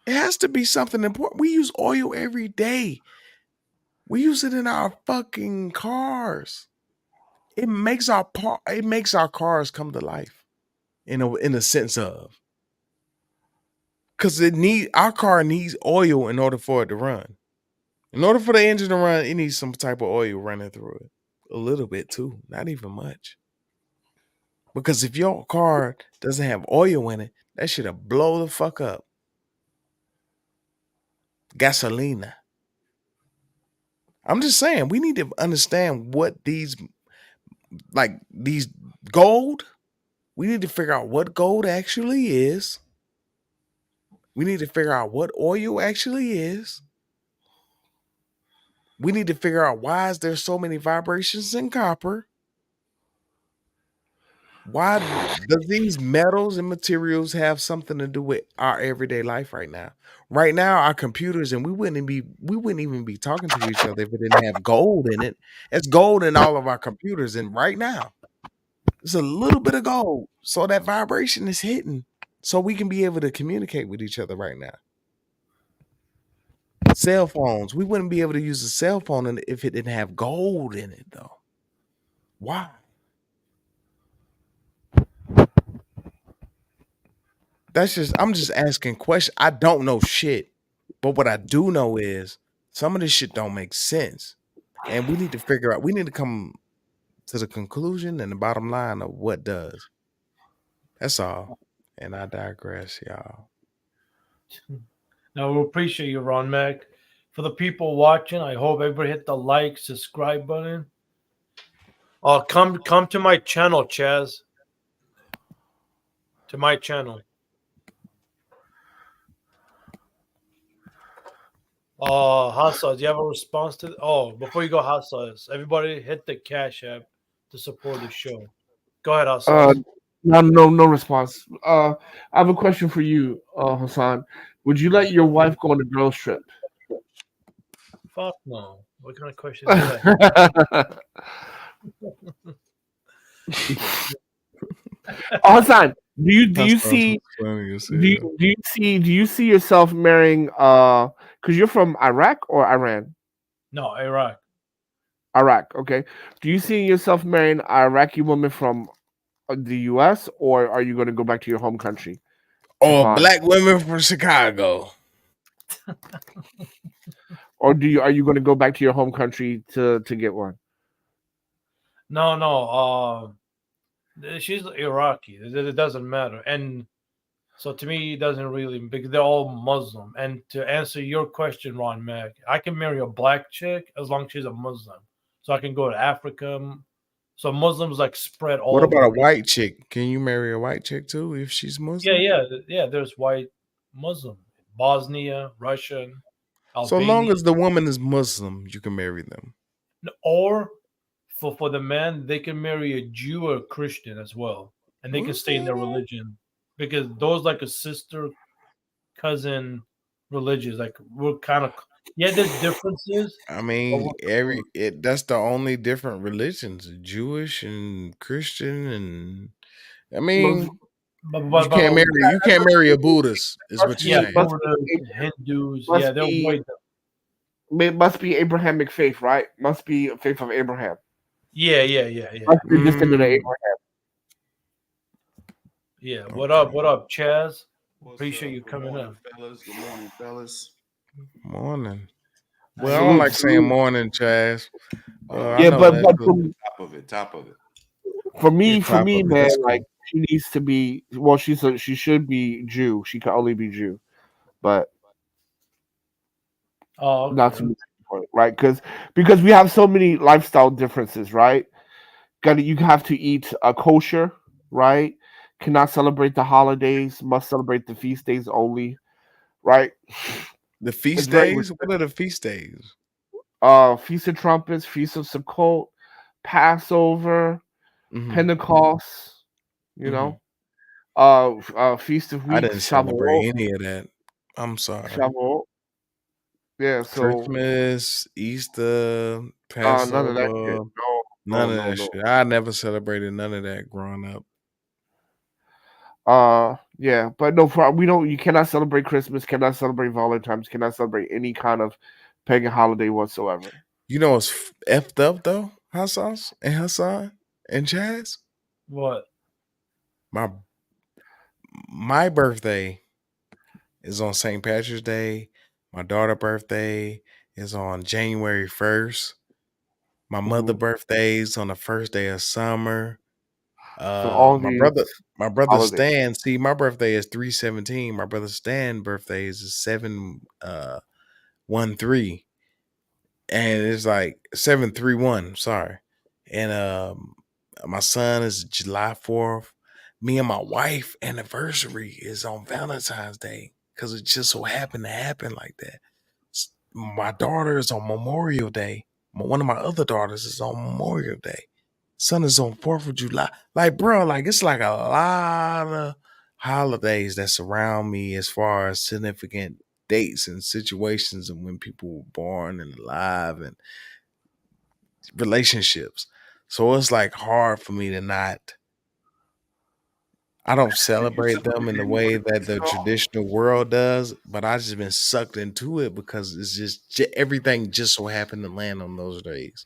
it has to be something important. We use oil every day. We use it in our fucking cars. It makes our cars come to life in a sense of, because our car needs oil in order for it to run. In order for the engine to run, it needs some type of oil running through it. A little bit too, not even much. Because if your car doesn't have oil in it, that shit'll blow the fuck up. Gasolina. I'm just saying, we need to understand what these gold. We need to figure out what gold actually is. We need to figure out what oil actually is. We need to figure out why is there so many vibrations in copper? Why does these metals and materials have something to do with our everyday life right now? Right now, our computers and we wouldn't even be talking to each other if it didn't have gold in it. It's gold in all of our computers, and right now, it's a little bit of gold. So that vibration is hitting. So we can be able to communicate with each other right now. Cell phones. We wouldn't be able to use a cell phone if it didn't have gold in it, though. Why? I'm just asking questions. I don't know shit. But what I do know is some of this shit don't make sense. And we need to come to the conclusion and the bottom line of what does. That's all. And I digress, y'all. Now we appreciate you, Ron Mac. For the people watching, I hope everybody hit the like, subscribe button. Come to my channel, Chaz. To my channel. Hassa, do you have a response to? Before you go, Hassa, everybody hit the Cash App to support the show. Go ahead, Hassa. No response. I have a question for you, Hassan. Would you let your wife go on a girls trip? Fuck no. What kind of question is that? Hassan, do you That's see funny as do you, hell. do you see yourself marrying because you're from Iraq or Iran? No, Iraq. Iraq, okay. Do you see yourself marrying an Iraqi woman from the US, or are you going to go back to your home country? Or Japan? black women from Chicago. Or are you going to go back to your home country to get one? No. She's Iraqi. It doesn't matter. And so to me, it doesn't really, because they're all Muslim. And to answer your question, Ron Mac, I can marry a black chick as long as she's a Muslim. So I can go to Africa. So Muslims like spread all What over about a the region. white chick? Can you marry a white chick too if she's Muslim? Yeah. There's white Muslim, Bosnia, Russian, So long Albania, as the woman is Muslim, you can marry them. or for the man, they can marry a Jew or a Christian as well, and they can stay in their What? religion. because those like a sister cousin religions, like we're kind of there's differences. I mean, that's the only different religions, Jewish and Christian, and I mean, But you can't marry a Buddhist, is what you're yeah, saying. Buddhists, Hindus, must they're be way. it must be Abrahamic faith, right? Must be a faith of Abraham. Yeah. Must be descendant of Abraham. Yeah. What up, Chaz? Appreciate you Good coming morning, up. fellas. Good morning, fellas. Morning. How Well, I you don't doing? like saying morning, Chaz. I Yeah, know but that too. Top of it. for Yeah, me, top of it. man, That's like cool. she needs to be. Well, she should be Jew. She can only be Jew, but Oh, not okay. to the point, right? Because we have so many lifestyle differences, right? You have to eat a kosher, right? Cannot celebrate the holidays. Must celebrate the feast days only, right? The It's feast very days? What are the feast days? Feast of Trumpets, Feast of Sukkot, Passover, Hmm. Pentecost. You Hmm. know, Feast of I Weeks, didn't celebrate Shavuot, any of that. I'm sorry. Shavuot. Yeah, so Christmas, Easter, none of that shit. Passover, No, none of that no. shit. I never celebrated none of that growing up. Yeah, but no, we don't. You cannot celebrate Christmas, cannot celebrate Valentine's, cannot celebrate any kind of pagan holiday whatsoever. You know what's effed up though? Hassas and Hassan and Chaz? What? My my birthday is on St. Patrick's Day. My daughter's birthday is on January 1st. My mother's Mhm. birthday is on the first day of summer. So all My these brother holidays. Stan, see, my birthday is 3/17. My brother Stan birthday is 7/13. And it's like 7/31, sorry. And my son is July 4th. Me and my wife anniversary is on Valentine's Day because it just so happened to happen like that. My daughter is on Memorial Day. One of my other daughters is on Memorial Day. Son is on 4th of July. Like, bro, like it's like a lot of holidays that surround me as far as significant dates and situations and when people were born and alive and relationships. So it's like hard for me to not. I don't Did you celebrate them celebrate in the any way that birthdays the at all? traditional world does, but I just been sucked into it because it's just everything just so happened to land on those days.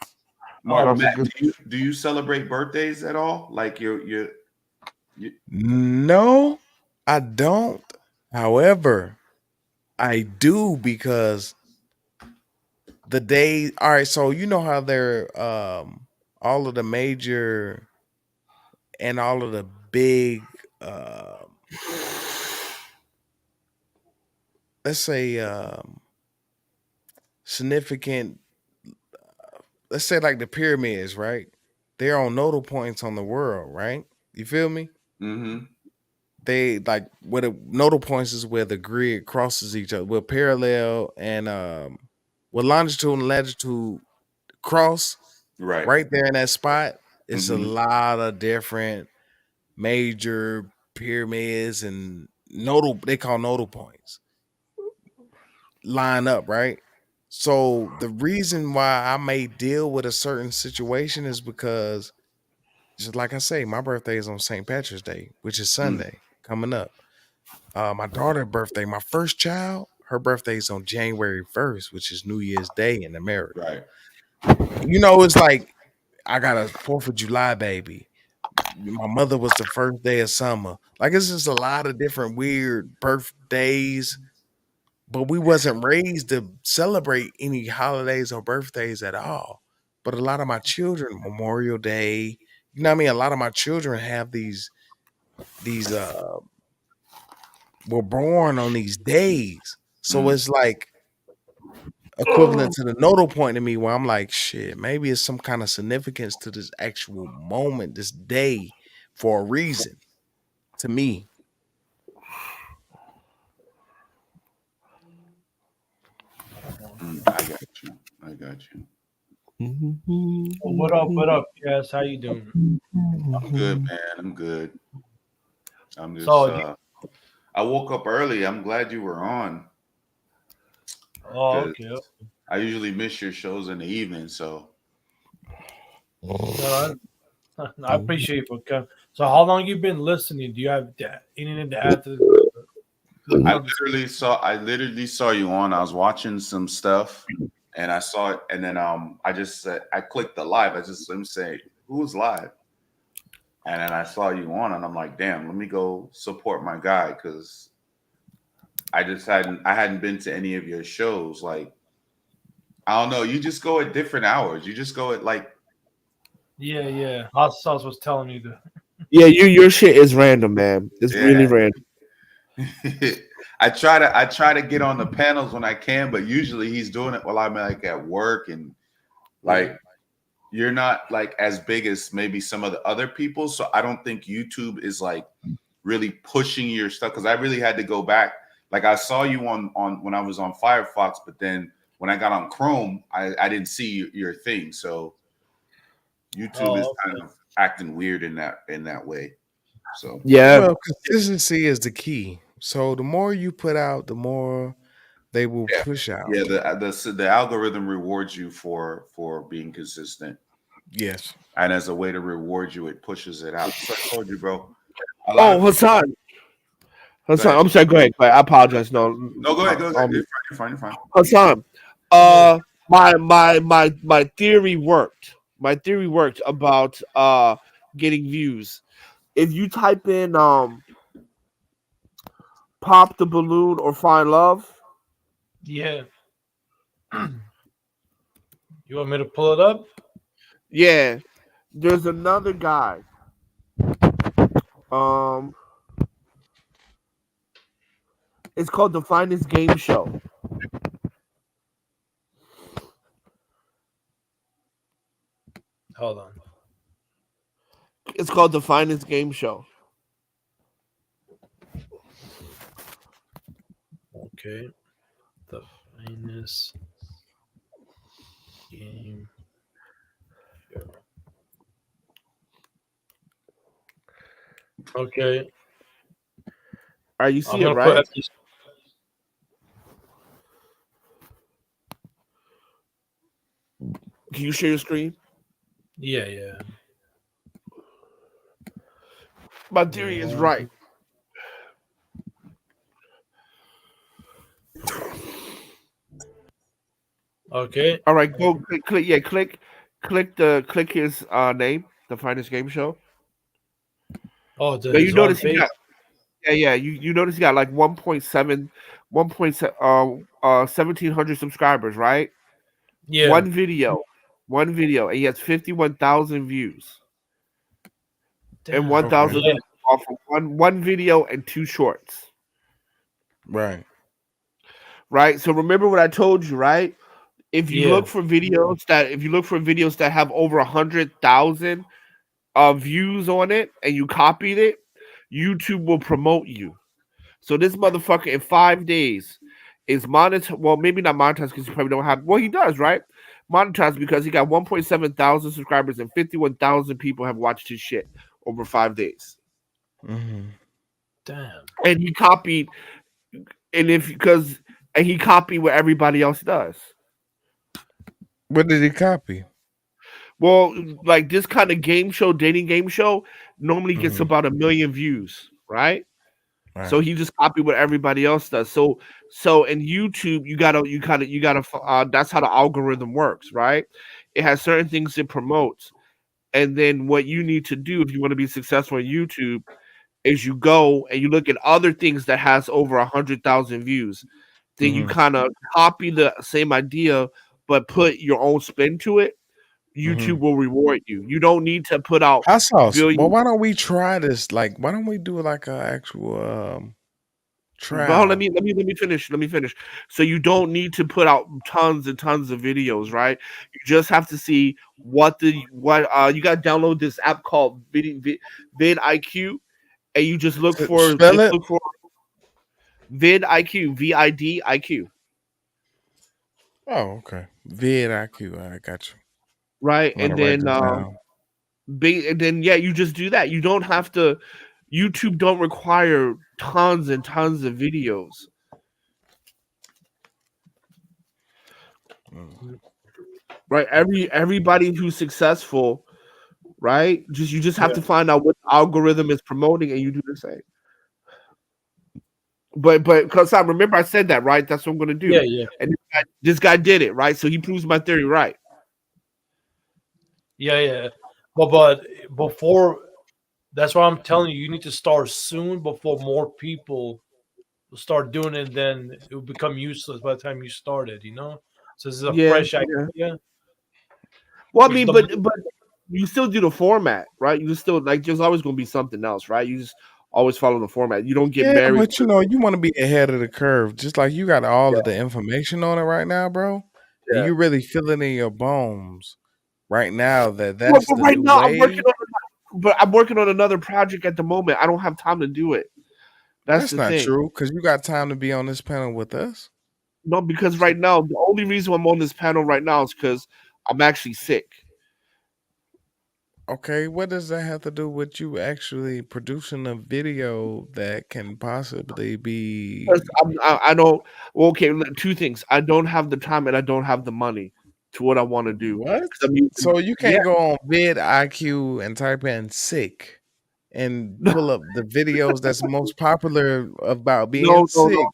Mark, That's a Matt, good. do you celebrate birthdays at all? Like you No, I don't. However, I do because the day. All right, so you know how they're all of the major and all of the big let's say significant, let's say like the pyramids, right? They're on nodal points on the world, right? You feel me? mm-hmm. They like where the nodal points is where the grid crosses each other, where parallel and where longitude and latitude cross Right. right there in that spot. It's a Mm-hmm. lot of different major pyramids and nodal, they call nodal points, line up, right? So the reason why I may deal with a certain situation is because, just like I say, my birthday is on St. Patrick's Day, which is Sunday coming up. My daughter's birthday, my first child, her birthday is on January 1st, which is New Year's Day in America. Right. You know, it's like I got a 4th of July baby. My mother was the first day of summer. Like it's just a lot of different weird birthdays, but we wasn't raised to celebrate any holidays or birthdays at all. But a lot of my children, Memorial Day, you know what I mean? A lot of my children have these were born on these days. So it's like equivalent to the nodal point to me where I'm like, shit, maybe it's some kind of significance to this actual moment, this day for a reason to me. I got you. I got you. So what up, Jess? How you doing? I'm good, man. I'm good. I'm just. So I woke up early. I'm glad you were on oh, because okay. I usually miss your shows in the evening. So No, I appreciate it for coming. So how long you been listening? Do you have anything to add to the conversation? I literally saw you on. I was watching some stuff, and I saw it, and then I just said I clicked the live. I just let me say who's live, and then I saw you on, and I'm like, damn, let me go support my guy because I hadn't been to any of your shows. Like I don't know, you just go at different hours. You just go at like Yeah. Hot sauce was telling me that. Yeah, your shit is random, man. It's really yeah. random. I try to get on the panels when I can, but usually he's doing it while I'm like at work and like you're not like as big as maybe some of the other people. So I don't think YouTube is like really pushing your stuff because I really had to go back. Like I saw you on when I was on Firefox, but then when I got on Chrome, I didn't see your thing. So YouTube is Oh, kind of acting weird in that way. So Yeah, Well, consistency is the key. So the more you put out, the more they will yeah, push out. yeah. The algorithm rewards you for being consistent. Yes. And as a way to reward you, it pushes it out. So I told you, bro. A lot Oh, of people. Hassan. Go ahead. I'm sorry. Go ahead. I apologize. No, No, go ahead. Go ahead. You're fine. You're fine. Hassan. My theory worked. My theory worked about getting views. If you type in pop the balloon or find love, yeah. You want me to pull it up? yeah, there's another guy. Um, it's called the Finest Game Show. Hold on. It's called the Finest Game Show. Okay. The finest game show. Okay. All right, you I'm see it, gonna right? put Can you share your screen? yeah. My theory is right. Okay. All right, go click his name, the Finest Game Show. Oh, Now you his own notice he page. got you notice he got like 1.7 1.1700 subscribers, right? Yeah. One video, and he has 51,000 views and Damn. 1,000 Yeah. off of one video and 2 shorts. Right. Right? So remember what I told you, right? If you Yeah. look for videos that have over 100,000 views on it and you copied it, YouTube will promote you. So this motherfucker in 5 days is monetized. Well, maybe not monetized because he probably don't have. Well, he does, right? Monetized because he got 1.7 thousand subscribers and 51,000 people have watched his shit over 5 days. Mm-hmm. Damn. And he copied, and he copied what everybody else does. What did he copy? Well, like this kind of dating game show, normally gets Mm-hmm. about 1 million views, right? Right. So he just copied what everybody else does. So in YouTube, you gotta. That's how the algorithm works, right? It has certain things it promotes, and then what you need to do if you want to be successful in YouTube is you go and you look at other things that has over 100,000 views. Then you Mm-hmm. kind of copy the same idea, but put your own spin to it. Mm-hmm. YouTube will reward you. You don't need to put out Hot sauce. Well, billion. why don't we try this? Like, why don't we do like a actual Well, trial? let me finish. Let me finish. So you don't need to put out tons and tons of videos, right? You just have to see what you got to download this app called VidIQ, and you just Spell it. look for VidIQ, VidIQ, Oh, okay. VidIQ. I got you. right? I'm gonna write this down. And then yeah, you just do that. You don't have to. YouTube don't require tons and tons of videos. Right? Everybody who's successful, right? You just have to find out what the algorithm is promoting and you do the same. But because I remember I said that, right? That's what I'm gonna do. Yeah. And this guy did it, right? So he proves my theory right. Yeah. But before, that's why I'm telling you, you need to start soon before more people will start doing it. Then it will become useless by the time you started. So this is a fresh idea. Well, I mean, but you still do the format, right? You still like. There's always gonna be something else, right? You just always follow the format. You don't get married. But you want to be ahead of the curve. Just like you got all of the information on it right now, bro. And you really feel it in your bones right now that's the new way. I'm working on another project at the moment. I don't have time to do it. That's the not thing. true, because you got time to be on this panel with us. No, because right now the only reason I'm on this panel right now is because I'm actually sick. Okay, what does that have to do with you actually producing a video that can possibly be? I don't. Well, okay, two things. I don't have the time and I don't have the money to what I want to do. What? So you can't go on vidIQ and type in sick and pull up the videos that's most popular about being sick. No,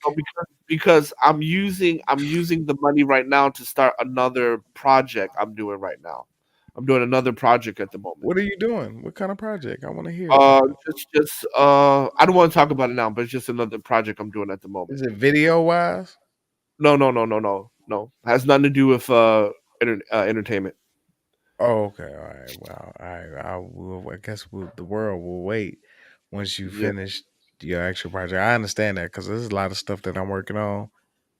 because I'm using the money right now to start another project I'm doing right now. I'm doing another project at the moment. What are you doing? What kind of project? I want to hear. Just I don't want to talk about it now, but it's just another project I'm doing at the moment. Is it video wise? No. It has nothing to do with entertainment. Oh, okay. All right. Well, I guess the world will wait once you finish your actual project. I understand that, because there's a lot of stuff that I'm working on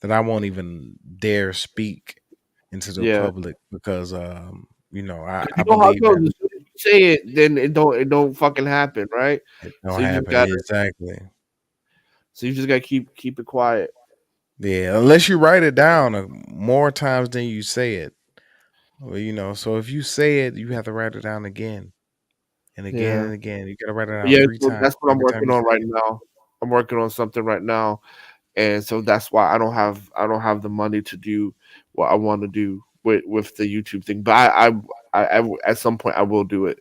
that I won't even dare speak into the public, because I believe that if you say it, then it don't fucking happen, right? It don't happen. Exactly. So you just gotta keep it quiet. Yeah, unless you write it down more times than you say it. Well, so if you say it, you have to write it down again and again and again. You gotta write it down 3 times. That's what I'm working on right now. I'm working on something right now, and so that's why I don't have the money to do what I want to do with the YouTube thing. But I at some point I will do it.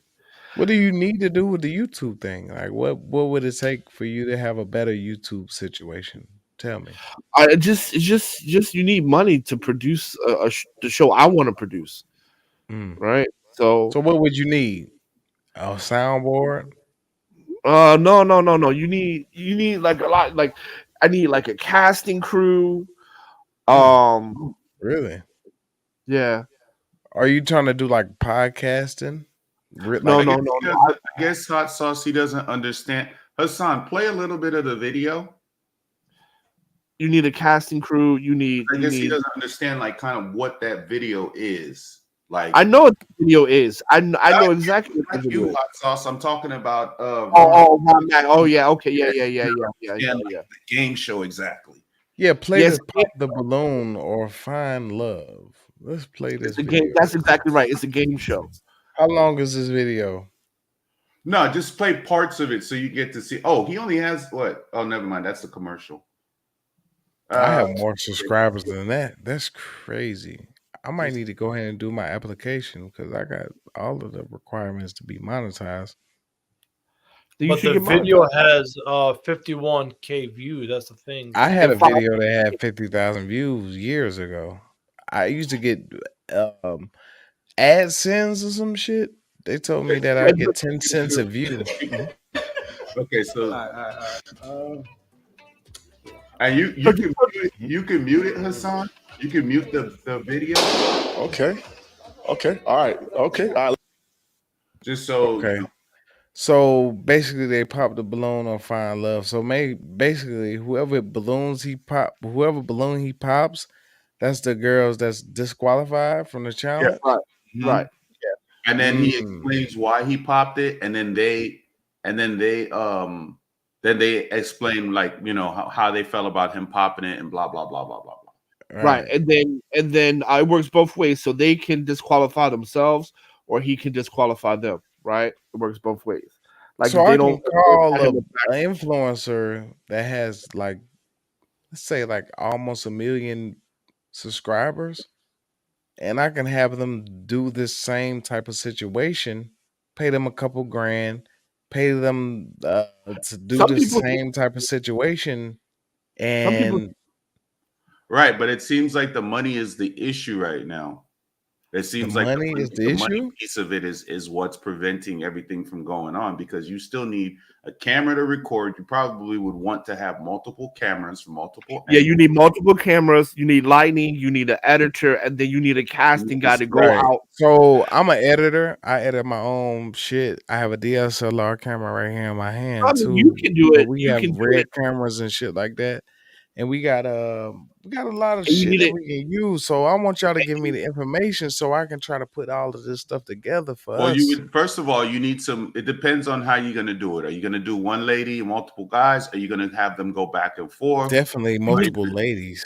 What do you need to do with the YouTube thing? Like, what would it take for you to have a better YouTube situation? Tell me. Just you need money to produce the show I want to produce, right? So what would you need? A soundboard? No. You need like a lot. Like I need like a casting crew. Really? Yeah. Are you trying to do like podcasting? No. I guess Hot Sauce, he doesn't understand. Hassan, play a little bit of the video. You need a casting crew. He doesn't understand like kind of what that video is. Like, I know what the video is. I know exactly what the video is. Hot Sauce. I'm talking about yeah, okay, yeah. The game show exactly. Yeah, play this Pop the Balloon or Find Love. Let's play this video. That's exactly right. It's a game show. How long is this video? No, just play parts of it so you get to see. Oh, he only has what? Oh, never mind. That's a commercial. I have more subscribers than that. That's crazy. I might need to go ahead and do my application, because I got all of the requirements to be monetized. But the video has 51K views. That's the thing. I had a video that had 50,000 views years ago. I used to get AdSense or some shit. They told me that I get 10 cents a view. Okay, so and you can mute it, Hassan. You can mute the video. Okay. All right. Just so. Okay. So basically, they popped the balloon on Find Love. So basically, whoever balloon he pops, that's the girls that's disqualified from the challenge. Yeah, right. Yeah. And then he explains why he popped it, and then they explain, like, how they felt about him popping it and blah blah blah blah blah blah. Right. And then it works both ways, so they can disqualify themselves or he can disqualify them. Right, it works both ways. Like So if I they can don't, if they don't call pat a him back. an influencer that has like, let's say like almost 1 million subscribers, and I can have them do this same type of situation, pay them a couple grand, pay them to do Some the people, same type of situation, some people, and Right, but it seems like the money is the issue right now. It the seems like money is the the money issue. piece of it is what's preventing everything from going on, because you still need a camera to record. You probably would want to have multiple cameras from multiple yeah, you angles. need multiple cameras, you need lighting, you need an editor, and then you need a You casting need guy to to go Right. out. So I'm an editor. I edit my own shit. I have a DSLR camera right here in my I hand mean, you too. can do But it. we You have can do red it, cameras and shit like that. And we got a lot of and you shit need that it. we can use. So I want y'all to give me the information so I can try to put all of this stuff together for Well, you us. would first of all, you need some. It depends on how you're going to do it. Are you going to do one lady, multiple guys? Are you going to have them go back and forth? Definitely Are you multiple gonna- ladies.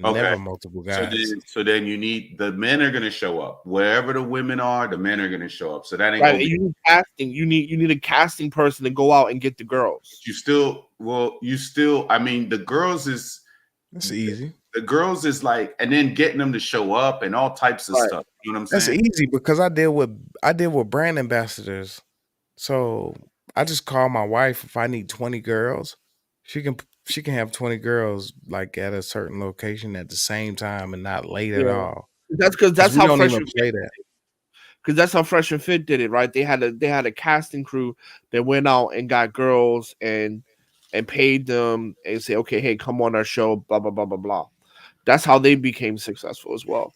okay. Never multiple So guys. then you need the men are going to show up wherever the women are. The men are going to show up. So that ain't Right, going and to be. you need casting. You need a casting person to go out and get the girls. You still. Well, you still. I mean, the girls is. That's easy. The girls is like, and then getting them to show up and all types of Right. stuff. You know what I'm That's saying? easy because I deal with brand ambassadors. So I just call my wife if I need 20 girls. She can have 20 girls like at a certain location at the same time and not late at Yeah, all. that's because Because that's we how don't Fresh even and play that. because that's how Fresh and Fit did it, right? They had a casting crew that went out and got girls and paid them and say, okay, hey, come on our show, blah blah blah blah blah. That's how they became successful as well.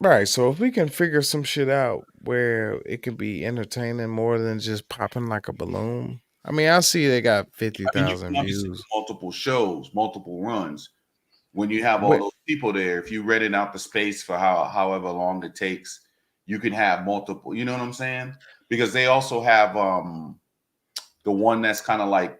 Right. So if we can figure some shit out where it can be entertaining more than just popping like a balloon. I mean, I see they got I mean, you can 50,000 obviously do views. multiple shows, multiple runs. When you have all But those people there, if you renting out the space for however long it takes, you can have multiple. You know what I'm saying? Because they also have the one that's kind of like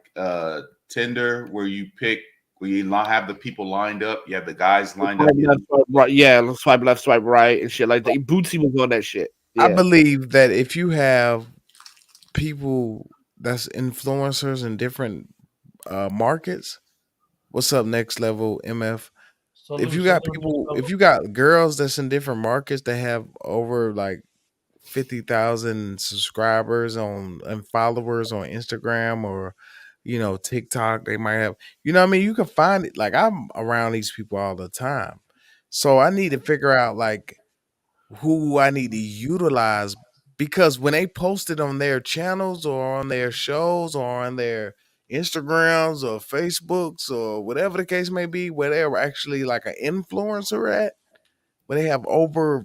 Tinder, where you pick where you have the people lined up. You have the guys lined up. Swipe left, swipe right, yeah, swipe left, swipe right, and shit like that. Bootsy was on that shit. I Yeah, believe that if you have people that's influencers in different markets. What's up, next level MF? If you got people, if you got girls that's in different markets that have over like 50,000 subscribers on and followers on Instagram or TikTok, they might have, what I mean, you can find it. Like I'm around these people all the time. So I need to figure out like who I need to utilize because when they post it on their channels or on their shows or on their Instagrams or Facebooks or whatever the case may be, where they're actually like an influencer at, where they have over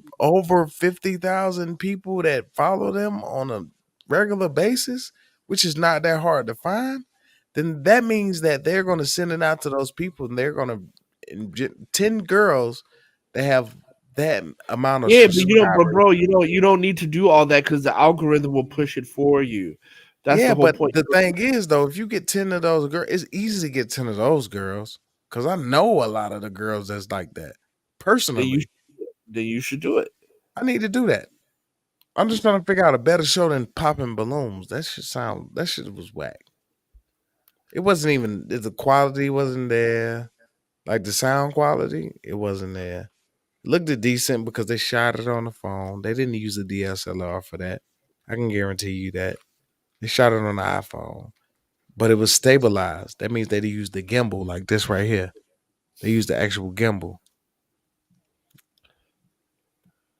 50,000 people that follow them on a regular basis, which is not that hard to find, then that means that they're going to send it out to those people and they're going to 10 girls that have that amount of yeah, but subscribers. bro, you don't need to do all that because the algorithm will push it for you. That's Yeah, the whole but point. the thing is though, if you get 10 of those girls, it's easy to get 10 of those girls because I know a lot of the girls that's like that Then you personally. then you should do it. I need to do that. I'm just trying to figure out a better show than popping balloons. That shit was whack. It wasn't even the quality wasn't there. Like the sound quality, it wasn't there. It looked decent because they shot it on the phone. They didn't use a DSLR for that. I can guarantee you that. They shot it on the iPhone. But it was stabilized. That means they used the gimbal like this right here. They used the actual gimbal.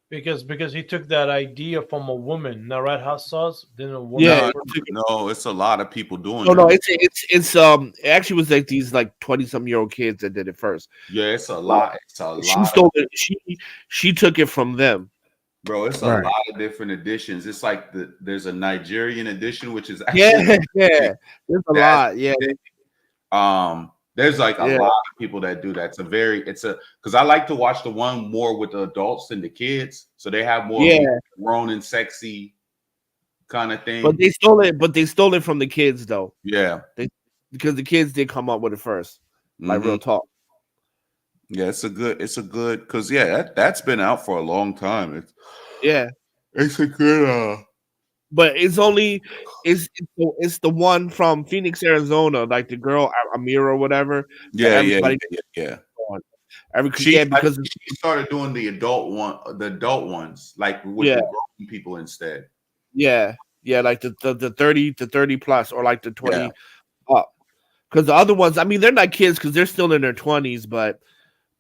because he took that idea from a woman, now right? Hot sauce. Then a woman. Yeah, No, it's a lot of people doing no, that. it's it actually was like these like 20-some-year-old kids that did it first. Yeah, it's a lot. It's a She lot. stole it. She took it from them. Bro, it's a Right. lot of different editions. It's like there's a Nigerian edition, which is Yeah, actually yeah. There's a lot. Yeah, there's like a Yeah. lot of people that do that. Because I like to watch the one more with the adults than the kids, so they have more yeah. grown and sexy kind of thing. But they stole it. But they stole it from the kids though, Yeah, because the kids did come up with it first. Like real Mhm. talk. Yeah, it's a good because that's been out for a long time. Yeah. It's a good but it's the one from Phoenix, Arizona, like the girl Amira or whatever that Yeah, yeah, everybody yeah, yeah, yeah. on. I Because think she started doing the adult ones, like with yeah, the grown people instead. yeah, like the 30 to 30 plus or like the Yeah, 20 up. Because the other ones, I mean, they're not kids because they're still in their 20s, but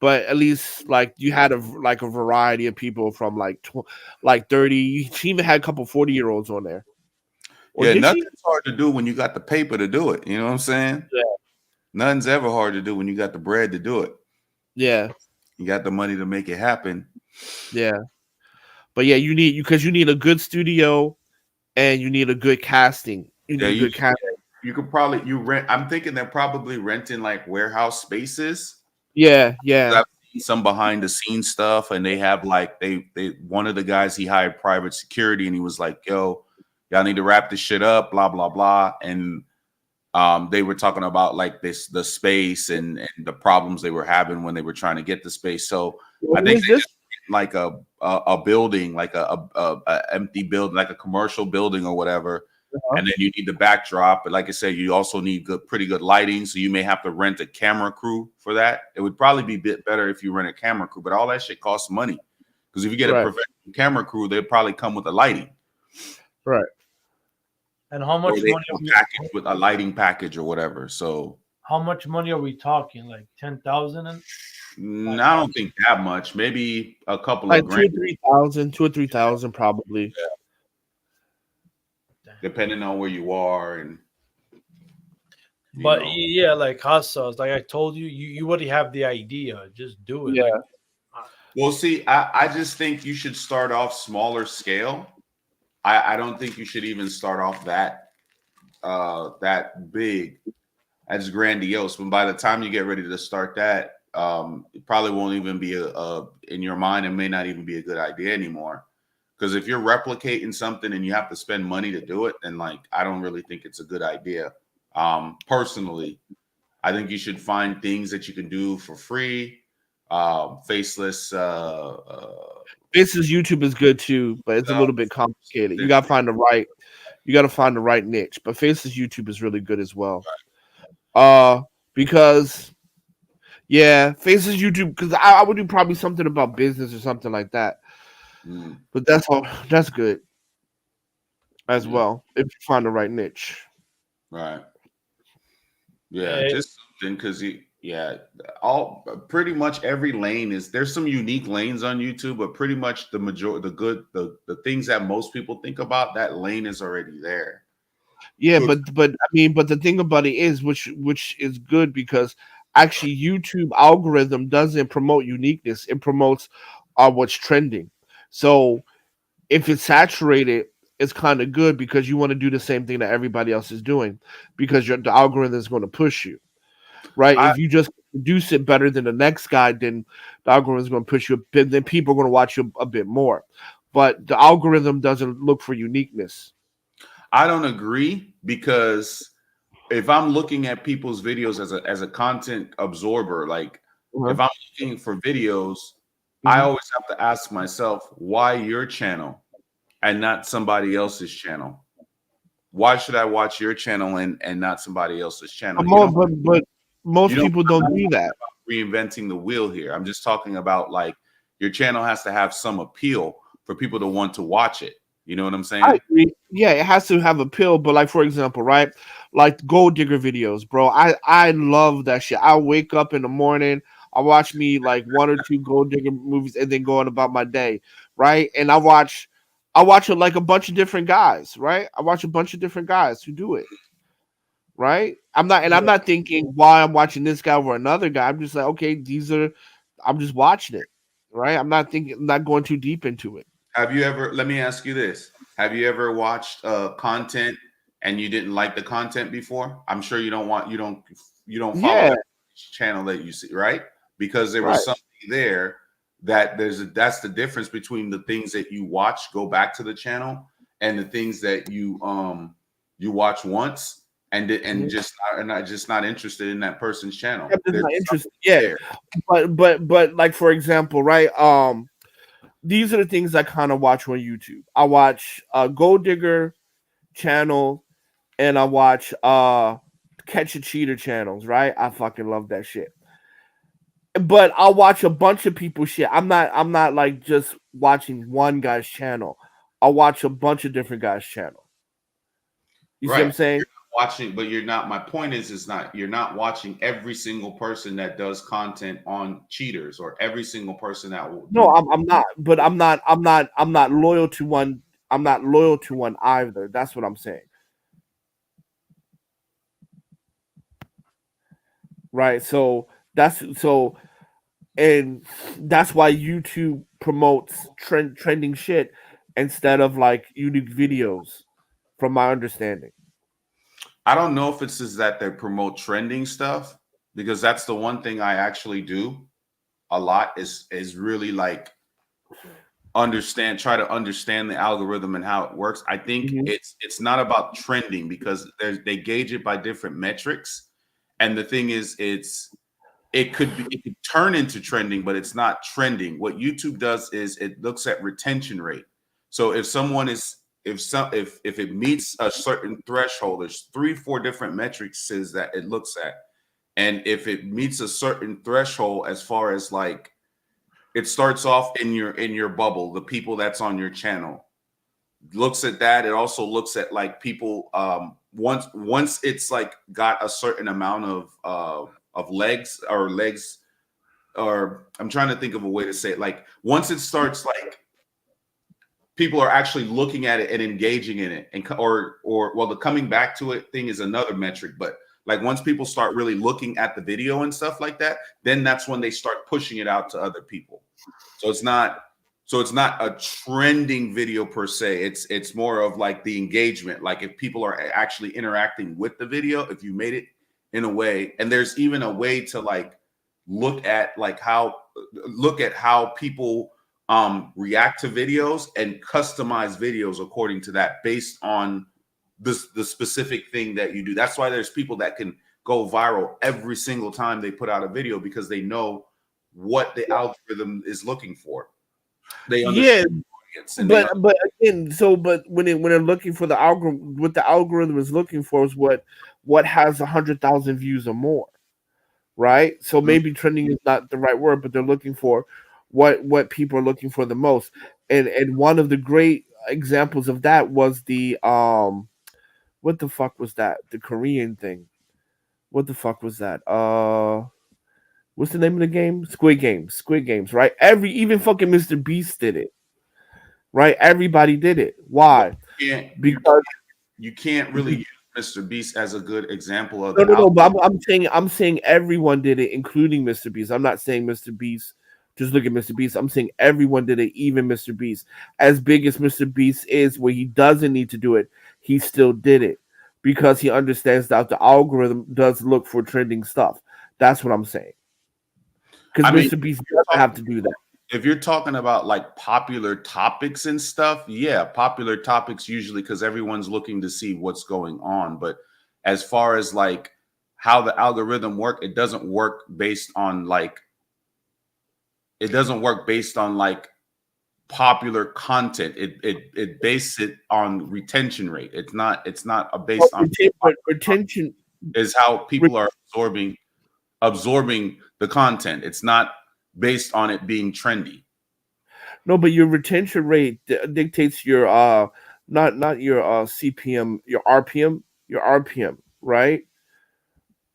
at least like you had a variety of people from like 30. She even had a couple 40-year-olds on there. Or yeah. did she? Nothing's hard to do when you got the paper to do it. You know what I'm saying? Yeah. Nothing's ever hard to do when you got the bread to do it. Yeah. You got the money to make it happen. Yeah. But yeah, you need a good studio and you need a good casting. You Yeah, need good casting. you could probably you rent. I'm thinking they're probably renting like warehouse spaces. Yeah, yeah. I've seen some behind the scenes stuff, and they have like they one of the guys he hired private security, and he was like, "Yo, y'all need to wrap this shit up," blah blah blah, and they were talking about like the space and the problems they were having when they were trying to get the space. So I What think is they this? just like a building, like a empty building, like a commercial building or whatever. Uh-huh. And then you need the backdrop, but like I said, you also need pretty good lighting. So you may have to rent a camera crew for that. It would probably be a bit better if you rent a camera crew, but all that shit costs money. Because if you get a Right. professional camera crew, they'll probably come with the lighting. Right. And how Or much they money have are we, a package with a lighting package or whatever. So how much money are we talking? Like 10,000? And I don't think that much. Maybe a couple Like of 2 or grand, 3,000, 2 or 3,000 probably. depending on where you are. And but know. yeah, like hot sauce, like I told you, you already have the idea. Just do it. Yeah. Like, Well, see, I just think you should start off smaller scale. I don't think you should even start off that big, as grandiose. But by the time you get ready to start that, it probably won't even be in your mind. It may not even be a good idea anymore. Because if you're replicating something and you have to spend money to do it, then like I don't really think it's a good idea. Personally, I think you should find things that you can do for free. Faceless. Faces YouTube is good too, but it's a little bit complicated. You gotta find the right niche. But Faces YouTube is really good as well. Because yeah, Faces YouTube, because I would do probably something about business or something like that. But that's good as well if you find the right niche. Right. Yeah, just something because all pretty much every lane there's some unique lanes on YouTube, but pretty much the things that most people think about, that lane is already there. Yeah, but I mean, but the thing about it is, which is good because actually YouTube algorithm doesn't promote uniqueness; it promotes what's trending. So if it's saturated, it's kind of good because you want to do the same thing that everybody else is doing because the algorithm is going to push you, right? If you just produce it better than the next guy, then the algorithm is going to push you a bit. Then people are going to watch you a bit more. But the algorithm doesn't look for uniqueness. I don't agree because if I'm looking at people's videos as a content absorber, like if I'm looking for videos, I always have to ask myself, why your channel and not somebody else's channel? Why should I watch your channel and not somebody else's channel? But most people don't do that. Reinventing the wheel here. I'm just talking about like your channel has to have some appeal for people to want to watch it. You know what I'm saying? I agree. Yeah, it has to have appeal. But like for example, right? Like gold digger videos, bro. I love that shit. I wake up in the morning, I watch me like 1 or 2 gold digger movies, and then go on about my day, right? And I watch it like a bunch of different guys, right? I watch a bunch of different guys who do it, right? I'm not thinking why I'm watching this guy or another guy. I'm just like, okay, I'm just watching it, right? I'm not going too deep into it. Have you ever, let me ask you this. Have you ever watched content and you didn't like the content before? I'm sure you don't follow that channel that you see, right? Because there was something there that's the difference between the things that you watch, go back to the channel, and the things that you watch once and just not interested in that person's channel. I'm just not interested. Yeah. But like for example, right? these are the things I kind of watch on YouTube. I watch Gold Digger channel, and I watch Catch a Cheater channels, right? I fucking love that shit. But I'll watch a bunch of people's shit. I'm not like just watching one guy's channel. I'll watch a bunch of different guys' channel. You see what I'm saying? You're watching, but you're not. My point is not you're not watching every single person that does content on cheaters or every single person that will. No, I'm not. But I'm not loyal to one. I'm not loyal to one either. That's what I'm saying. Right. So that's why YouTube promotes trending shit instead of like unique videos, from my understanding. I don't know if it's just that they promote trending stuff, because that's the one thing I actually do a lot is really like try to understand the algorithm and how it works. I think it's not about trending, because they gauge it by different metrics. And the thing is, it could turn into trending, but it's not trending. What YouTube does is it looks at retention rate. So if someone is if it meets a certain threshold, there's 3-4 different metrics that it looks at. And if it meets a certain threshold, as far as like it starts off in your bubble, the people that's on your channel looks at that. It also looks at like people once it's like got a certain amount of legs, or I'm trying to think of a way to say it. Like once it starts, like people are actually looking at it and engaging in it, and or well, the coming back to it thing is another metric. But like once people start really looking at the video and stuff like that, then that's when they start pushing it out to other people. So it's not a trending video per se. It's more of like the engagement. Like if people are actually interacting with the video, if you made it in a way, and there's even a way to like look at how people react to videos and customize videos according to that, based on the specific thing that you do. That's why there's people that can go viral every single time they put out a video, because they know what the algorithm is looking for. They understand but again, but when they're looking for the algorithm, what the algorithm is looking for is what has 100,000 views or more, right? So maybe trending is not the right word, but they're looking for what people are looking for the most. And one of the great examples of that was the what the fuck was that? The Korean thing. What the fuck was that? What's the name of the game? Squid Games, right? Even fucking Mr. Beast did it. Right? Everybody did it. Why? Because you can't really use Mr. Beast as a good example of no, but I'm saying everyone did it, including Mr. Beast. I'm not saying Mr. Beast. Just look at Mr. Beast. I'm saying everyone did it, even Mr. Beast. As big as Mr. Beast is, where he doesn't need to do it, he still did it because he understands that the algorithm does look for trending stuff. That's what I'm saying. Because Mr. Beast doesn't have to do that. If you're talking about like popular topics and stuff, yeah, popular topics usually, because everyone's looking to see what's going on. But as far as like how the algorithm work, it doesn't work based on like popular content. It bases it on retention rate. It's not based on retention is how people are absorbing the content. It's not based on it being trendy. No, but your retention rate dictates your not your CPM, your RPM, right?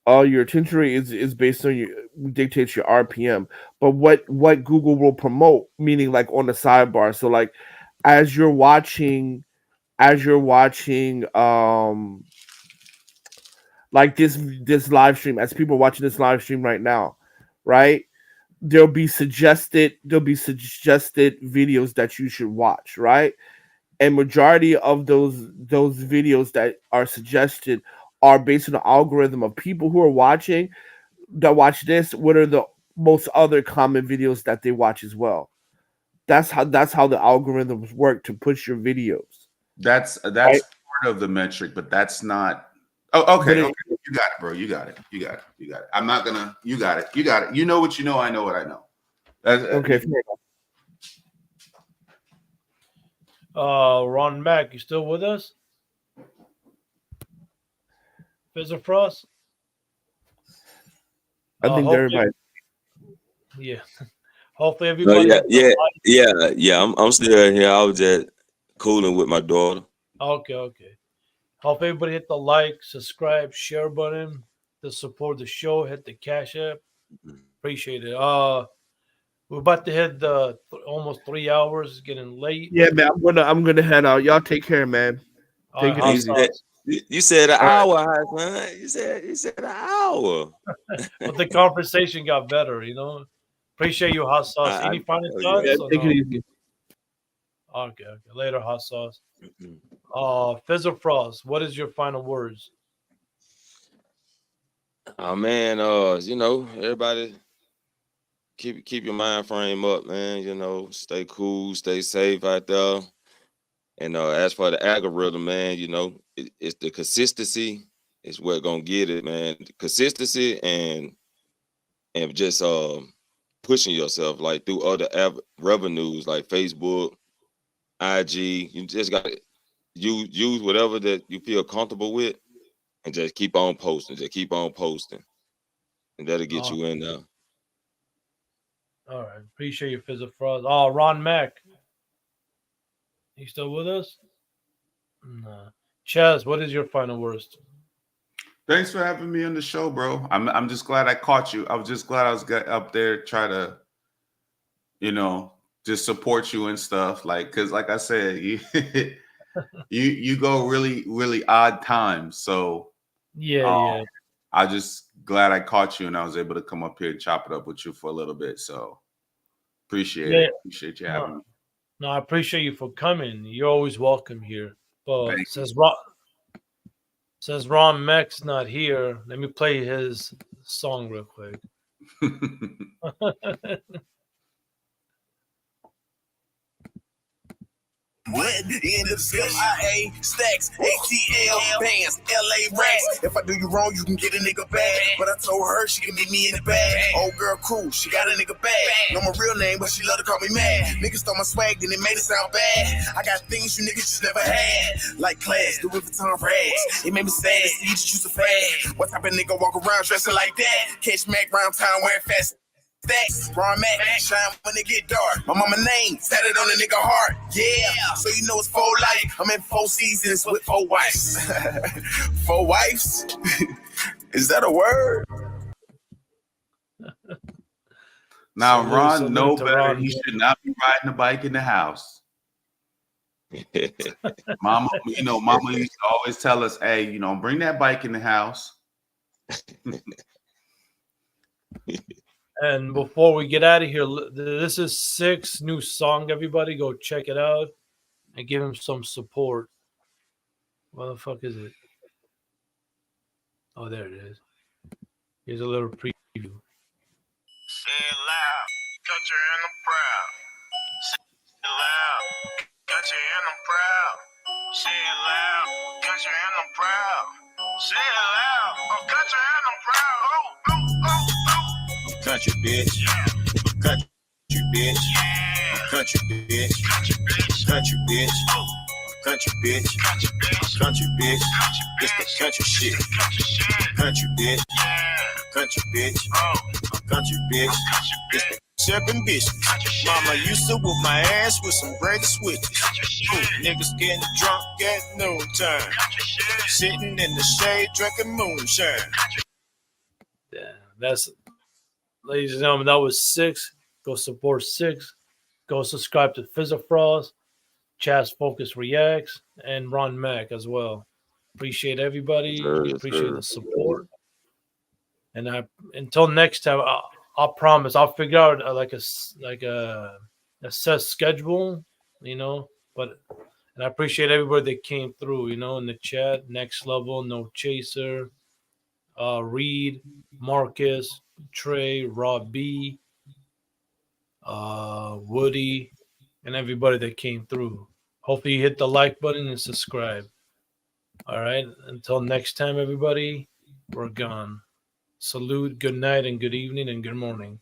Your retention rate is based on dictates your RPM. But what Google will promote, meaning like on the sidebar. So like as you're watching like this live stream, as people are watching this live stream right now, right? There'll be suggested videos that you should watch, right? And majority of those videos that are suggested are based on the algorithm of people who are watching that watch this. What are the most other common videos that they watch as well? That's how the algorithms work to push your videos. That's right? Part of the metric, but that's not. Oh, okay. You got it, bro. You got it. I'm not gonna. You got it. You know what you know. I know what I know. Okay. Ron Mack, you still with us? Fizzer Frost? I think Hopefully, everybody. yeah. Hopefully No, everybody hit the like. yeah. I'm still here. I was just cooling with my daughter. Okay. Hope everybody hit the like, subscribe, share button to support the show. Hit the Cash App. Appreciate it. We're about to hit the almost 3 hours. It's getting late. Yeah, man. I'm gonna head out. Y'all take care, man. Take it easy. You said an hour, man. You said an hour. But the conversation got better, Appreciate you, hot sauce. Any final thoughts? Yeah, take it easy. Okay. Later, hot sauce. Fizzer Frost, what is your final words? Oh man, everybody keep your mind frame up, man. Stay cool, stay safe out there. And as for the algorithm, man, it's the consistency is what gonna get it, man. The consistency and just pushing yourself like through other revenues like Facebook, IG. You just got to use whatever that you feel comfortable with, and just keep on posting. Just keep on posting, and that'll get you in there. All right, appreciate you, Fizzer Frost. Oh, Ron Mack, you still with us? No. Chaz, what is your final words? Thanks for having me on the show, bro. I'm just glad I caught you. I was just glad I was up there try to, just support you and stuff. Cause like I said, you go really, really odd times. So yeah. I just glad I caught you and I was able to come up here and chop it up with you for a little bit. So appreciate it. Appreciate you having me. No, I appreciate you for coming. You're always welcome here. But since Ron Mack's not here, let me play his song real quick. What? End of CIA, stacks, ATL, bands, LA racks. If I do you wrong, you can get a nigga back. But I told her she can meet me in the bag. Old girl cool, she got a nigga back. Know my real name, but she love to call me mad. Niggas stole my swag, then it made it sound bad. I got things you niggas just never had. Like class, Louis Vuitton rags. It made me sad to see you just use a fad. What type of nigga walk around dressing like that? Catch Mac round town wearing fast. Stacks, Ron Mac, shine when it get dark. My mama name, set it on a nigga heart. Yeah, so you know it's 4 life. I'm in 4 seasons with 4 wives. 4 wives? Is that a word? Now, Ron, know better. He should not be riding a bike in the house. Mama used to always tell us, hey, bring that bike in the house. And before we get out of here, this is 6 new song. Everybody go check it out and give him some support. What the fuck is it? Oh, there it is. Here's a little preview. Say it loud, country and I'm proud. Say it loud, country and I'm proud. Say it loud, country and I'm proud. Say it loud, I'm country and I'm proud. Country bitch, country bitch, country bitch, country bitch, country bitch, country bitch, it's the country shit. Country bitch, country bitch, country bitch, it's the serving bitches. Mama used to whoop my ass with some break switches. Niggas getting drunk at noontime, sitting in the shade drinking moonshine. Yeah, that's. Ladies and gentlemen, that was 6. Go support 6. Go subscribe to Fizzer Frost, Chaz Focus Reacts, and Ron Mack as well. Appreciate everybody. Appreciate the support. And until next time, I'll promise I'll figure out a set schedule, But and I appreciate everybody that came through, in the chat. Next Level, No Chaser, Reed, Marcus, Trey, Rob B, Woody, and everybody that came through. Hopefully you hit the like button and subscribe. All right. Until next time, everybody, we're gone. Salute, good night, and good evening, and good morning.